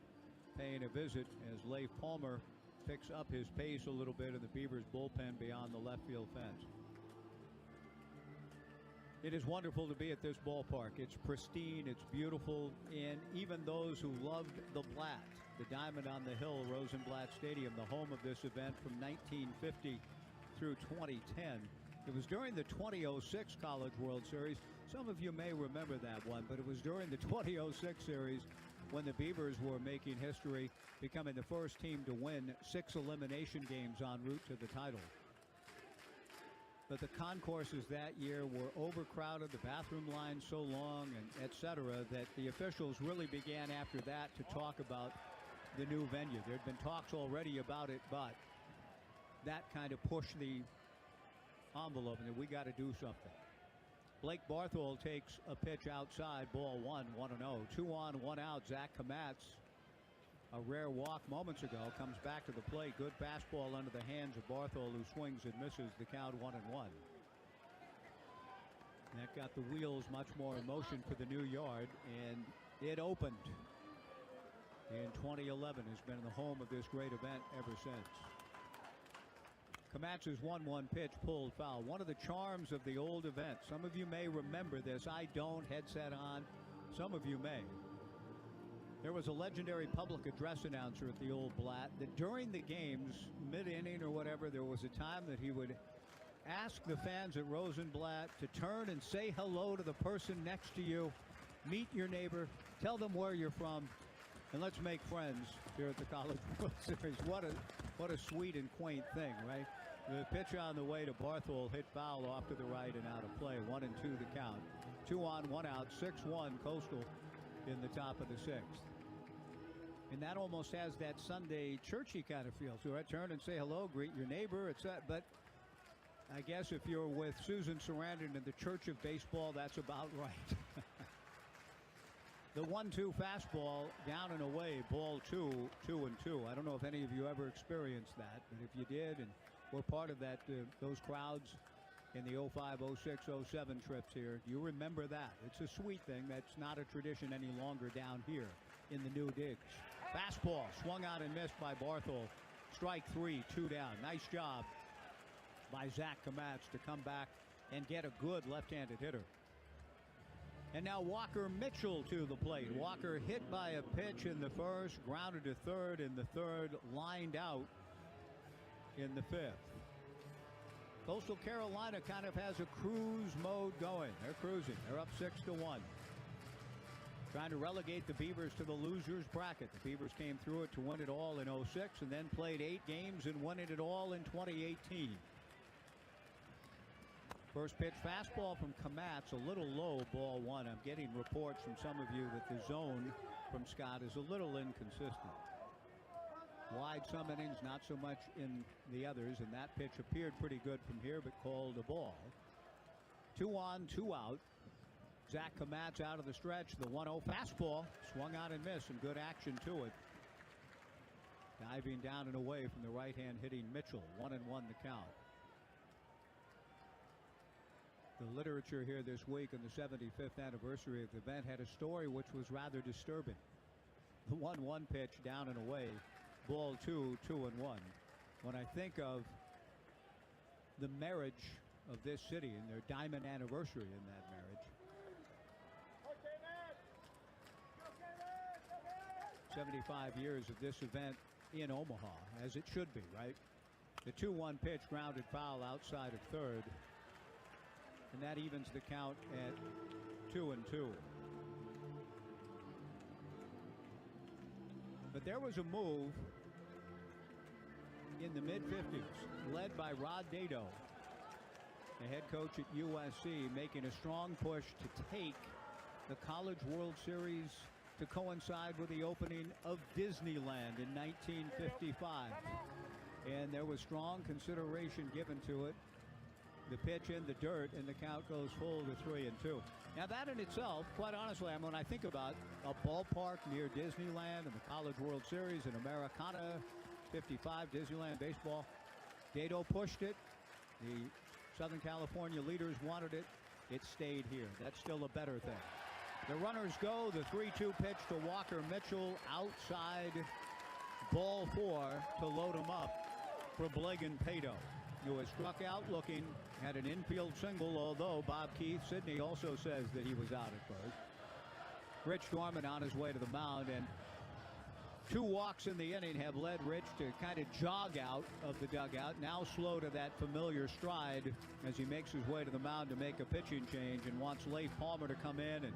paying a visit as Leif Palmer picks up his pace a little bit in the Beavers bullpen beyond the left field fence. It is wonderful to be at this ballpark. It's pristine, it's beautiful, and even those who loved the Blatt, the Diamond on the Hill, Rosenblatt Stadium, the home of this event from 1950 through 2010. It was during the 2006 College World Series. Some of you may remember that one, but it was during the 2006 series when the Beavers were making history, becoming the first team to win 6 elimination games en route to the title. But the concourses that year were overcrowded, the bathroom lines so long, and etc., that the officials really began after that to talk about the new venue. There had been talks already about it, but that kind of pushed the envelope, and we got to do something. Blake Barthol takes a pitch outside, ball 1, 1-0. 2 on, 1 out. Zach Komatz, a rare walk moments ago, comes back to the plate. Good fastball under the hands of Barthol, who swings and misses. The count 1-1. That got the wheels much more in motion for the new yard, and it opened in 2011. Has been the home of this great event ever since. Komatz's 1-1 pitch pulled foul. One of the charms of the old event. Some of you may remember this. I don't. Headset on. Some of you may. There was a legendary public address announcer at the old Blatt that during the games, mid-inning or whatever, there was a time that he would ask the fans at Rosenblatt to turn and say hello to the person next to you, meet your neighbor, tell them where you're from, and let's make friends here at the College World Series. What a sweet and quaint thing, right? The pitch on the way to Barthol hit foul off to the right and out of play. 1-2 the count. 2 on, 1 out. 6-1 Coastal in the top of the 6th. And that almost has that Sunday churchy kind of feel. So I turn and say hello, greet your neighbor. But I guess if you're with Susan Sarandon in the Church of Baseball, that's about right. The 1-2 fastball down and away, ball 2, 2-2. I don't know if any of you ever experienced that, but if you did and were part of that, those crowds in the 05, 06, 07 trips here, you remember that. It's a sweet thing. That's not a tradition any longer down here in the new digs. Fastball swung out and missed by Barthol. Strike 3, 2 down. Nice job by Zach Komatz to come back and get a good left-handed hitter. And now Walker Mitchell to the plate. Walker hit by a pitch in the first, grounded to third in the third, lined out in the 5th. Coastal Carolina kind of has a cruise mode going. They're cruising. They're up 6-1. Trying to relegate the Beavers to the losers bracket. The Beavers came through it to win it all in 06 and then played 8 games and won it all in 2018. First pitch fastball from Kamatz, a little low, ball one. I'm getting reports from some of you that the zone from Scott is a little inconsistent. Wide some innings, not so much in the others, and that pitch appeared pretty good from here, but called a ball. 2 on, 2 out. Zach Kamatz out of the stretch. The 1-0 fastball swung out and missed, and good action to it. Diving down and away from the right-hand hitting Mitchell. 1-1 the count. The literature here this week on the 75th anniversary of the event had a story which was rather disturbing. The 1-1 pitch down and away. Ball 2, 2-1. When I think of the marriage of this city and their diamond anniversary in that marriage. 75 years of this event in Omaha, as it should be, right? The 2-1 pitch, grounded foul outside of third. And that evens the count at 2-2. But there was a move in the mid-50s led by Rod Dado, the head coach at USC, making a strong push to take the College World Series to coincide with the opening of Disneyland in 1955. And there was strong consideration given to it. The pitch in the dirt, and the count goes full to 3-2. Now that in itself, quite honestly, I mean, when I think about a ballpark near Disneyland and the College World Series and Americana 55 Disneyland baseball, Dado pushed it. The Southern California leaders wanted it. It stayed here. That's still a better thing. The runners go. The 3-2 pitch to Walker Mitchell outside, ball 4 to load him up for Blagan Pato, who was struck out looking, had an infield single, although Bob Keith Sidney also says that he was out at first. Rich Dorman on his way to the mound, and 2 walks in the inning have led Rich to kind of jog out of the dugout, now slow to that familiar stride as he makes his way to the mound to make a pitching change and wants Leif Palmer to come in and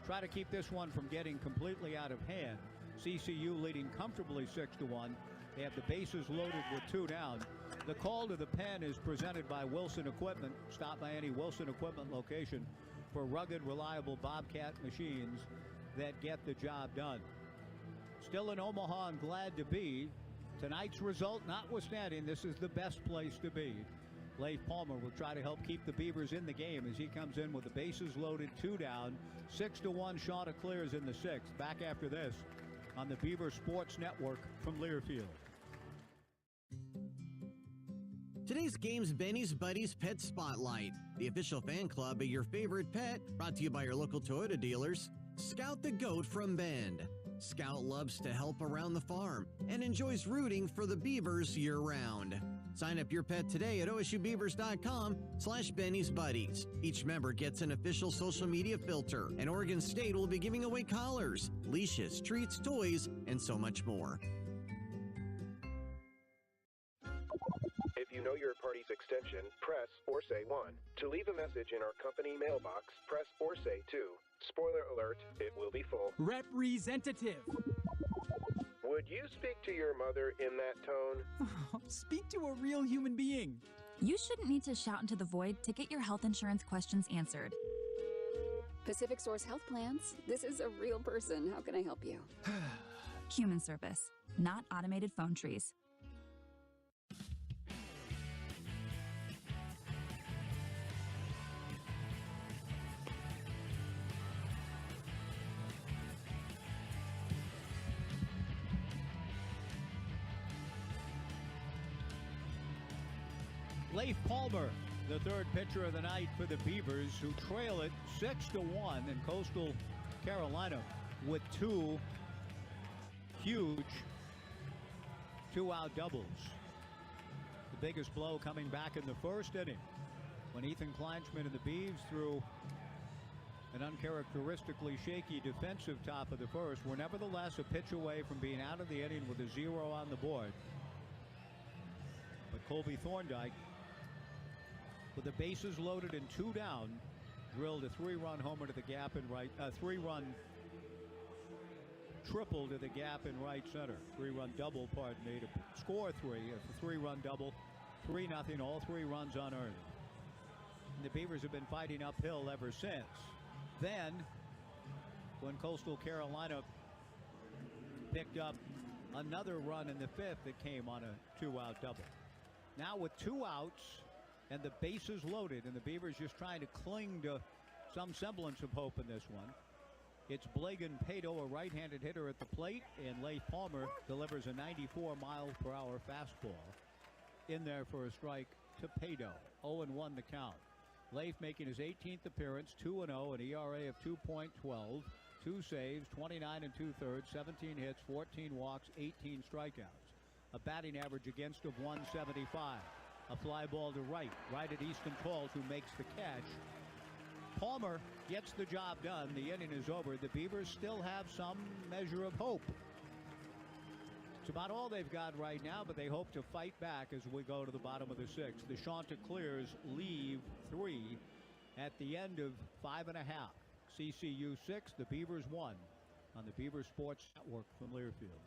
try to keep this one from getting completely out of hand. CCU leading comfortably 6-1. They have the bases loaded with 2 down. The call to the pen is presented by Wilson Equipment. Stop by any Wilson Equipment location for rugged, reliable Bobcat machines that get the job done. Still in Omaha and glad to be. Tonight's result notwithstanding, this is the best place to be. Leif Palmer will try to help keep the Beavers in the game as he comes in with the bases loaded, 2 down. 6-1 Chanticleers in the 6th. Back after this on the Beaver Sports Network from Learfield. Today's game's Benny's Buddies Pet Spotlight, the official fan club of your favorite pet, brought to you by your local Toyota dealers. Scout the goat from Bend. Scout loves to help around the farm and enjoys rooting for the Beavers year-round. Sign up your pet today at osubeavers.com/Benny's Buddies. Each member gets an official social media filter, and Oregon State will be giving away collars, leashes, treats, toys, and so much more. If you know your party's extension, press or say 1. To leave a message in our company mailbox, press or say 2. Spoiler alert, it will be full. Representative. Would you speak to your mother in that tone? Speak to a real human being. You shouldn't need to shout into the void to get your health insurance questions answered. Pacific Source Health Plans. This is a real person. How can I help you? Human service, not automated phone trees. Leif Palmer, the third pitcher of the night for the Beavers, who trail it 6-1 in Coastal Carolina with 2 huge 2-out doubles. The biggest blow coming back in the first inning when Ethan Kleinschmidt and the Beavs threw an uncharacteristically shaky defensive top of the first were nevertheless a pitch away from being out of the inning with a 0 on the board. But Colby Thorndike, with the bases loaded and 2 down, drilled a 3-run homer to the gap in right, 3-run triple to the gap in right center. 3-run double, pardon me, to score 3. A 3-run double, 3-0, all 3 runs unearned. And the Beavers have been fighting uphill ever since. Then, when Coastal Carolina picked up another run in the fifth, it came on a 2-out double. Now with 2 outs and the bases loaded, and the Beavers just trying to cling to some semblance of hope in this one. It's Blagan Pato, a right-handed hitter at the plate, and Leif Palmer delivers a 94-mile-per-hour fastball in there for a strike to Pato. 0-1 the count. Leif making his 18th appearance, 2-0, an ERA of 2.12, 2 saves, 29 2/3, 17 hits, 14 walks, 18 strikeouts. A batting average against of 175. A fly ball to right at Easton Tolles, who makes the catch. Palmer gets the job done. The inning is over. The Beavers still have some measure of hope. It's about all they've got right now, but they hope to fight back as we go to the bottom of the sixth. The Chanticleers leave 3 at the end of 5.5. CCU 6, the Beavers 1 on the Beaver Sports Network from Learfield.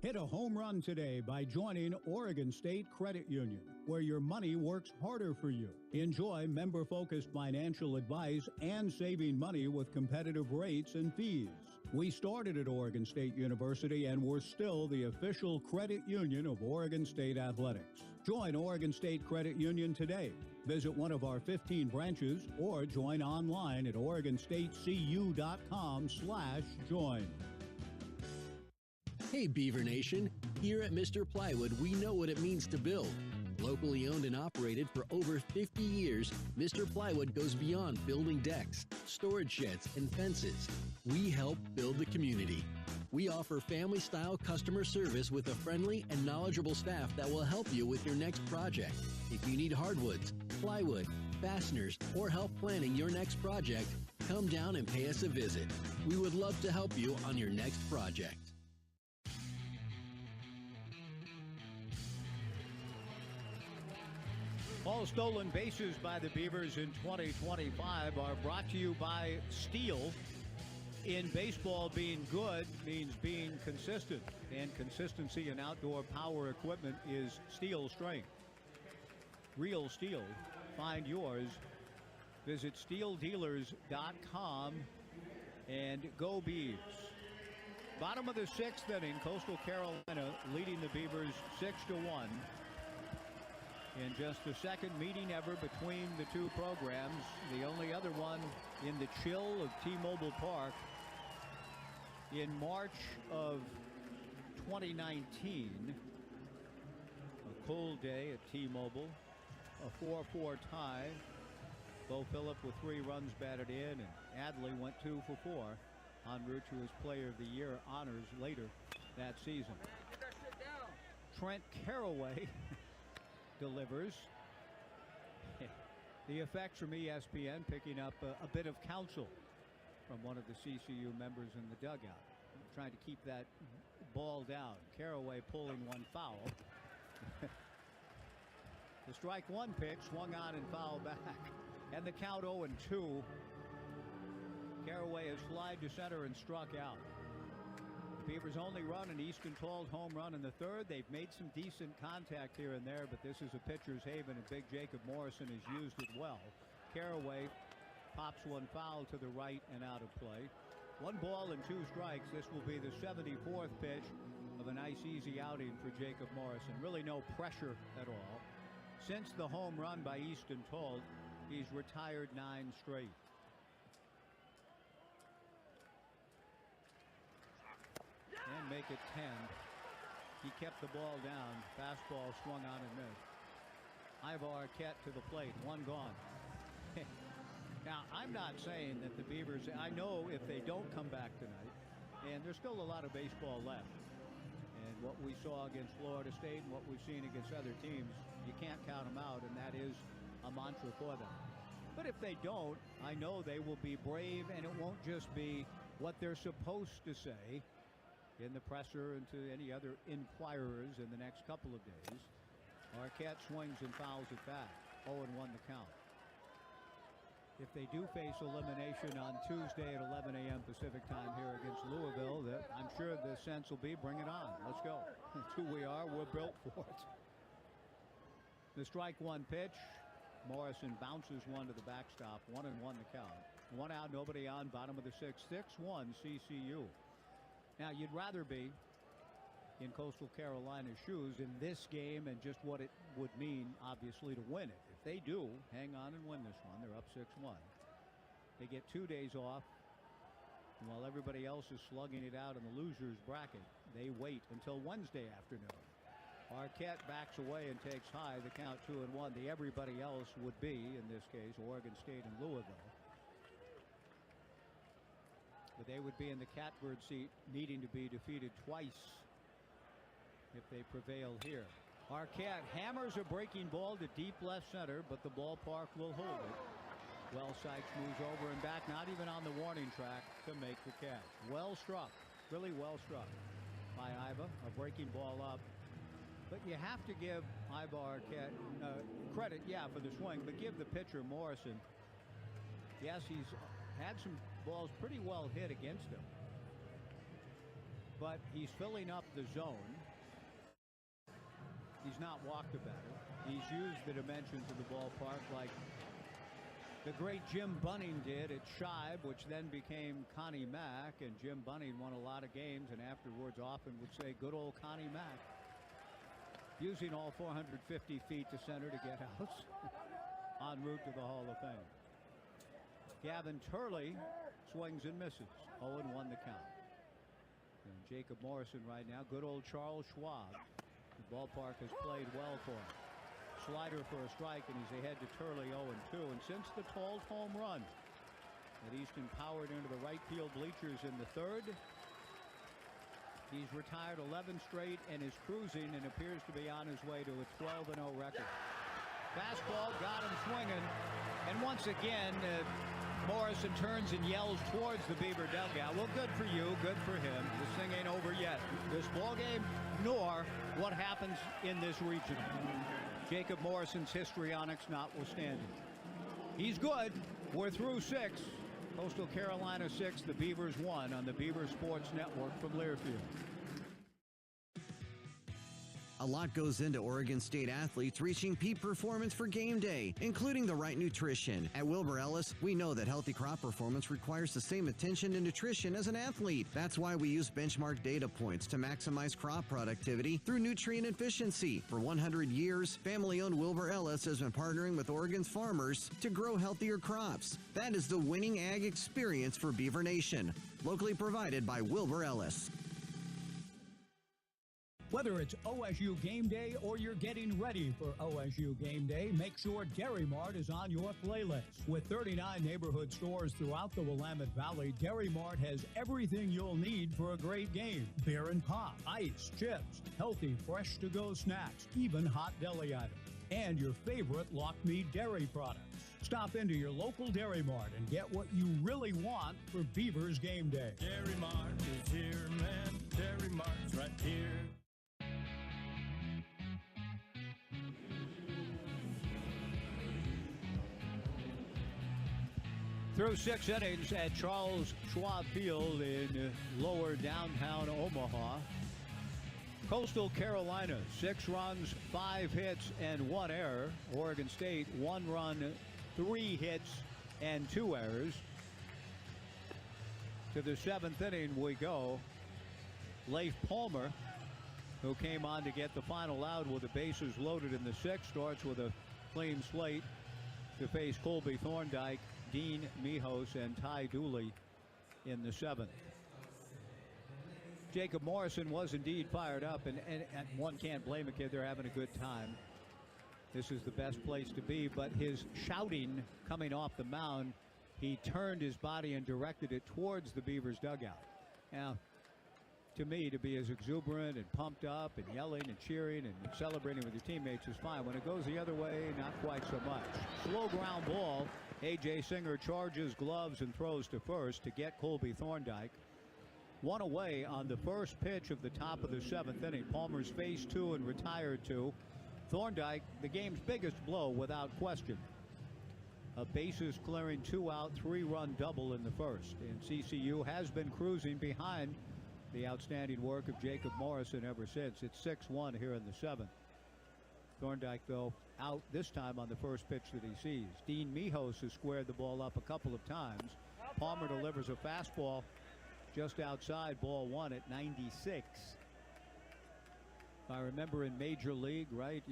Hit a home run today by joining Oregon State Credit Union, where your money works harder for you. Enjoy member-focused financial advice and saving money with competitive rates and fees. We started at Oregon State University and we're still the official credit union of Oregon State Athletics. Join Oregon State Credit Union today. Visit one of our 15 branches or join online at OregonStateCU.com/join. Hey Beaver Nation, here at Mr. Plywood we know what it means to build. Locally owned and operated for over 50 years, Mr. Plywood goes beyond building decks, storage sheds, and fences. We help build the community. We offer family-style customer service with a friendly and knowledgeable staff that will help you with your next project. If you need hardwoods, plywood, fasteners, or help planning your next project, come down and pay us a visit. We would love to help you on your next project. All stolen bases by the Beavers in 2025 are brought to you by Steel. In baseball, being good means being consistent, and consistency in outdoor power equipment is Steel strength. Real Steel. Find yours. Visit steeldealers.com and go Beavs. Bottom of the sixth inning, Coastal Carolina leading the Beavers 6-1. In just the second meeting ever between the two programs, the only other one in the chill of T-Mobile Park in March of 2019. A cold day at T-Mobile, a 4-4 tie. Bo Phillip with 3 runs batted in, and Adley went 2 for 4 en route to his Player of the Year honors later that season. Trent Caraway delivers. The effects from ESPN picking up a bit of counsel from one of the CCU members in the dugout, trying to keep that ball down. Caraway pulling one foul. The strike one pitch swung on and fouled back, and the count 0-2. Caraway has flied to center and struck out. Beavers only run an Easton Tolles home run in the third. They've made some decent contact here and there, but this is a pitcher's haven, and big Jacob Morrison has used it well. Caraway pops one foul to the right and out of play. 1 ball and 2 strikes. This will be the 74th pitch of a nice easy outing for Jacob Morrison. Really no pressure at all. Since the home run by Easton Tolles, he's retired 9 straight. And make it 10. He kept the ball down. Fastball swung on and missed. Ivar Arquette to the plate. 1 gone. Now, I'm not saying that the Beavers, I know if they don't come back tonight, and there's still a lot of baseball left. And what we saw against Florida State and what we've seen against other teams, you can't count them out, and that is a mantra for them. But if they don't, I know they will be brave, and it won't just be what they're supposed to say in the presser and to any other inquirers in the next couple of days. Arquette swings and fouls it back. 0-1 the count. If they do face elimination on Tuesday at 11 a.m. Pacific time here against Louisville, I'm sure the sense will be, bring it on. Let's go. It's who we are. We're built for it. The strike one pitch. Morrison bounces one to the backstop. 1-1 the count. One out, nobody on. Bottom of the sixth. 6-1 CCU. Now you'd rather be in Coastal Carolina's shoes in this game and just what it would mean, obviously, to win it. If they do hang on and win this one, they're up 6-1. They get 2 days off. And while everybody else is slugging it out in the losers bracket, they wait until Wednesday afternoon. Arquette backs away and takes high. The count 2-1. The everybody else would be, in this case, Oregon State and Louisville. But they would be in the catbird seat, needing to be defeated twice if they prevail here. Arquette hammers a breaking ball to deep left center, but the ballpark will hold it. Well, Sykes moves over and back, not even on the warning track, to make the catch. Well struck, really well struck by Iva. A breaking ball up. But you have to give Iva Arquette credit, for the swing, but give the pitcher Morrison. Yes, he's had some balls pretty well hit against him, but he's filling up the zone. He's not walked about it. He's used the dimensions of the ballpark like the great Jim Bunning did at Shibe, which then became Connie Mack, and Jim Bunning won a lot of games and afterwards often would say, good old Connie Mack. Using all 450 feet to center to get outs en route to the Hall of Fame. Gavin Turley swings and misses. 0-1 the count. And Jacob Morrison right now. Good old Charles Schwab. The ballpark has played well for him. Slider for a strike, and he's ahead to Turley 0-2. And since the Tolles home run that Easton powered into the right field bleachers in the third, he's retired 11 straight and is cruising and appears to be on his way to a 12-0 record. Fastball got him swinging, and once again Morrison turns and yells towards the Beaver dugout. Well, good for you, good for him. This thing ain't over yet. This ball game, nor what happens in this region. Jacob Morrison's histrionics notwithstanding. He's good. We're through 6. Coastal Carolina 6, the Beavers 1 on the Beaver Sports Network from Learfield. A lot goes into Oregon State athletes reaching peak performance for game day, including the right nutrition. At Wilbur Ellis, we know that healthy crop performance requires the same attention to nutrition as an athlete. That's why we use benchmark data points to maximize crop productivity through nutrient efficiency. For 100 years, family-owned Wilbur Ellis has been partnering with Oregon's farmers to grow healthier crops. That is the winning ag experience for Beaver Nation. Locally provided by Wilbur Ellis. Whether it's OSU Game Day or you're getting ready for OSU Game Day, make sure Dairy Mart is on your playlist. With 39 neighborhood stores throughout the Willamette Valley, Dairy Mart has everything you'll need for a great game. Beer and pop, ice, chips, healthy, fresh-to-go snacks, even hot deli items, and your favorite Lock Me dairy products. Stop into your local Dairy Mart and get what you really want for Beavers Game Day. Dairy Mart is here, man. Dairy Mart's right here. Through 6 innings at Charles Schwab Field in lower downtown Omaha. Coastal Carolina, 6 runs, 5 hits, and 1 error. Oregon State, 1 run, 3 hits, and 2 errors. To the 7th inning we go. Leif Palmer, who came on to get the final out with the bases loaded in the 6th, starts with a clean slate to face Colby Thorndike, Dean Mijos, and Ty Dooley in the 7th. Jacob Morrison was indeed fired up, and one can't blame a kid. They're having a good time. This is the best place to be, but his shouting coming off the mound, he turned his body and directed it towards the Beavers dugout. Now, to me, to be as exuberant and pumped up and yelling and cheering and celebrating with your teammates is fine. When it goes the other way, not quite so much. Slow ground ball. A.J. Singer charges gloves and throws to first to get Colby Thorndike. 1 away on the first pitch of the top of the 7th inning. Palmer's faced 2 and retired 2. Thorndike, the game's biggest blow without question. A bases clearing 2-out, 3-run double in the first. And CCU has been cruising behind the outstanding work of Jacob Morrison ever since. It's 6-1 here in the 7th. Thorndike, though, out this time on the first pitch that he sees. Dean Mijos has squared the ball up a couple of times. Palmer delivers a fastball just outside ball one at 96. I remember in Major League, right?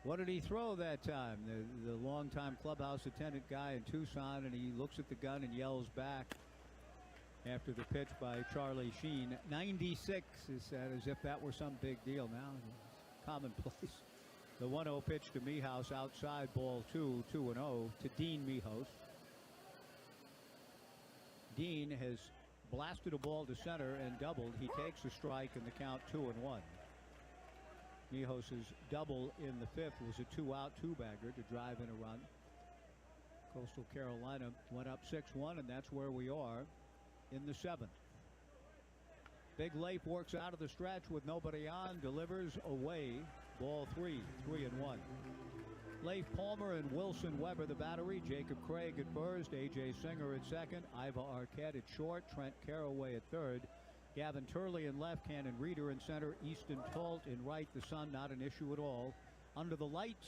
What did he throw that time? The longtime clubhouse attendant guy in Tucson, and he looks at the gun and yells back after the pitch by Charlie Sheen. 96 is said as if that were some big deal. Now it's commonplace. The 1-0 pitch to Mijos outside ball two, 2-0 to Dean Mijos. Dean has blasted a ball to center and doubled. He takes a strike in the count 2-1. Mijos' double in the fifth was a 2-out two-bagger to drive in a run. Coastal Carolina went up 6-1, and that's where we are in the seventh. Big Leif works out of the stretch with nobody on, delivers away. Ball 3, 3-1. Leif Palmer and Wilson Weber the battery. Jacob Craig at first, A.J. Singer at second, Iva Arquette at short, Trent Caraway at third, Gavin Turley in left, Cannon Reeder in center, Easton Talt in right. The sun not an issue at all. Under the lights,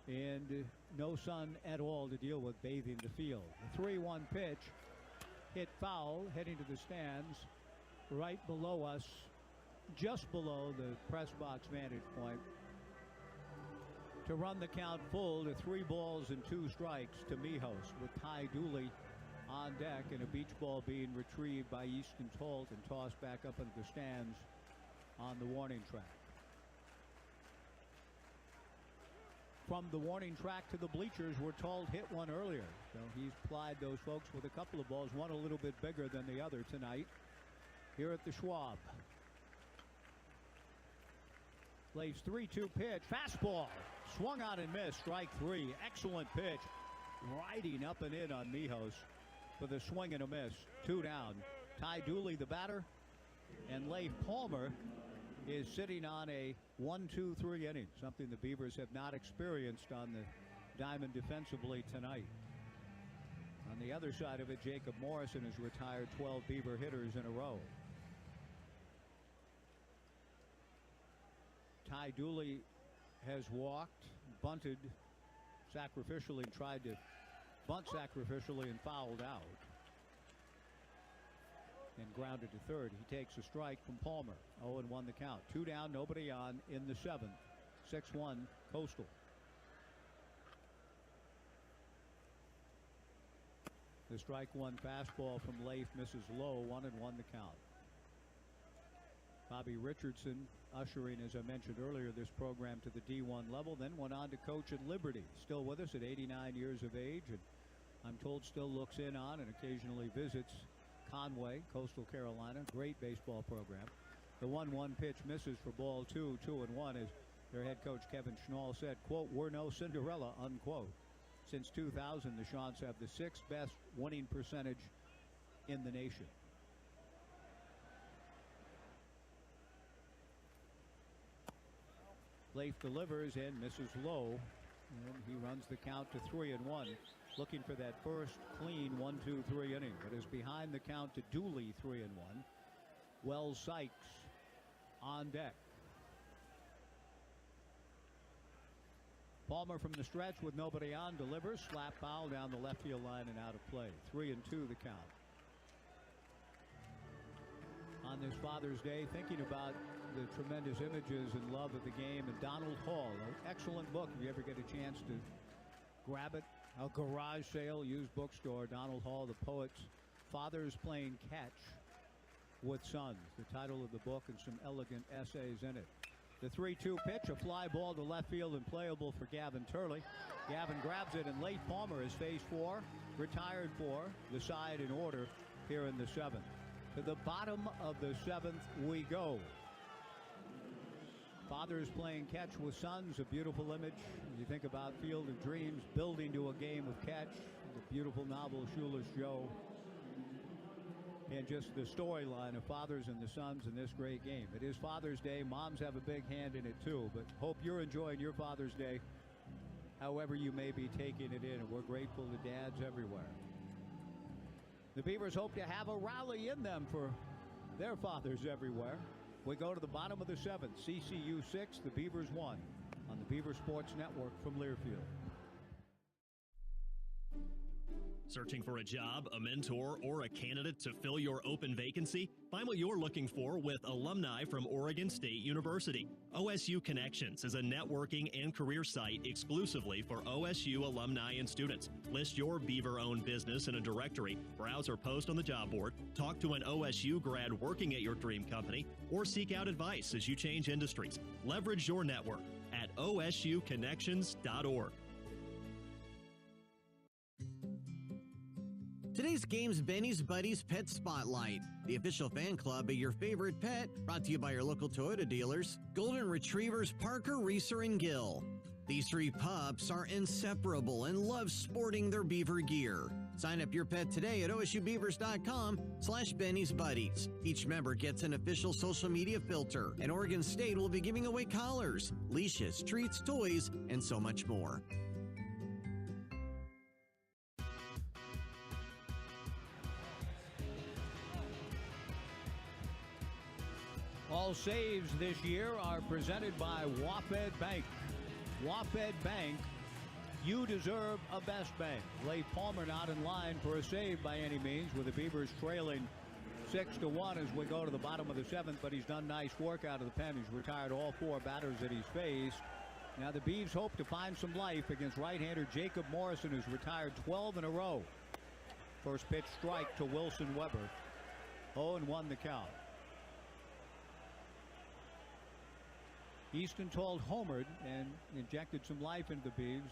and no sun at all to deal with bathing the field. The 3-1 pitch hit foul, heading to the stands right below us, just below the press box vantage point, to run the count full to 3 balls and 2 strikes to Mijos, with Ty Dooley on deck and a beach ball being retrieved by Easton Talt and tossed back up into the stands on the warning track. From the warning track to the bleachers, we're told hit one earlier. So he's plied those folks with a couple of balls, one a little bit bigger than the other tonight here at the Schwab. Leif's 3-2 pitch, fastball, swung out and missed, strike 3. Excellent pitch, riding up and in on Mijos for the swing and a miss. 2 down. Ty Dooley the batter, and Leif Palmer is sitting on a 1-2-3 inning, something the Beavers have not experienced on the diamond defensively tonight. On the other side of it, Jacob Morrison has retired 12 Beaver hitters in a row. Ty Dooley has walked, bunted sacrificially, and tried to bunt sacrificially and fouled out. And grounded to third. He takes a strike from Palmer. 0-1 the count. 2 down, nobody on in the seventh. 6-1 Coastal. The strike 1 fastball from Leif misses low. 1-1 the count. Bobby Richardson ushering, as I mentioned earlier, this program to the D1 level, then went on to coach at Liberty. Still with us at 89 years of age, and I'm told still looks in on and occasionally visits Conway, Coastal Carolina. Great baseball program. The 1-1 pitch misses for ball 2, 2-1, as their head coach Kevin Schnall said, quote, "We're no Cinderella," unquote. Since 2000, the Chants have the 6th best winning percentage in the nation. Leif delivers and misses low, and he runs the count to 3-1, looking for that first clean 1-2-3 inning, but is behind the count to Dooley. 3-1. Wells Sykes on deck. Palmer from the stretch with nobody on delivers, slap foul down the left field line and out of play. 3-2 the count. On this Father's Day, thinking about the tremendous images and love of the game, and Donald Hall, an excellent book if you ever get a chance to grab it. A garage sale, used bookstore. Donald Hall, the poet's Fathers Playing Catch with Sons, the title of the book, and some elegant essays in it. The 3-2 pitch, a fly ball to left field and playable for Gavin Turley. Gavin grabs it, and Leif Palmer is phase 4, retired for the side in order here in the seventh. To the bottom of the seventh we go. Fathers playing catch with sons, a beautiful image. You think about Field of Dreams, building to a game of catch, the beautiful novel Shoeless Joe, and just the storyline of fathers and the sons in this great game. It is Father's Day. Moms have a big hand in it too, but hope you're enjoying your Father's Day however you may be taking it in, and we're grateful to dads everywhere. The Beavers hope to have a rally in them for their fathers everywhere. We go to the bottom of the 7th. CCU 6, the Beavers 1 on the Beaver Sports Network from Learfield. Searching for a job, a mentor, or a candidate to fill your open vacancy? Find what you're looking for with alumni from Oregon State University. OSU Connections is a networking and career site exclusively for OSU alumni and students. List your Beaver-owned business in a directory, browse or post on the job board, talk to an OSU grad working at your dream company, or seek out advice as you change industries. Leverage your network at osukconnections.org. Today's game's Benny's Buddies Pet Spotlight, the official fan club of your favorite pet, brought to you by your local Toyota dealers, Golden Retrievers Parker, Reeser, and Gill. These 3 pups are inseparable and love sporting their beaver gear. Sign up your pet today at osubbeavers.com/Benny's Buddies. Each member gets an official social media filter, and Oregon State will be giving away collars, leashes, treats, toys, and so much more. All saves this year are presented by WaFd Bank. WaFd Bank, you deserve a best bank. Leif Palmer not in line for a save by any means, with the Beavers trailing 6-1 as we go to the bottom of the 7th, but he's done nice work out of the pen. He's retired all 4 batters that he's faced. Now the Beavs hope to find some life against right-hander Jacob Morrison, who's retired 12 in a row. First pitch strike to Wilson Weber. 0-1 the count. Easton Told homered and injected some life into the Beavs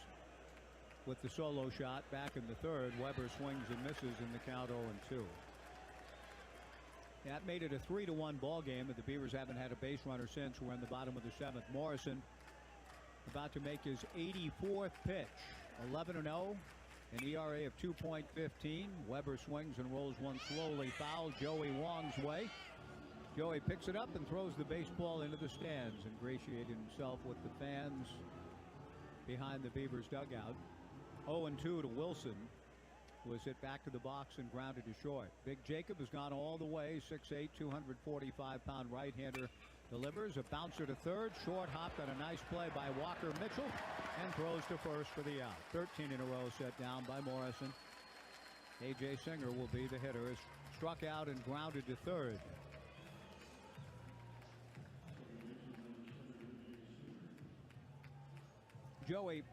with the solo shot back in the 3rd. Weber swings and misses in the count 0-2. That made it a 3-1 ball game, but the Beavers haven't had a base runner since. We're in the bottom of the 7th. Morrison about to make his 84th pitch. 11-0, an ERA of 2.15. Weber swings and rolls one slowly foul Joey Wong's way. Joey picks it up and throws the baseball into the stands, ingratiating himself with the fans behind the Beavers dugout. 0-2 to Wilson, who was hit back to the box and grounded to short. Big Jacob has gone all the way. 6'8", 245-pound right-hander delivers a bouncer to 3rd. Short hopped on a nice play by Walker Mitchell and throws to 1st for the out. 13 in a row set down by Morrison. A.J. Singer will be the hitter, as struck out and grounded to 3rd. Joey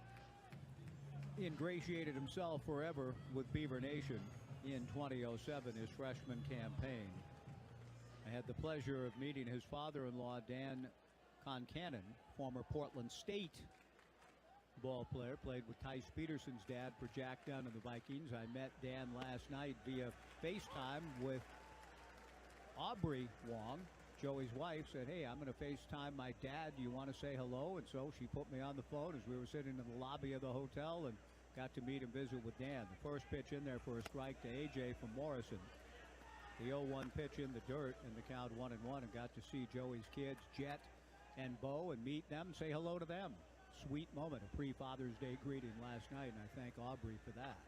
ingratiated himself forever with Beaver Nation in 2007, his freshman campaign. I had the pleasure of meeting his father-in-law, Dan Concannon, former Portland State ball player, played with Tice Peterson's dad for Jack Dunn and the Vikings. I met Dan last night via FaceTime with Aubrey Wong. Joey's wife said, "Hey, I'm going to FaceTime my dad. Do you want to say hello?" And so she put me on the phone as we were sitting in the lobby of the hotel and got to meet and visit with Dan. The first pitch in there for a strike to A.J. from Morrison. The 0-1 pitch in the dirt in the count 1-1, and got to see Joey's kids, Jet and Bo, and meet them, say hello to them. Sweet moment, a pre-Father's Day greeting last night, and I thank Aubrey for that.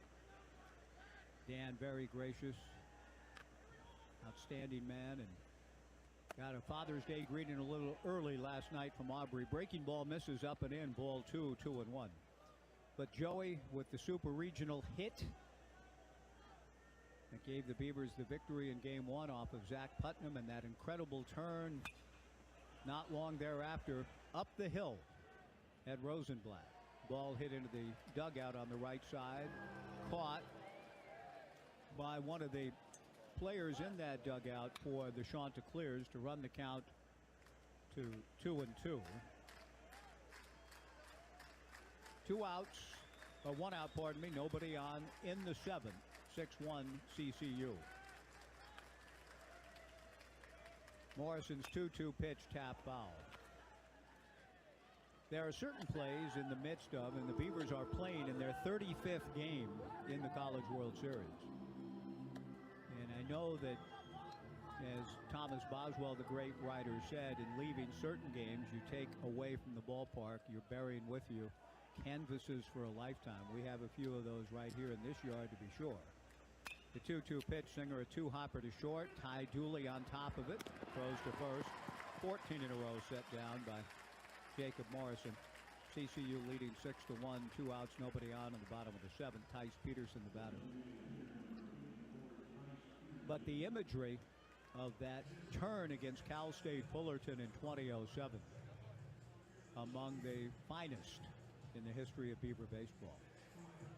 Dan, very gracious, outstanding man, and got a Father's Day greeting a little early last night from Aubrey. Breaking ball misses up and in, ball 2, 2-1. But Joey with the super regional hit that gave the Beavers the victory in game 1 off of Zach Putnam, and that incredible turn not long thereafter up the hill at Rosenblatt. Ball hit into the dugout on the right side, caught by one of the players in that dugout for the Chanticleers to run the count to 2-2. 2 outs, or 1 out, pardon me, nobody on in the 7th. 6-1 CCU. Morrison's 2-2 pitch, tap foul. There are certain plays in the midst of, and the Beavers are playing in their 35th game in the College World Series. And I know that, as Thomas Boswell, the great writer, said, in leaving certain games, you take away from the ballpark, you're burying with you canvases for a lifetime. We have a few of those right here in this yard, to be sure. The 2-2 pitch, Singer a 2-hopper to short. Ty Dooley on top of it. Throws to 1st. 14 in a row set down by Jacob Morrison. CCU leading 6-1, 2 outs, nobody on in the bottom of the 7th. Tice Peterson, the batter. But the imagery of that turn against Cal State Fullerton in 2007, among the finest in the history of Beaver baseball.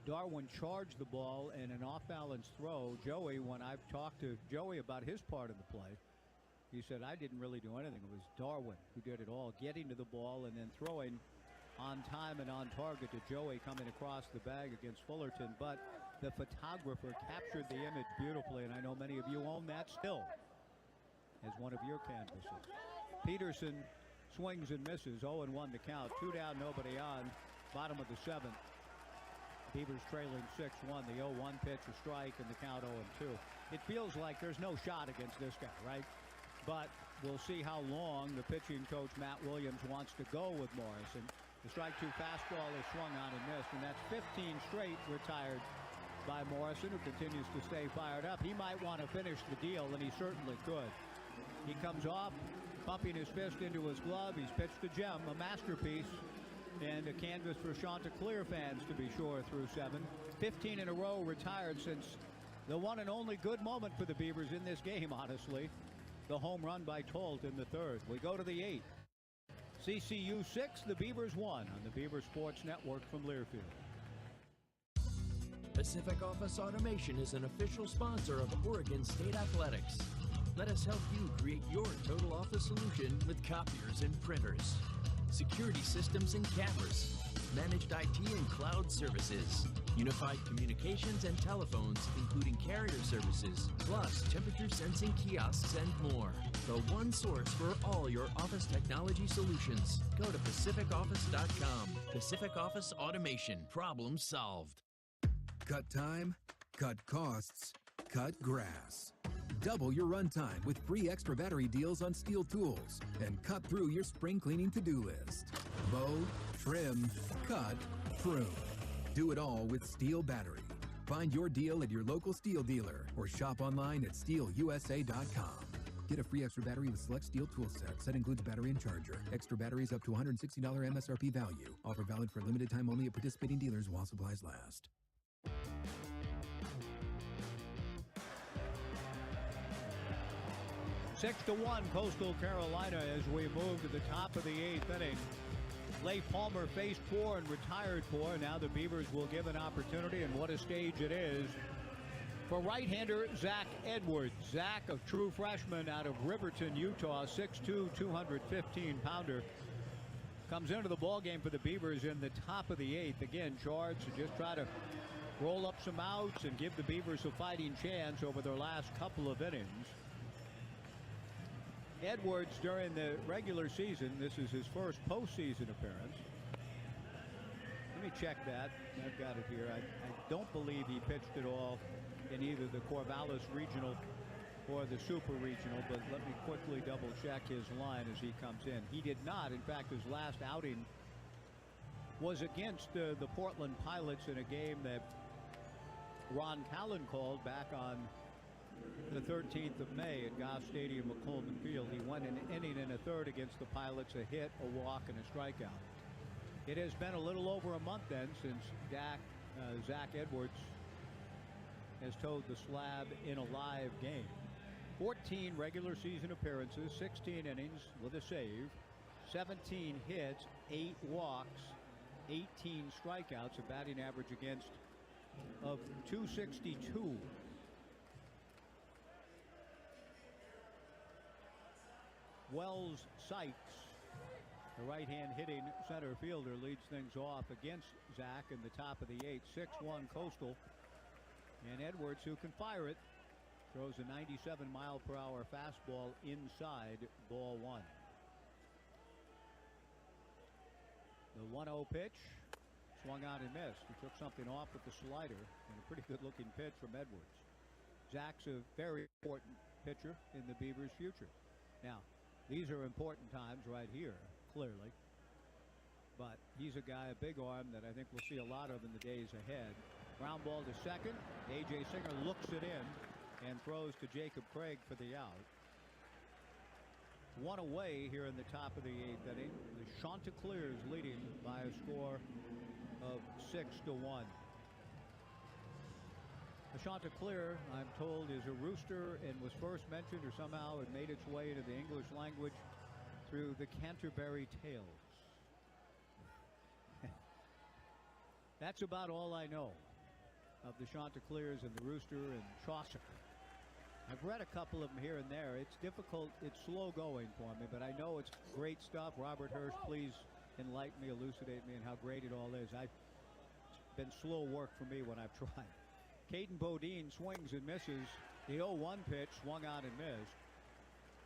Darwin charged the ball in an off-balance throw. Joey, when I've talked to Joey about his part of the play, he said, I didn't really do anything. It was Darwin who did it all, getting to the ball and then throwing on time and on target to Joey coming across the bag against Fullerton. But the photographer captured the image beautifully, and I know many of you own that still as one of your canvases. Peterson swings and misses, 0-1 to count. 2 down, nobody on. Bottom of the 7th. Beavers trailing 6-1. The 0-1 pitch, a strike, and the count 0-2. It feels like there's no shot against this guy, right? But we'll see how long the pitching coach, Matt Williams, wants to go with Morrison. The strike 2 fastball is swung on and missed, and that's 15 straight retired by Morrison, who continues to stay fired up. He might want to finish the deal, and he certainly could. He comes off, pumping his fist into his glove. He's pitched a gem, a masterpiece, and a canvas for Chanticleer fans, to be sure, through 7. 15 in a row retired since the one and only good moment for the Beavers in this game, honestly. The home run by Tolt in the 3rd. We go to the 8th. CCU 6, the Beavers 1 on the Beaver Sports Network from Learfield. Pacific Office Automation is an official sponsor of Oregon State Athletics. Let us help you create your total office solution with copiers and printers, security systems and cameras, managed IT and cloud services, unified communications and telephones, including carrier services, plus temperature sensing kiosks and more. The one source for all your office technology solutions. Go to PacificOffice.com. Pacific Office Automation. Problem solved. Cut time, cut costs, cut grass. Double your runtime with free extra battery deals on steel tools and cut through your spring cleaning to-do list. Mow, trim, cut, prune. Do it all with Steel Battery. Find your deal at your local Steel dealer or shop online at steelusa.com. Get a free extra battery with select Steel tool set. Set includes battery and charger. Extra batteries up to $160 MSRP value. Offer valid for limited time only at participating dealers while supplies last. Six to 1, Coastal Carolina as we move to the top of the 8th inning. Leigh Palmer faced 4 and retired 4. Now the Beavers will give an opportunity, and what a stage it is for right-hander Zach Edwards. Zach, a true freshman out of Riverton, Utah, 6'2", 215-pounder. Comes into the ballgame for the Beavers in the top of the 8th. Again, charged to just try to roll up some outs and give the Beavers a fighting chance over their last couple of innings. Edwards, during the regular season, this is his first postseason appearance. Let me check that. I've got it here. I don't believe he pitched at all in either the Corvallis Regional or the Super Regional, but let me quickly double check his line as he comes in. He did not. In fact, his last outing was against the Portland Pilots in a game that Ron Callan called back on the 13th of May at Goff Stadium at Coleman Field. He went an inning and a third against the Pilots, a hit, a walk, and a strikeout. It has been a little over a month then since Zach Edwards has towed the slab in a live game. 14 regular season appearances, 16 innings with a save, 17 hits, 8 walks, 18 strikeouts, a batting average against of .262. Wells Sykes, the right-hand hitting center fielder, leads things off against Zach in the top of the 8th. 6-1 Coastal. And Edwards, who can fire it, throws a 97-mile-per-hour fastball inside ball 1. The 1-0 pitch swung on and missed. He took something off with the slider, and a pretty good-looking pitch from Edwards. Zach's a very important pitcher in the Beavers' future. Now, these are important times right here, clearly. But he's a guy, a big arm, that I think we'll see a lot of in the days ahead. Ground ball to second. A.J. Singer looks it in and throws to Jacob Craig for the out. one away here in the top of the 8th inning. The Chanticleers leading by a score of 6-1. The Chanticleer, I'm told, is a rooster and was first mentioned, or somehow it made its way into the English language through the Canterbury Tales. That's about all I know of the Chanticleers and the rooster and Chaucer. I've read a couple of them here and there. It's difficult. It's slow going for me, but I know it's great stuff. Robert Hirsch, please enlighten me, elucidate me, and how great it all is. It's been slow work for me when I've tried. Caden Bodine swings and misses. The 0-1 pitch swung out and missed.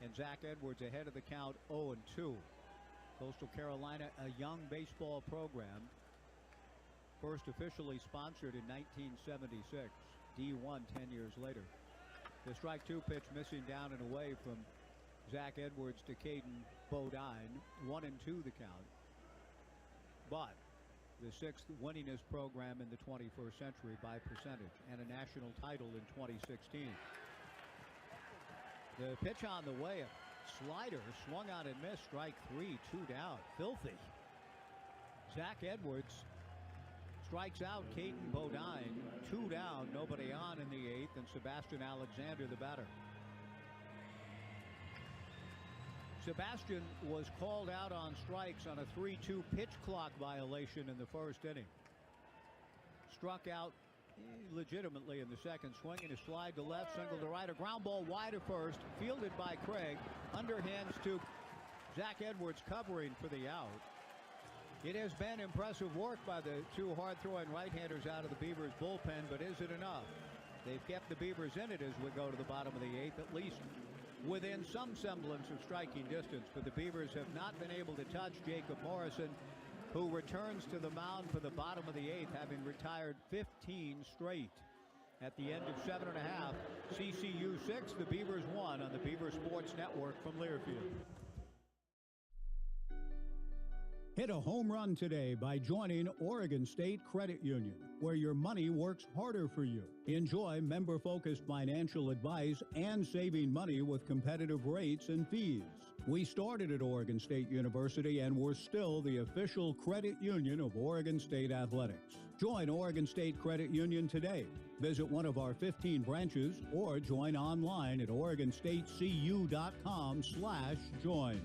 And Zach Edwards ahead of the count, 0-2. Coastal Carolina, a young baseball program, first officially sponsored in 1976. D1 10 years later. The strike 2 pitch missing down and away from Zach Edwards to Caden Bodine. 1-2 the count. But the 6th winningest program in the 21st century by percentage, and a national title in 2016. The pitch on the way, a slider swung out and missed. Strike 3, 2 down. Filthy. Zach Edwards strikes out Caden Bodine. 2 down, nobody on in the 8th, and Sebastian Alexander the batter. Sebastian was called out on strikes on a 3-2 pitch clock violation in the first inning. Struck out legitimately in the second, swinging a slide to left, single to right, a ground ball wide to first, fielded by Craig, underhands to Zach Edwards covering for the out. It has been impressive work by the two hard-throwing right-handers out of the Beavers bullpen, but is it enough? They've kept the Beavers in it as we go to the bottom of the 8th, at least within some semblance of striking distance, but the Beavers have not been able to touch Jacob Morrison, who returns to the mound for the bottom of the 8th, having retired 15 straight. At the end of 7.5, CCU 6, the Beavers 1 on the Beaver Sports Network from Learfield. Hit a home run today by joining Oregon State Credit Union, where your money works harder for you. Enjoy member-focused financial advice and saving money with competitive rates and fees. We started at Oregon State University and we're still the official credit union of Oregon State Athletics. Join Oregon State Credit Union today. Visit one of our 15 branches or join online at OregonStateCU.com/join.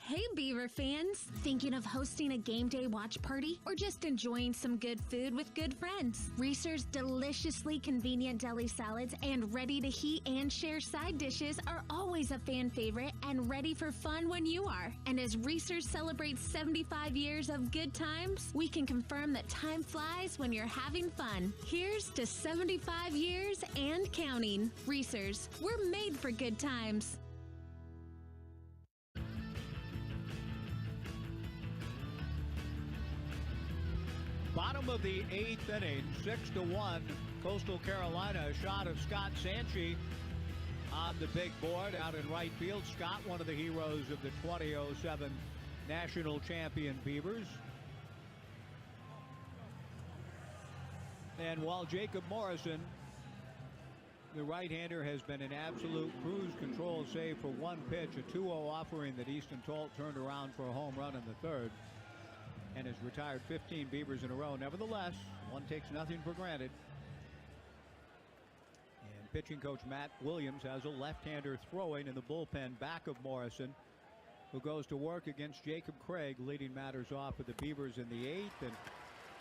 Hey Beaver fans! Thinking of hosting a game day watch party or just enjoying some good food with good friends? Reese's deliciously convenient deli salads and ready to heat and share side dishes are always a fan favorite and ready for fun when you are. And as Reese's celebrates 75 years of good times, we can confirm that time flies when you're having fun. Here's to 75 years and counting. Reese's, we're made for good times. Bottom of the 8th inning, 6-1, Coastal Carolina. A shot of Scott Sanchi on the big board out in right field. Scott, one of the heroes of the 2007 national champion Beavers. And while Jacob Morrison, the right-hander, has been in absolute cruise control save for one pitch, a 2-0 offering that Easton Talt turned around for a home run in the 3rd. And has retired 15 Beavers in a row. Nevertheless, one takes nothing for granted. And pitching coach Matt Williams has a left-hander throwing in the bullpen back of Morrison, who goes to work against Jacob Craig, leading matters off with the Beavers in the 8th. And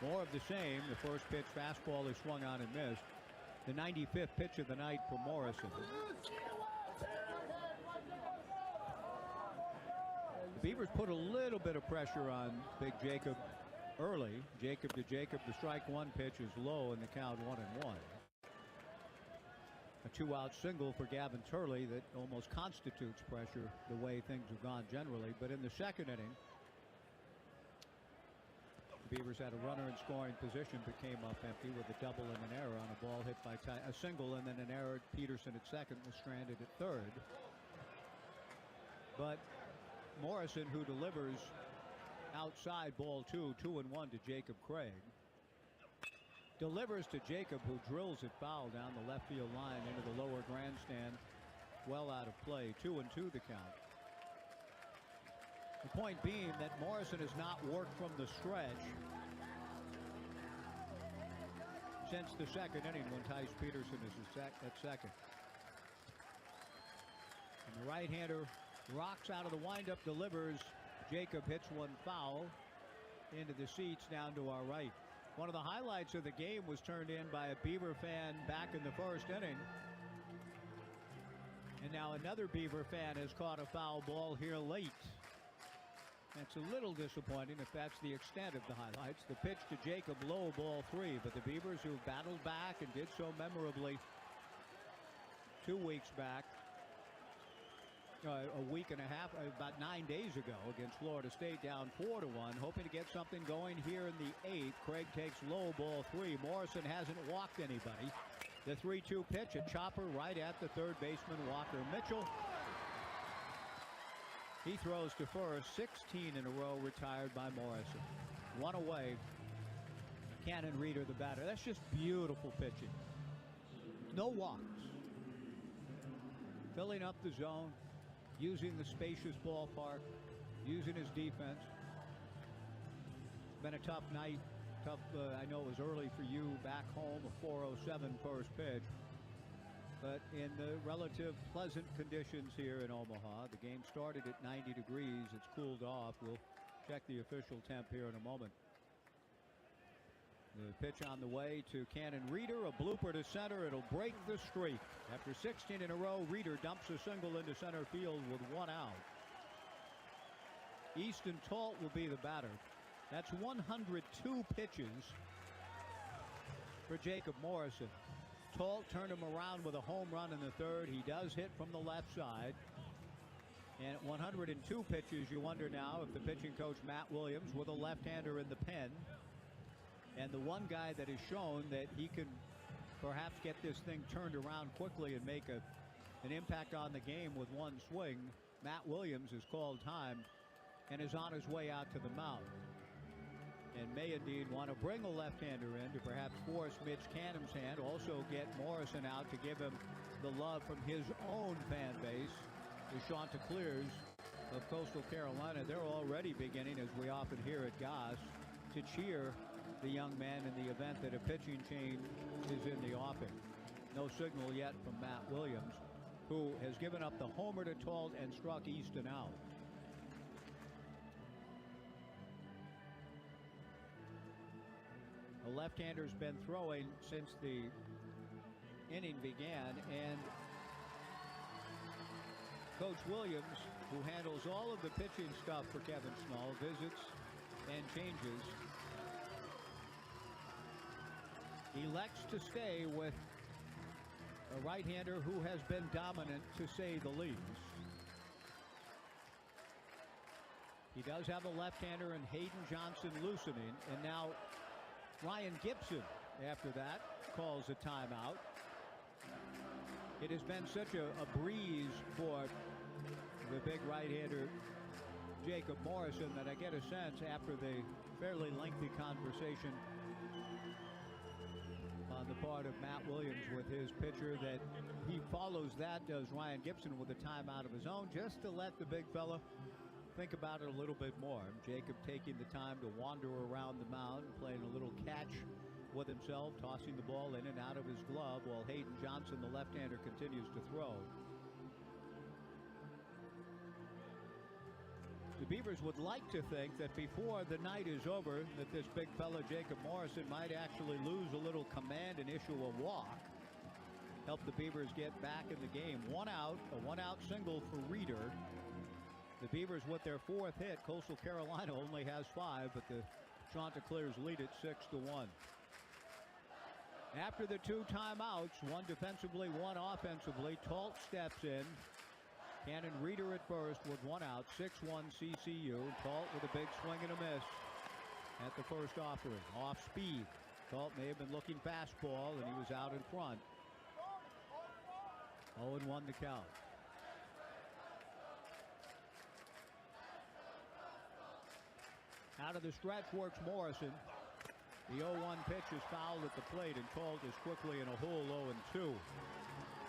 more of the same. The first pitch fastball is swung on and missed. The 95th pitch of the night for Morrison. Beavers put a little bit of pressure on Big Jacob early. Jacob to Jacob. The strike 1 pitch is low in the count, 1-1. A 2-out single for Gavin Turley that almost constitutes pressure the way things have gone generally. But in the 2nd inning, the Beavers had a runner in scoring position but came up empty with a double and an error on a ball hit by a single and then an error. Peterson at second was stranded at third. But Morrison, who delivers outside ball 2, 2-1 to Jacob Craig, delivers to Jacob, who drills it foul down the left field line into the lower grandstand well out of play. 2-2 the count. The point being that Morrison has not worked from the stretch since the second inning when Tice Peterson is at second. And the right-hander rocks out of the windup, delivers. Jacob hits one foul into the seats down to our right. One of the highlights of the game was turned in by a Beaver fan back in the first inning. And now another Beaver fan has caught a foul ball here late. That's a little disappointing if that's the extent of the highlights. The pitch to Jacob low, ball 3, but the Beavers, who battled back and did so memorably 2 weeks back, a week and a half, about 9 days ago against Florida State, down 4-1, hoping to get something going here in the 8th. Craig takes low, ball 3. Morrison hasn't walked anybody. The 3-2 pitch, a chopper right at the third baseman, Walker Mitchell. He throws to first. 16 in a row retired by Morrison. One away. Cannon Reeder, the batter. That's just beautiful pitching. No walks. Filling up the zone. Using the spacious ballpark. Using his defense. It's been a tough night. Tough, I know it was early for you back home. A 4:07 first pitch. But in the relative pleasant conditions here in Omaha, the game started at 90 degrees. It's cooled off. We'll check the official temp here in a moment. The pitch on the way to Cannon Reeder. A blooper to center. It'll break the streak. After 16 in a row, Reeder dumps a single into center field with 1 out. Easton Talt will be the batter. That's 102 pitches for Jacob Morrison. Talt turned him around with a home run in the third. He does hit from the left side. And at 102 pitches, you wonder now if the pitching coach, Matt Williams, with a left-hander in the pen, and the one guy that has shown that he can perhaps get this thing turned around quickly and make an impact on the game with one swing, Matt Williams has called time and is on his way out to the mound. And may indeed want to bring a left-hander in to perhaps force Mitch Canham's hand. Also get Morrison out to give him the love from his own fan base. The Chanticleers of Coastal Carolina, they're already beginning, as we often hear at Goss, to cheer the young man in the event that a pitching change is in the offing. No signal yet from Matt Williams, who has given up the homer to Talt and struck Easton out. The left-hander's been throwing since the inning began, and Coach Williams, who handles all of the pitching stuff for Kevin Snow, visits and changes, elects to stay with a right-hander who has been dominant, to say the least. He does have a left-hander in Hayden Johnson loosening, and now Ryan Gibson, after that, calls a timeout. It has been such a breeze for the big right-hander, Jacob Morrison, that I get a sense after the fairly lengthy conversation on the part of Matt Williams with his pitcher that he follows that, does Ryan Gibson, with a timeout of his own, just to let the big fella think about it a little bit more. Jacob taking the time to wander around the mound, playing a little catch with himself, tossing the ball in and out of his glove, while Hayden Johnson, the left-hander, continues to throw. The Beavers would like to think that before the night is over, that this big fella, Jacob Morrison, might actually lose a little command and issue a walk. Help the Beavers get back in the game. 1 out, a 1-out single for Reeder. The Beavers with their 4th hit. Coastal Carolina only has 5, but the Chanticleers lead it 6-1. After the 2 timeouts, 1 defensively, 1 offensively, Talt steps in. Cannon Reeder at first with 1 out, 6-1 CCU. Talt with a big swing and a miss at the first offering. Off speed. Talt may have been looking fastball, and he was out in front. 0-1 the count. Out of the stretch works Morrison. The 0-1 pitch is fouled at the plate, and Talt is quickly in a whole 0-2.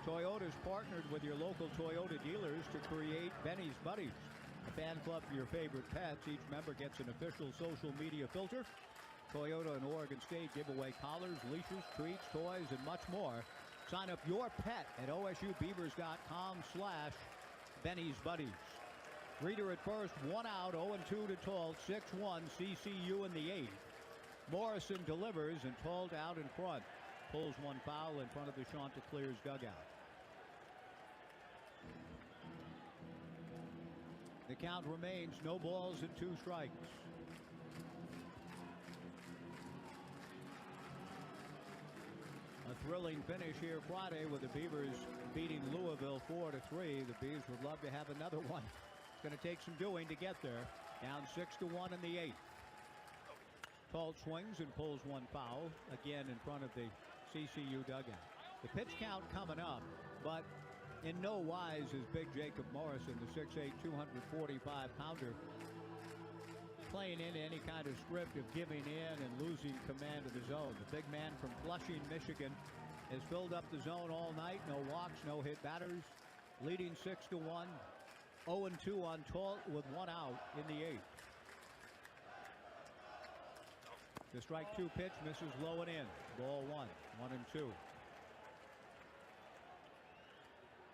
Toyota's partnered with your local Toyota dealers to create Benny's Buddies, a fan club for your favorite pets. Each member gets an official social media filter. Toyota and Oregon State give away collars, leashes, treats, toys, and much more. Sign up your pet at OSUBeavers.com/Benny's Buddies. Reader at first, 1 out, 0-2 to Talt, 6-1, CCU in the 8th. Morrison delivers, and Talt out in front. Pulls one foul in front of the Chanticleers dugout. The count remains no balls and 2 strikes. A thrilling finish here Friday with the Beavers beating Louisville 4-3. The Beavs would love to have another one. It's going to take some doing to get there. Down 6-1 in the 8th. Talt swings and pulls one foul, again in front of the CCU dugout. The pitch count coming up, but in no wise is big Jacob Morrison, the 6'8", 245-pounder, playing into any kind of script of giving in and losing command of the zone. The big man from Flushing, Michigan, has filled up the zone all night. No walks, no hit batters, leading 6-1, 0-2 on Talt with 1 out in the 8th. The strike 2 pitch misses low and in. Ball 1, 1-2.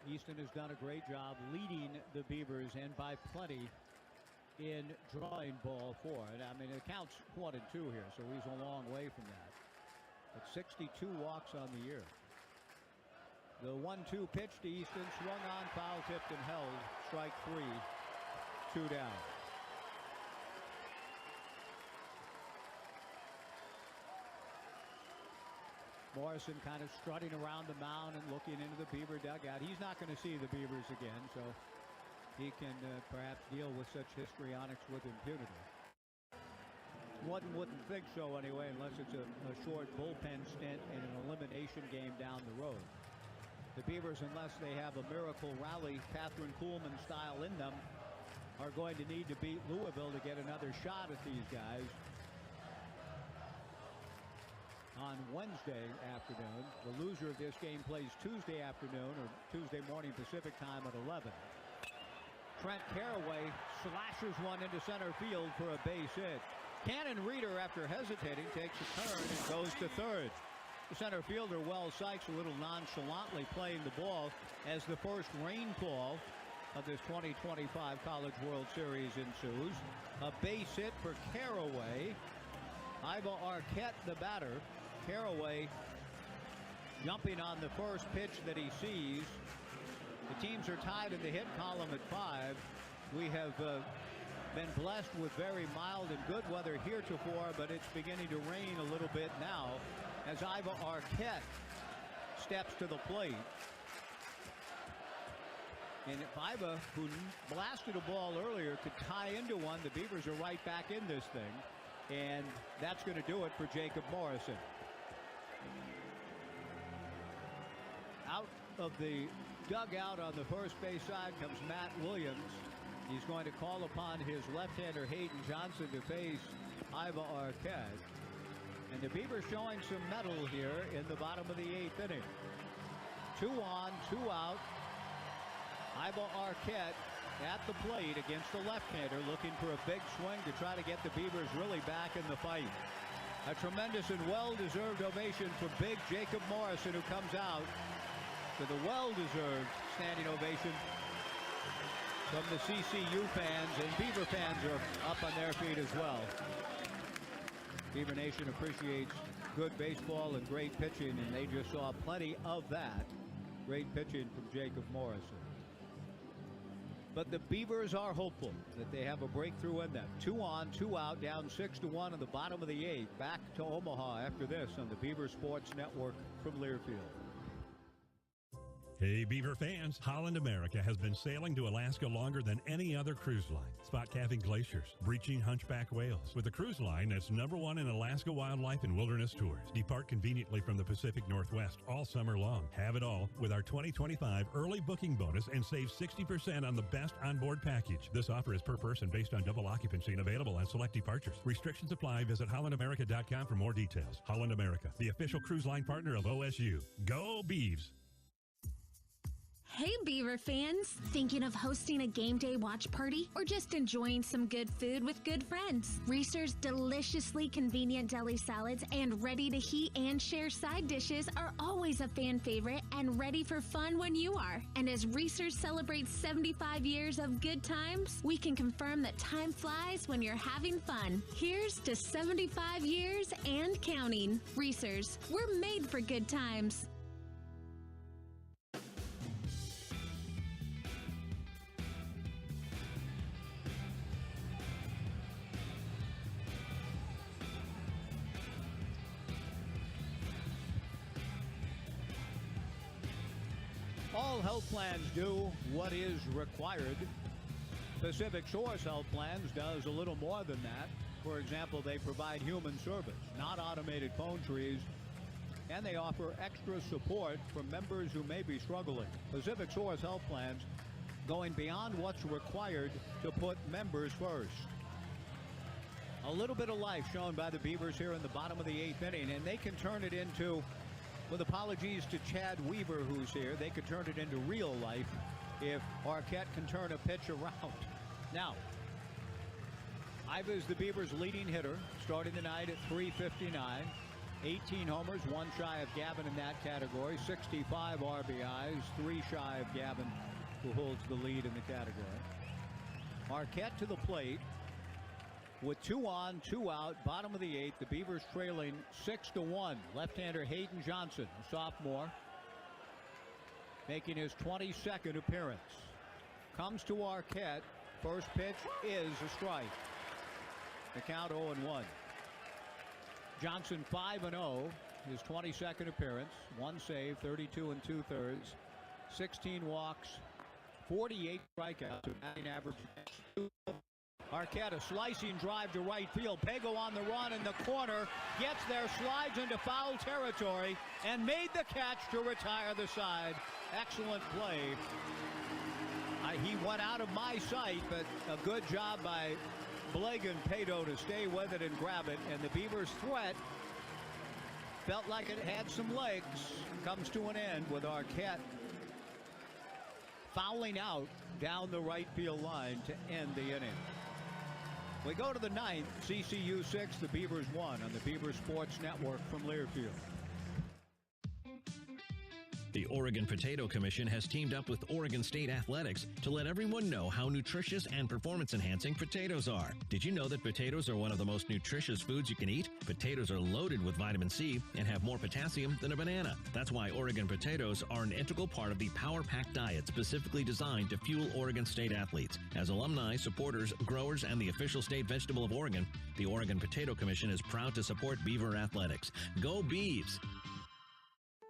Easton has done a great job leading the Beavers, and by plenty, in drawing ball 4. And I mean, it counts 1-2 here, so he's a long way from that. But 62 walks on the year. The 1-2 pitch to Easton, swung on, foul tipped and held. Strike 3, 2 down. Morrison kind of strutting around the mound and looking into the Beaver dugout. He's not going to see the Beavers again, so he can perhaps deal with such histrionics with impunity. One wouldn't think so anyway, unless it's a short bullpen stint in an elimination game down the road. The Beavers, unless they have a miracle rally, Catherine Kuhlman style in them, are going to need to beat Louisville to get another shot at these guys on Wednesday afternoon. The loser of this game plays Tuesday afternoon, or Tuesday morning Pacific time at 11. Trent Caraway slashes one into center field for a base hit. Cannon Reeder, after hesitating, takes a turn and goes to third. The center fielder, Wells Sykes, a little nonchalantly playing the ball as the first rainfall of this 2025 College World Series ensues. A base hit for Caraway. Iva Arquette, the batter. Caraway jumping on the first pitch that he sees. The teams are tied in the hit column at 5. We have been blessed with very mild and good weather heretofore, but it's beginning to rain a little bit now as Iva Arquette steps to the plate. And if Iva, who blasted a ball earlier, could tie into one, the Beavers are right back in this thing. And that's going to do it for Jacob Morrison. Out of the dugout on the first base side comes Matt Williams. He's going to call upon his left-hander Hayden Johnson to face Iva Arquette. And the Beavers showing some mettle here in the bottom of the 8th inning. 2 on, 2 out. Iva Arquette at the plate against the left-hander, looking for a big swing to try to get the Beavers really back in the fight. A tremendous and well-deserved ovation for big Jacob Morrison, who comes out to the well-deserved standing ovation from the CCU fans, and Beaver fans are up on their feet as well. Beaver Nation appreciates good baseball and great pitching, and they just saw plenty of that. Great pitching from Jacob Morrison. But the Beavers are hopeful that they have a breakthrough in them. 2 on, 2 out, down 6-1 in the bottom of the 8th. Back to Omaha after this on the Beaver Sports Network from Learfield. Hey, Beaver fans, Holland America has been sailing to Alaska longer than any other cruise line. Spot calving glaciers, breaching hunchback whales. With a cruise line that's #1 in Alaska wildlife and wilderness tours. Depart conveniently from the Pacific Northwest all summer long. Have it all with our 2025 early booking bonus and save 60% on the best onboard package. This offer is per person based on double occupancy and available on select departures. Restrictions apply. Visit hollandamerica.com for more details. Holland America, the official cruise line partner of OSU. Go Beavs! Hey Beaver fans! Thinking of hosting a game day watch party or just enjoying some good food with good friends? Reese's deliciously convenient deli salads and ready to heat and share side dishes are always a fan favorite and ready for fun when you are. And as Reese's celebrates 75 years of good times, we can confirm that time flies when you're having fun. Here's to 75 years and counting. Reese's, we're made for good times. All health plans do what is required. Pacific Source Health Plans does a little more than that. For example, they provide human service, not automated phone trees, and they offer extra support for members who may be struggling. Pacific Source Health Plans going beyond what's required to put members first. A little bit of life shown by the Beavers here in the bottom of the 8th inning, and they can turn it into, with apologies to Chad Weaver, who's here, they could turn it into real life if Arquette can turn a pitch around. Now, Iva is the Beavers' leading hitter, starting the night at .359. 18 homers, one shy of Gavin in that category. 65 RBIs, 3 shy of Gavin, who holds the lead in the category. Arquette to the plate. With 2 on, 2 out, bottom of the 8th, the Beavers trailing 6-1. Left-hander Hayden Johnson, a sophomore, making his 22nd appearance. Comes to Arquette. First pitch is a strike. The count 0-1. Johnson 5-0, his 22nd appearance. 1 save, 32 2/3, 16 walks, 48 strikeouts, batting average. Arquette, a slicing drive to right field. Pago on the run in the corner, gets there, slides into foul territory, and made the catch to retire the side. Excellent play. He went out of my sight, but a good job by Blagan Pato to stay with it and grab it. And the Beavers' threat felt like it had some legs. Comes to an end with Arquette fouling out down the right field line to end the inning. We go to the 9th, CCU 6, the Beavers 1 on the Beavers Sports Network from Learfield. The Oregon Potato Commission has teamed up with Oregon State Athletics to let everyone know how nutritious and performance-enhancing potatoes are. Did you know that potatoes are one of the most nutritious foods you can eat? Potatoes are loaded with vitamin C and have more potassium than a banana. That's why Oregon potatoes are an integral part of the Power Pack diet specifically designed to fuel Oregon State athletes. As alumni, supporters, growers, and the official state vegetable of Oregon, the Oregon Potato Commission is proud to support Beaver athletics. Go Beavs!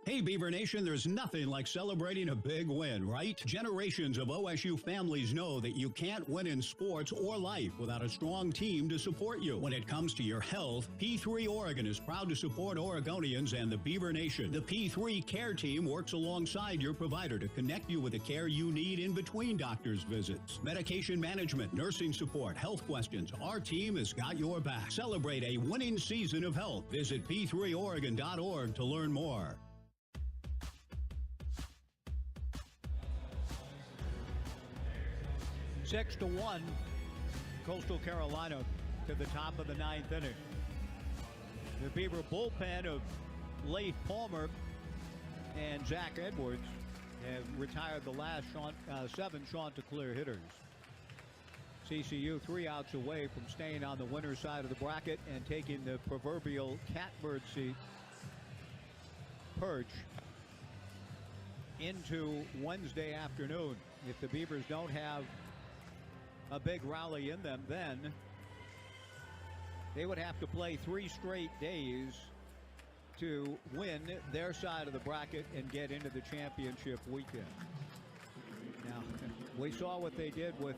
Hey, Beaver Nation, there's nothing like celebrating a big win, right? Generations of OSU families know that you can't win in sports or life without a strong team to support you. When it comes to your health, P3 Oregon is proud to support Oregonians and the Beaver Nation. The P3 Care Team works alongside your provider to connect you with the care you need in between doctor's visits. Medication management, nursing support, health questions. Our team has got your back. Celebrate a winning season of health. Visit p3oregon.org to learn more. 6-1, Coastal Carolina to the top of the 9th inning. The Beaver bullpen of Leif Palmer and Zach Edwards have retired the last 7 Chanticleer hitters. CCU 3 outs away from staying on the winner's side of the bracket and taking the proverbial catbird seat perch into Wednesday afternoon. If the Beavers don't have a big rally in them, then they would have to play 3 straight days to win their side of the bracket and get into the championship weekend. Now, we saw what they did with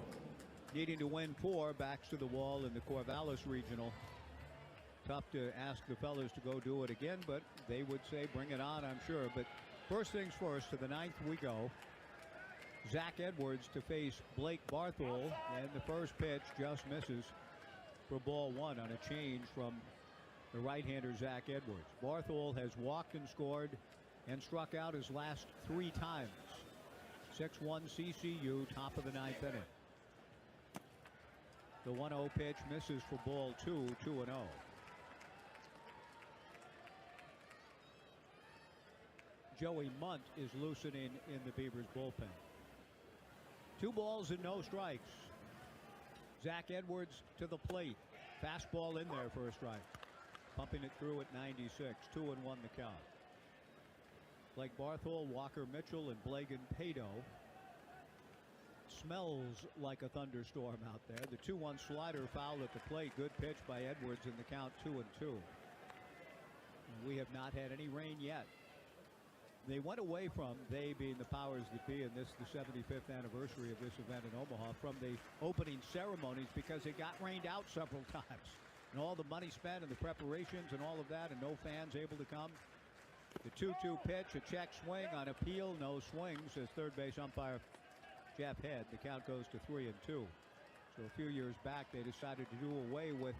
needing to win 4 backs to the wall in the Corvallis Regional. Tough to ask the fellas to go do it again, but they would say bring it on, I'm sure. But first things first, to the 9th we go. Zach Edwards to face Blake Barthol, and the first pitch just misses for ball 1 on a change from the right-hander Zach Edwards. Barthol has walked and scored and struck out his last 3 times. 6-1 CCU, top of the ninth inning. The 1-0 pitch misses for ball 2, 2-0. Joey Munt is loosening in the Beavers bullpen. 2 balls and no strikes. Zach Edwards to the plate. Fastball in there for a strike. Pumping it through at 96. 2-1 the count. Blake Barthol, Walker Mitchell, and Blagan Pato. Smells like a thunderstorm out there. The 2-1 slider foul at the plate. Good pitch by Edwards in the count, 2-2. We have not had any rain yet. They went away from, they being the powers that be, and this is the 75th anniversary of this event in Omaha, from the opening ceremonies because it got rained out several times. And all the money spent and the preparations and all of that, and no fans able to come. The 2-2 pitch, a check swing on appeal, no swings, as third base umpire Jeff Head. The count goes to 3-2. So a few years back, they decided to do away with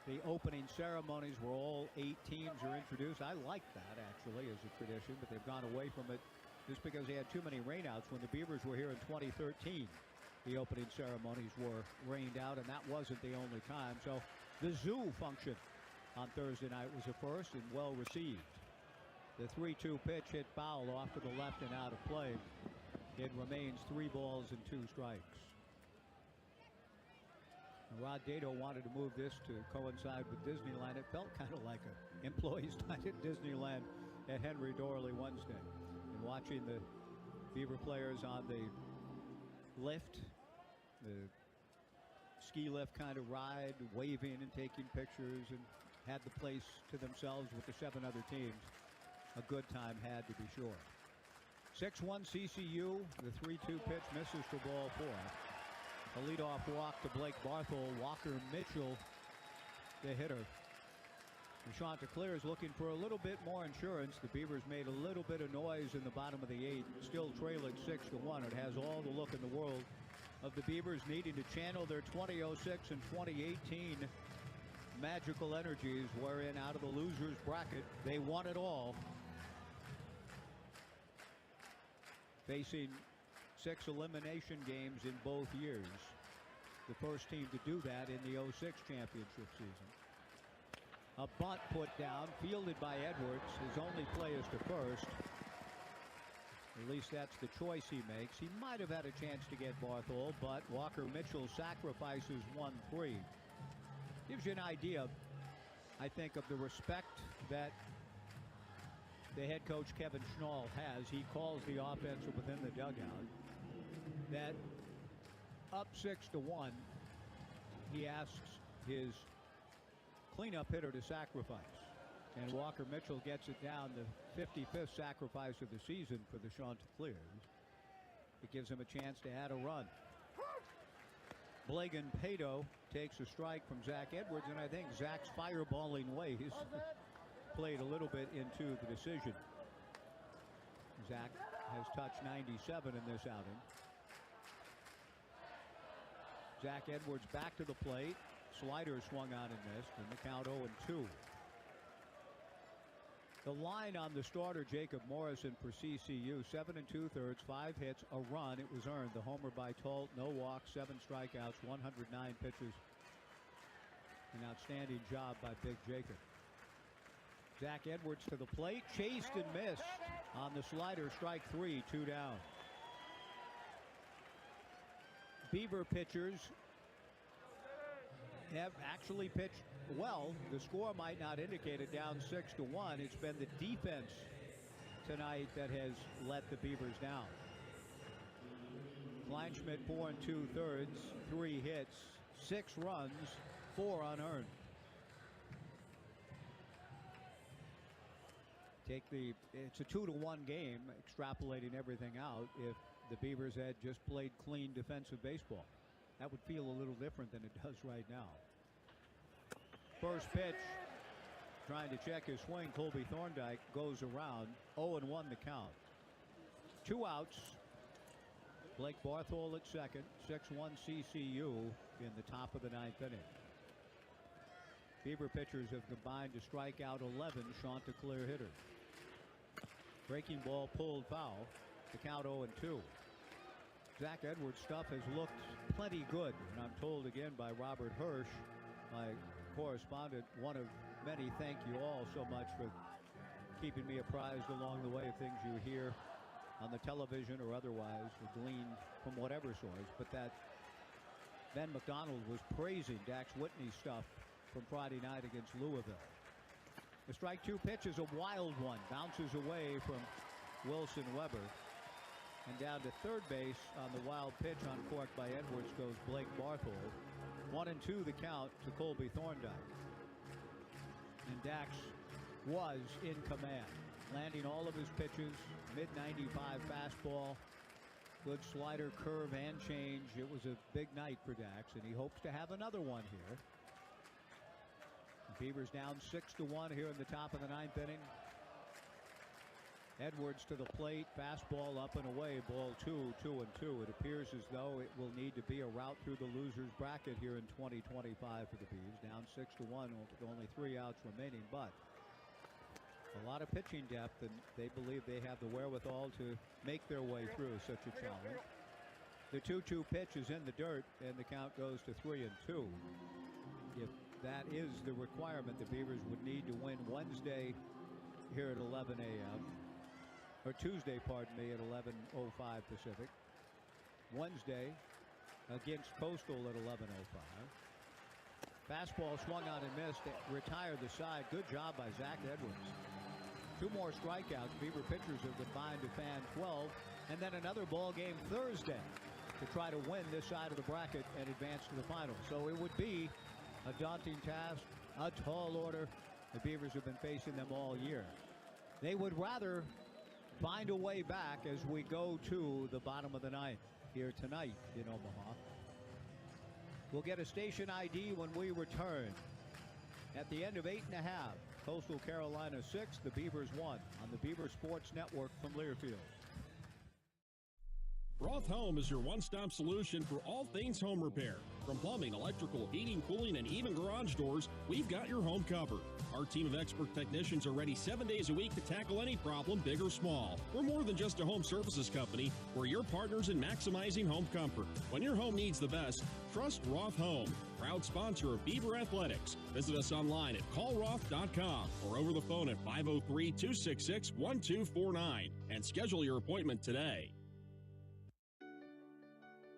the opening ceremonies where all 8 teams are introduced. I like that, actually, as a tradition, but they've gone away from it just because they had too many rainouts. When the Beavers were here in 2013, the opening ceremonies were rained out, and that wasn't the only time. So the zoo function on Thursday night was a first and well received. The 3-2 pitch hit foul off to the left and out of play. It remains 3 balls and 2 strikes. Rod Dato wanted to move this to coincide with Disneyland. It felt kind of like an employees' night at Disneyland at Henry Dorley Wednesday. And watching the Beaver players on the lift, the ski lift kind of ride, waving and taking pictures, and had the place to themselves with the 7 other teams. A good time had to be sure. 6-1 CCU. The 3-2 pitch misses for ball 4. A leadoff walk to Blake Barthol. Walker Mitchell, the hitter. Chanticleer is looking for a little bit more insurance. The Beavers made a little bit of noise in the bottom of the 8th, still trailing 6-1. It has all the look in the world of the Beavers needing to channel their 2006 and 2018 magical energies, wherein out of the losers bracket, they won it all. Facing 6 elimination games in both years. The first team to do that in the 06 championship season. A bunt put down, fielded by Edwards. His only play is to first. At least that's the choice he makes. He might have had a chance to get Barthol, but Walker Mitchell sacrifices 1-3. Gives you an idea, I think, of the respect that the head coach Kevin Schnall has. He calls the offense within the dugout. That up 6-1, he asks his cleanup hitter to sacrifice. And Walker Mitchell gets it down, the 55th sacrifice of the season for the Chanticleers. It gives him a chance to add a run. Blagan Pato takes a strike from Zach Edwards, and I think Zach's fireballing ways played a little bit into the decision. Zach has touched 97 in this outing. Zach Edwards back to the plate. Slider swung on and missed, and the count 0-2. The line on the starter, Jacob Morrison, for CCU, 7 2/3, 5 hits, a run. It was earned. The homer by Tolt, no walks, 7 strikeouts, 109 pitches. An outstanding job by Big Jacob. Zach Edwards to the plate, chased and missed on the slider, strike 3, 2 down. Beaver pitchers have actually pitched well. The score might not indicate it, down 6-1. It's been the defense tonight that has let the Beavers down. Kleinschmidt 4 2/3, 3 hits, 6 runs, 4 unearned. It's a 2-1 game, extrapolating everything out. If the Beavers had just played clean defensive baseball, that would feel a little different than it does right now. First pitch, trying to check his swing. Colby Thorndike goes around. 0-1 the count. 2 outs. Blake Barthol at second. 6-1 CCU in the top of the 9th inning. Beaver pitchers have combined to strike out 11 Chanticleer hitters. Breaking ball pulled foul. The count 0-2. Zach Edwards' stuff has looked plenty good, and I'm told again by Robert Hirsch, my correspondent, one of many. Thank you all so much for keeping me apprised along the way of things you hear on the television or otherwise, or gleaned from whatever source. But that Ben McDonald was praising Dax Whitney's stuff from Friday night against Louisville. The strike two pitch is a wild one, bounces away from Wilson Weber. And down to third base on the wild pitch on cork by Edwards goes Blake Barthold. 1-2 the count to Colby Thorndike. And Dax was in command, landing all of his pitches, mid-95 fastball, good slider, curve, and change. It was a big night for Dax, and he hopes to have another one here. The Beavers down 6-1 here in the top of the ninth inning. Edwards to the plate, fastball up and away, ball 2, 2-2. It appears as though it will need to be a route through the losers bracket here in 2025 for the Beavs. Down 6-1 with only 3 outs remaining, but a lot of pitching depth, and they believe they have the wherewithal to make their way through such a challenge. The 2-2 pitch is in the dirt, and the count goes to 3-2. If that is the requirement, the Beavers would need to win Wednesday here at 11 a.m. or Tuesday, pardon me, at 11:05 Pacific. Wednesday against Coastal at 11:05. Fastball swung on and missed. Retired the side. Good job by Zach Edwards. 2 more strikeouts. Beaver pitchers have combined to fan 12. And then another ball game Thursday to try to win this side of the bracket and advance to the final. So it would be a daunting task, a tall order. The Beavers have been facing them all year. They would rather find a way back as we go to the bottom of the ninth here tonight in Omaha. We'll get a station ID when we return. At the end of 8.5, Coastal Carolina 6, the Beavers 1 on the Beaver Sports Network from Learfield. Roth Home is your one-stop solution for all things home repair. From plumbing, electrical, heating, cooling, and even garage doors, we've got your home covered. Our team of expert technicians are ready 7 days a week to tackle any problem, big or small. We're more than just a home services company. We're your partners in maximizing home comfort. When your home needs the best, trust Roth Home, proud sponsor of Beaver Athletics. Visit us online at callroth.com or over the phone at 503-266-1249 and schedule your appointment today.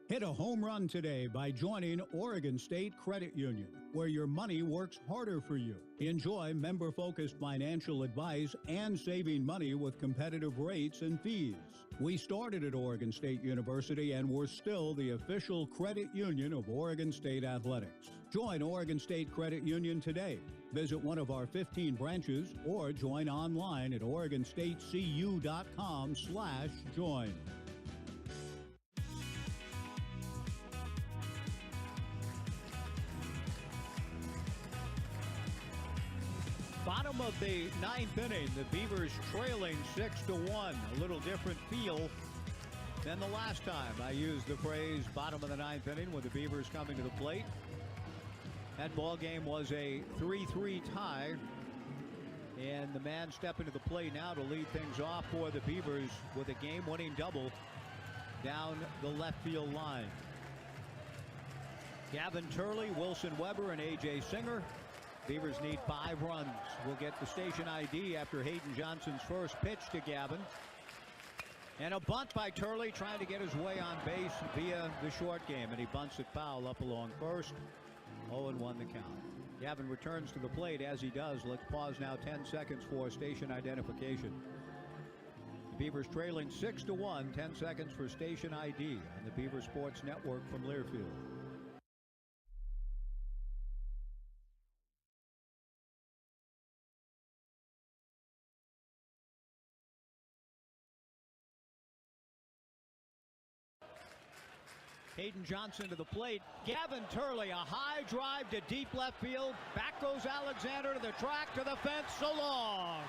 Hit a home run today by joining Oregon State Credit Union, where your money works harder for you. Enjoy member-focused financial advice and saving money with competitive rates and fees. We started at Oregon State University, and we're still the official credit union of Oregon State Athletics. Join Oregon State Credit Union today. Visit one of our 15 branches or join online at OregonStateCU.com/join. Bottom of the ninth inning, the Beavers trailing 6-1. A little different feel than the last time I used the phrase bottom of the ninth inning with the Beavers coming to the plate. That ball game was a 3-3 tie, and the man stepping to the plate now to lead things off for the Beavers with a game-winning double down the left field line. Gavin Turley, Wilson Weber, and A.J. Singer. Beavers need 5 runs. We'll get the station ID after Hayden Johnson's first pitch to Gavin. And a bunt by Turley trying to get his way on base via the short game. And he bunts it foul up along first. 0-1 the count. Gavin returns to the plate. As he does, let's pause now 10 seconds for station identification. The Beavers trailing 6-1. 10 seconds for station ID on the Beaver Sports Network from Learfield. Hayden Johnson to the plate. Gavin Turley, a high drive to deep left field. Back goes Alexander to the track, to the fence, so long.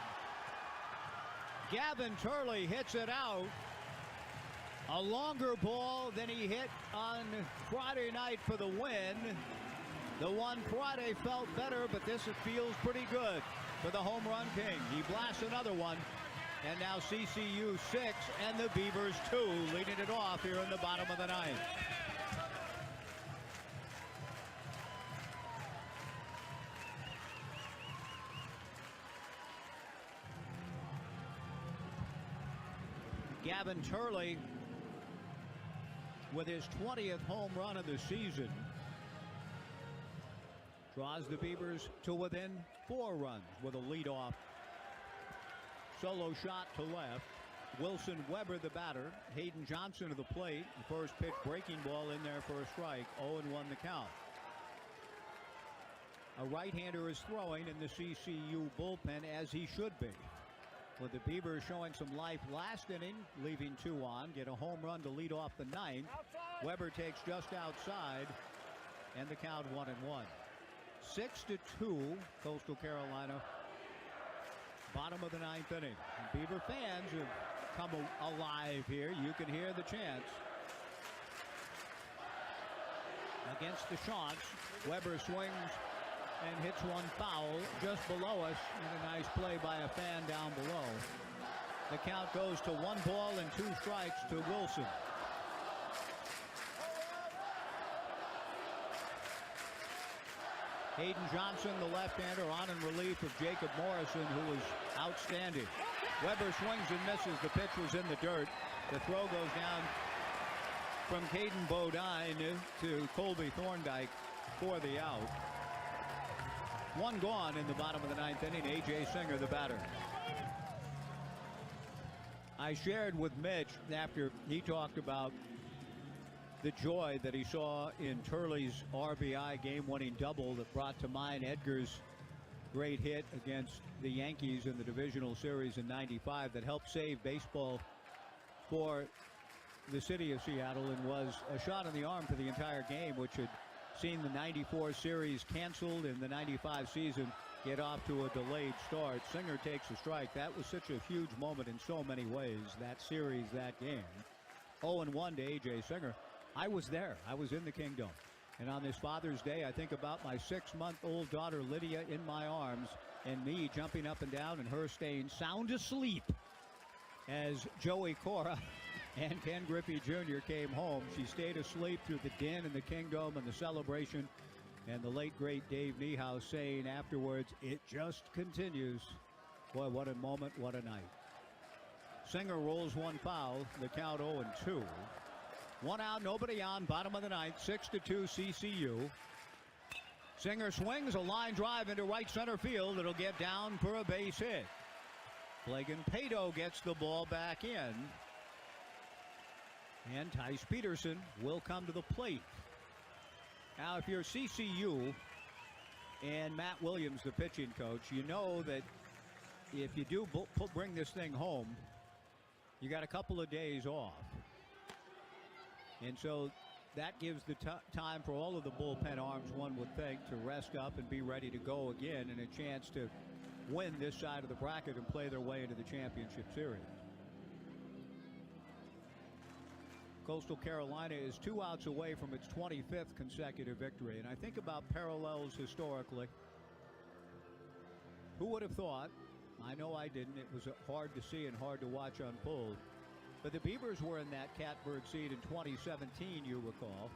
Gavin Turley hits it out. A longer ball than he hit on Friday night for the win. The one Friday felt better, but this feels pretty good for the home run king. He blasts another one And now CCU 6 and the Beavers 2, leading it off here in the bottom of the ninth. Gavin Turley with his 20th home run of the season draws the Beavers to within 4 runs with a leadoff solo shot to left. Wilson Weber, the batter. Hayden Johnson to the plate. The first pitch breaking ball in there for a strike. 0-1 the count. A right-hander is throwing in the CCU bullpen, as he should be. With the Beavers showing some life last inning, leaving 2 on. Get a home run to lead off the ninth. Weber takes just outside, and the count 1-1. 6-2, Coastal Carolina. Bottom of the ninth inning. Beaver fans have come alive here. You can hear the chants. Against the Chants, Weber swings and hits one foul just below us, and a nice play by a fan down below. The count goes to 1 ball and 2 strikes to Wilson. Hayden Johnson, the left-hander, on in relief of Jacob Morrison, who was outstanding. Weber swings and misses. The pitch was in the dirt. The throw goes down from Caden Bodine to Colby Thorndike for the out. 1 gone in the bottom of the ninth inning. A.J. Singer, the batter. I shared with Mitch after he talked about the joy that he saw in Turley's RBI game-winning double that brought to mind Edgar's great hit against the Yankees in the divisional series in '95 that helped save baseball for the city of Seattle and was a shot in the arm for the entire game, which had seen the '94 series canceled and the '95 season get off to a delayed start. Singer takes a strike. That was such a huge moment in so many ways, that series, that game. 0-1 to A.J. Singer. I was there. I was in the Kingdom. And on this Father's Day, I think about my 6-month-old daughter, Lydia, in my arms, and me jumping up and down and her staying sound asleep as Joey Cora and Ken Griffey Jr. came home. She stayed asleep through the din and the Kingdom and the celebration. And the late, great Dave Niehaus saying afterwards, it just continues. Boy, what a moment, what a night. Singer rolls 1 foul. The count 0-2. 1 out, nobody on, bottom of the ninth, 6-2 CCU. Singer swings a line drive into right center field. It'll get down for a base hit. Blagan Pato gets the ball back in. And Tice Peterson will come to the plate. Now, if you're CCU and Matt Williams, the pitching coach, you know that if you do bring this thing home, you got a couple of days off. And so that gives the time for all of the bullpen arms, one would think, to rest up and be ready to go again, and a chance to win this side of the bracket and play their way into the championship series. Coastal Carolina is 2 outs away from its 25th consecutive victory. And I think about parallels historically. Who would have thought? I know I didn't. It was hard to see and hard to watch unfold. But the Beavers were in that catbird seat in 2017, you recall,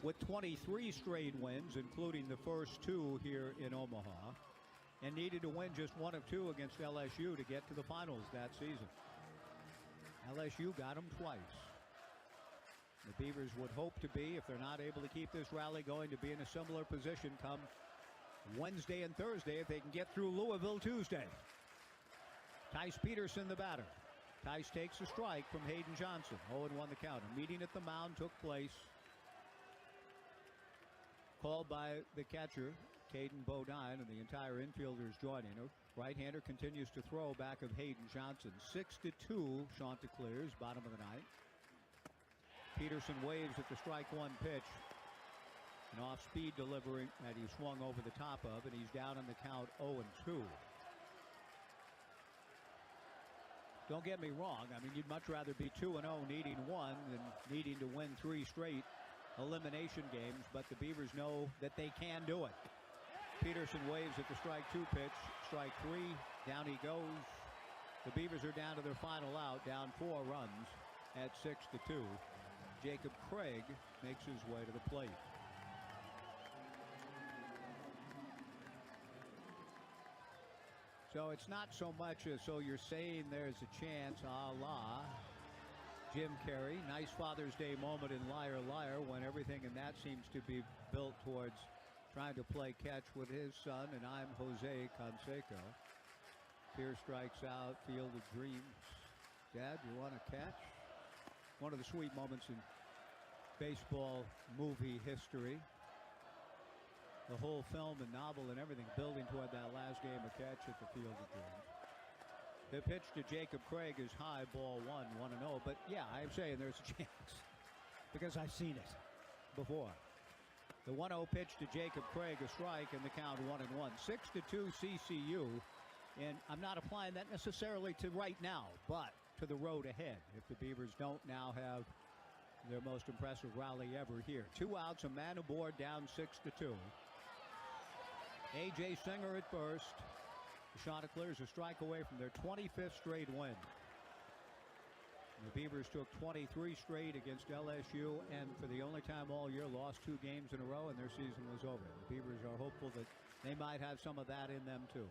with 23 straight wins, including the first 2 here in Omaha, and needed to win just 1 of 2 against LSU to get to the finals that season. LSU got them twice. The Beavers would hope to be, if they're not able to keep this rally going, to be in a similar position come Wednesday and Thursday if they can get through Louisville Tuesday. Tice Peterson, the batter. Tice takes a strike from Hayden Johnson. 0-1 the count. A meeting at the mound took place. Called by the catcher, Caden Bodine, and the entire infielders joining her. Right-hander continues to throw back of Hayden Johnson. 6-2, Chanticleers, bottom of the ninth. Peterson waves at the strike 1 pitch. An off-speed delivery that he swung over the top of, and he's down on the count 0-2. Don't get me wrong. I mean, you'd much rather be 2-0 needing 1 than needing to win 3 straight elimination games, but the Beavers know that they can do it. Peterson waves at the strike 2 pitch. Strike 3 Down he goes. The Beavers are down to their final out, down 4 runs at 6-2. Jacob Craig makes his way to the plate. So it's not so much as so you're saying there's a chance, a la Jim Carrey. Nice Father's Day moment in Liar Liar when everything in that seems to be built towards trying to play catch with his son, and I'm Jose Canseco. Pierce strikes out, Field of Dreams. Dad, you want to catch? One of the sweet moments in baseball movie history. The whole film and novel and everything building toward that last game of catch at the Field of Dreams. The pitch to Jacob Craig is high, ball 1-0. But yeah, I'm saying there's a chance because I've seen it before. The 1-0 pitch to Jacob Craig, a strike, and the count 1-1. 6-2 CCU. And I'm not applying that necessarily to right now, but to the road ahead if the Beavers don't now have their most impressive rally ever here. 2 outs, a man aboard, down 6-2. A.J. Singer at first. The Chanticleers a strike away from their 25th straight win. The Beavers took 23 straight against LSU, and for the only time all year lost 2 games in a row, and their season was over. The Beavers are hopeful that they might have some of that in them too.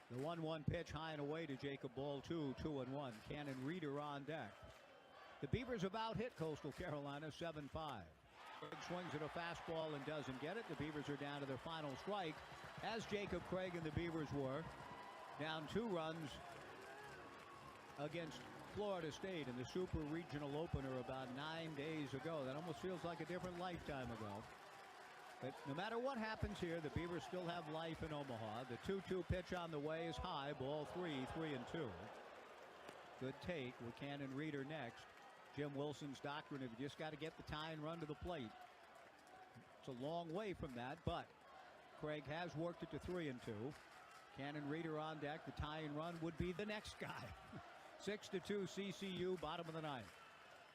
The 1-1 pitch high and away to Jacob, ball 2, 2-1. Cannon Reeder on deck. The Beavers about hit Coastal Carolina 7-5. Craig swings at a fastball and doesn't get it. The Beavers are down to their final strike, as Jacob Craig and the Beavers were. Down 2 runs against Florida State in the Super Regional Opener about 9 days ago. That almost feels like a different lifetime ago. But no matter what happens here, the Beavers still have life in Omaha. The 2-2 pitch on the way is high, ball 3, 3-2. Good take with Cannon Reeder next. Jim Wilson's doctrine of you just got to get the tie and run to the plate. It's a long way from that, but Craig has worked it to 3-2. Cannon Reeder on deck. The tie and run would be the next guy. 6-2 CCU, bottom of the 9th.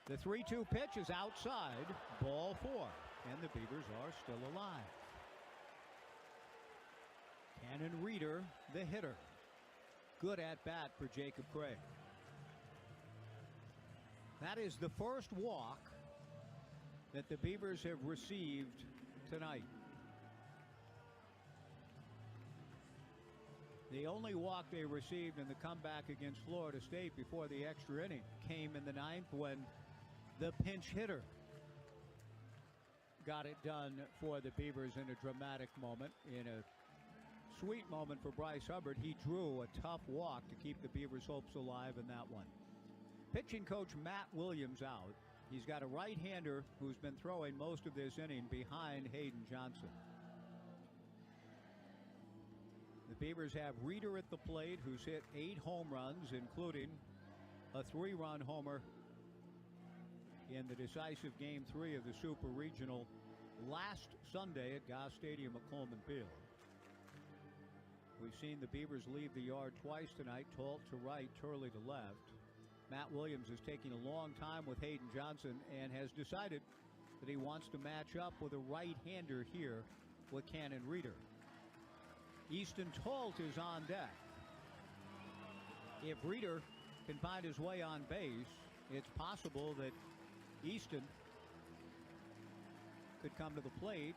The 3-2 pitch is outside, ball 4, and the Beavers are still alive. Cannon Reeder, the hitter. Good at bat for Jacob Craig. That is the first walk that the Beavers have received tonight. The only walk they received in the comeback against Florida State before the extra inning came in the 9th when the pinch hitter got it done for the Beavers in a dramatic moment. In a sweet moment for Bryce Hubbard, he drew a tough walk to keep the Beavers' hopes alive in that one. Pitching coach Matt Williams out. He's got a right-hander who's been throwing most of this inning behind Hayden Johnson. The Beavers have Reeder at the plate, who's hit 8 home runs, including a 3-run homer in the decisive Game 3 of the Super Regional last Sunday at Goss Stadium at Coleman Field. We've seen the Beavers leave the yard twice tonight, Talt to right, Turley to left. Matt Williams is taking a long time with Hayden Johnson and has decided that he wants to match up with a right-hander here with Cannon Reeder. Easton Talt is on deck. If Reeder can find his way on base, it's possible that Easton could come to the plate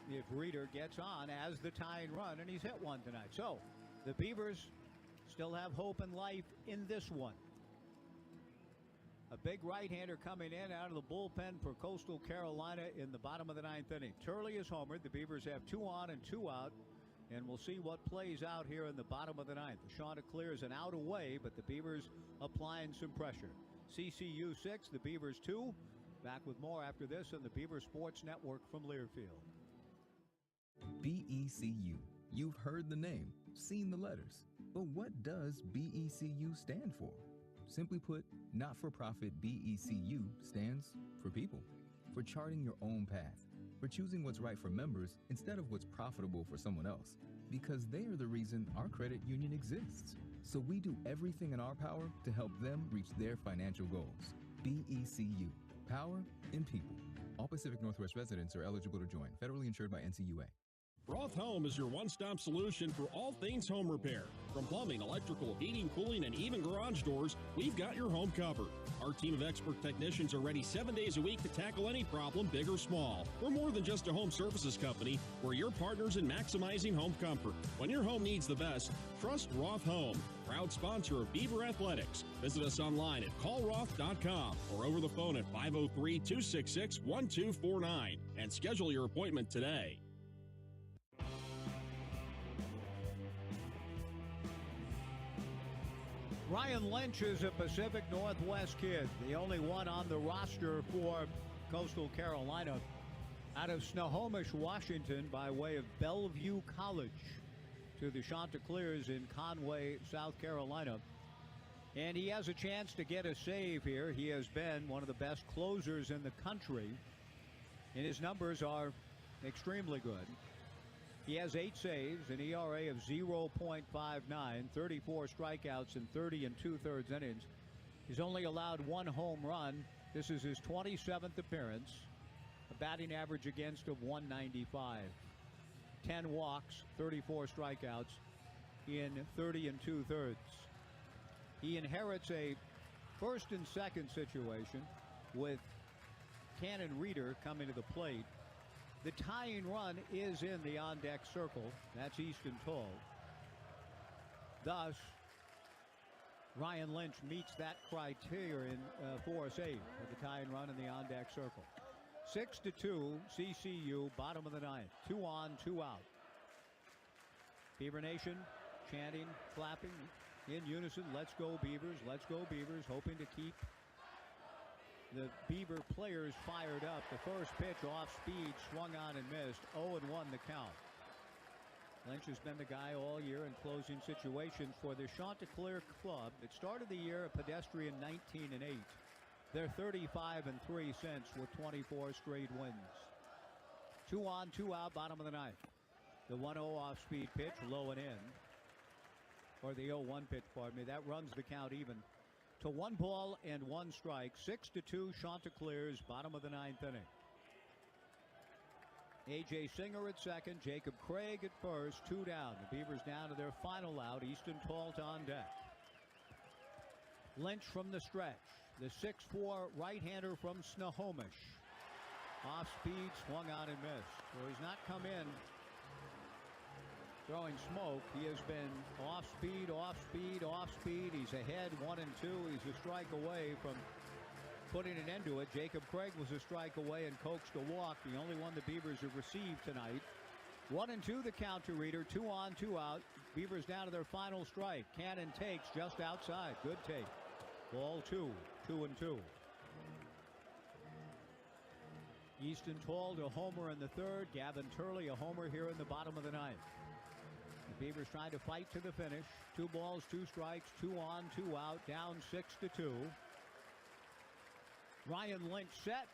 if Reeder gets on as the tying run, and he's hit one tonight. So the Beavers still have hope and life in this one. A big right-hander coming in out of the bullpen for Coastal Carolina in the bottom of the 9th inning. Turley is homered. The Beavers have 2 on and 2 out, and we'll see what plays out here in the bottom of the 9th. The Chanticleers an out away, but the Beavers applying some pressure. CCU 6, the Beavers 2. Back with more after this on the Beaver Sports Network from Learfield. BECU. You've heard the name, seen the letters. But what does BECU stand for? Simply put, not-for-profit BECU stands for people, for charting your own path, for choosing what's right for members instead of what's profitable for someone else, because they are the reason our credit union exists. So we do everything in our power to help them reach their financial goals. BECU, power in people. All Pacific Northwest residents are eligible to join, federally insured by NCUA. Roth Home is your one-stop solution for all things home repair. From plumbing, electrical, heating, cooling, and even garage doors, we've got your home covered. Our team of expert technicians are ready 7 days a week to tackle any problem, big or small. We're more than just a home services company. We're your partners in maximizing home comfort. When your home needs the best, trust Roth Home, proud sponsor of Beaver Athletics. Visit us online at callroth.com or over the phone at 503-266-1249 and schedule your appointment today. Ryan Lynch is a Pacific Northwest kid, the only one on the roster for Coastal Carolina, out of Snohomish, Washington, by way of Bellevue College to the Chanticleers in Conway, South Carolina. And he has a chance to get a save here. He has been one of the best closers in the country, and his numbers are extremely good. He has 8 saves, an ERA of 0.59, 34 strikeouts in 30 2/3 innings. He's only allowed 1 home run. This is his 27th appearance. A batting average against of 195. 10 walks, 34 strikeouts in 30 2/3. He inherits a first and second situation with Cannon Reeder coming to the plate. The tying run is in the on-deck circle. That's Easton Toll. Thus, Ryan Lynch meets that criterion for a save with the tying run in the on-deck circle. 6-2, CCU, bottom of the 9th. 2 on, 2 out. Beaver Nation chanting, clapping in unison. Let's go Beavers, let's go Beavers, hoping to keep the Beaver players fired up. The first pitch off speed, swung on and missed. 0-1 the count. Lynch has been the guy all year in closing situations for the Chanticleer club. It started the year a pedestrian 19-8. They're 35-3 since with 24 straight wins. 2 on, 2 out, bottom of the 9th. The 1-0 off speed pitch, low and in. Or the 0-1 pitch, pardon me. That runs the count even to 1 ball and 1 strike. 6-2 Chanticleers, bottom of the 9th inning. A.J. Singer at second, Jacob Craig at first, 2 down. The Beavers down to their final out. Easton Tolt on deck. Lynch from the stretch. The 6'4 right-hander from Snohomish. Off speed, swung on and missed. So he's not come in throwing smoke. He has been off speed, off speed, off speed. He's ahead 1-2. He's a strike away from putting an end to it. Jacob Craig was a strike away and coaxed a walk, the only one the Beavers have received tonight. 1-2 the count to Reeder. 2 on, 2 out. Beavers down to their final strike. Cannon takes just outside. Good take. Ball 2. 2-2. Easton Told a homer in the 3rd. Gavin Turley a homer here in the bottom of the 9th. The Beavers trying to fight to the finish. 2 balls, 2 strikes, 2 on, 2 out, down 6-2. Ryan Lynch set,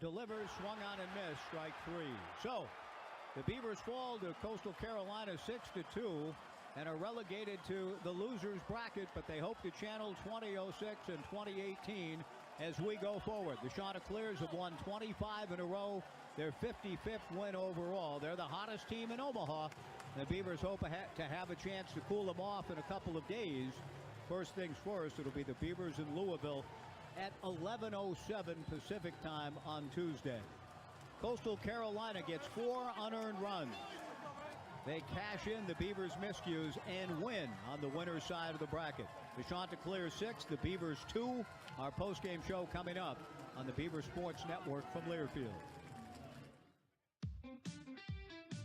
delivers, swung on and missed, strike 3. So, the Beavers fall to Coastal Carolina 6-2 and are relegated to the losers bracket, but they hope to channel 2006 and 2018 as we go forward. The Chanticleers have won 25 in a row. Their 55th win overall. They're the hottest team in Omaha. The Beavers hope to have a chance to cool them off in a couple of days. First things first, it'll be the Beavers in Louisville at 11:07 Pacific time on Tuesday. Coastal Carolina gets 4 unearned runs. They cash in the Beavers' miscues and win on the winner's side of the bracket. The Chanticleers 6, the Beavers 2. Our postgame show coming up on the Beaver Sports Network from Learfield.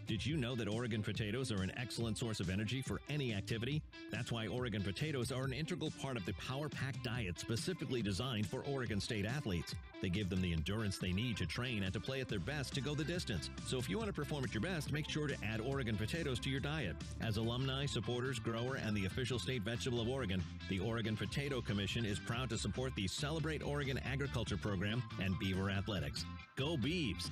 Did you know that Oregon potatoes are an excellent source of energy for any activity? That's why Oregon potatoes are an integral part of the Power Pack diet specifically designed for Oregon State athletes. They give them the endurance they need to train and to play at their best to go the distance. So if you want to perform at your best, make sure to add Oregon potatoes to your diet. As alumni, supporters, grower, and the official state vegetable of Oregon, the Oregon Potato Commission is proud to support the Celebrate Oregon Agriculture Program and Beaver Athletics. Go Beavs!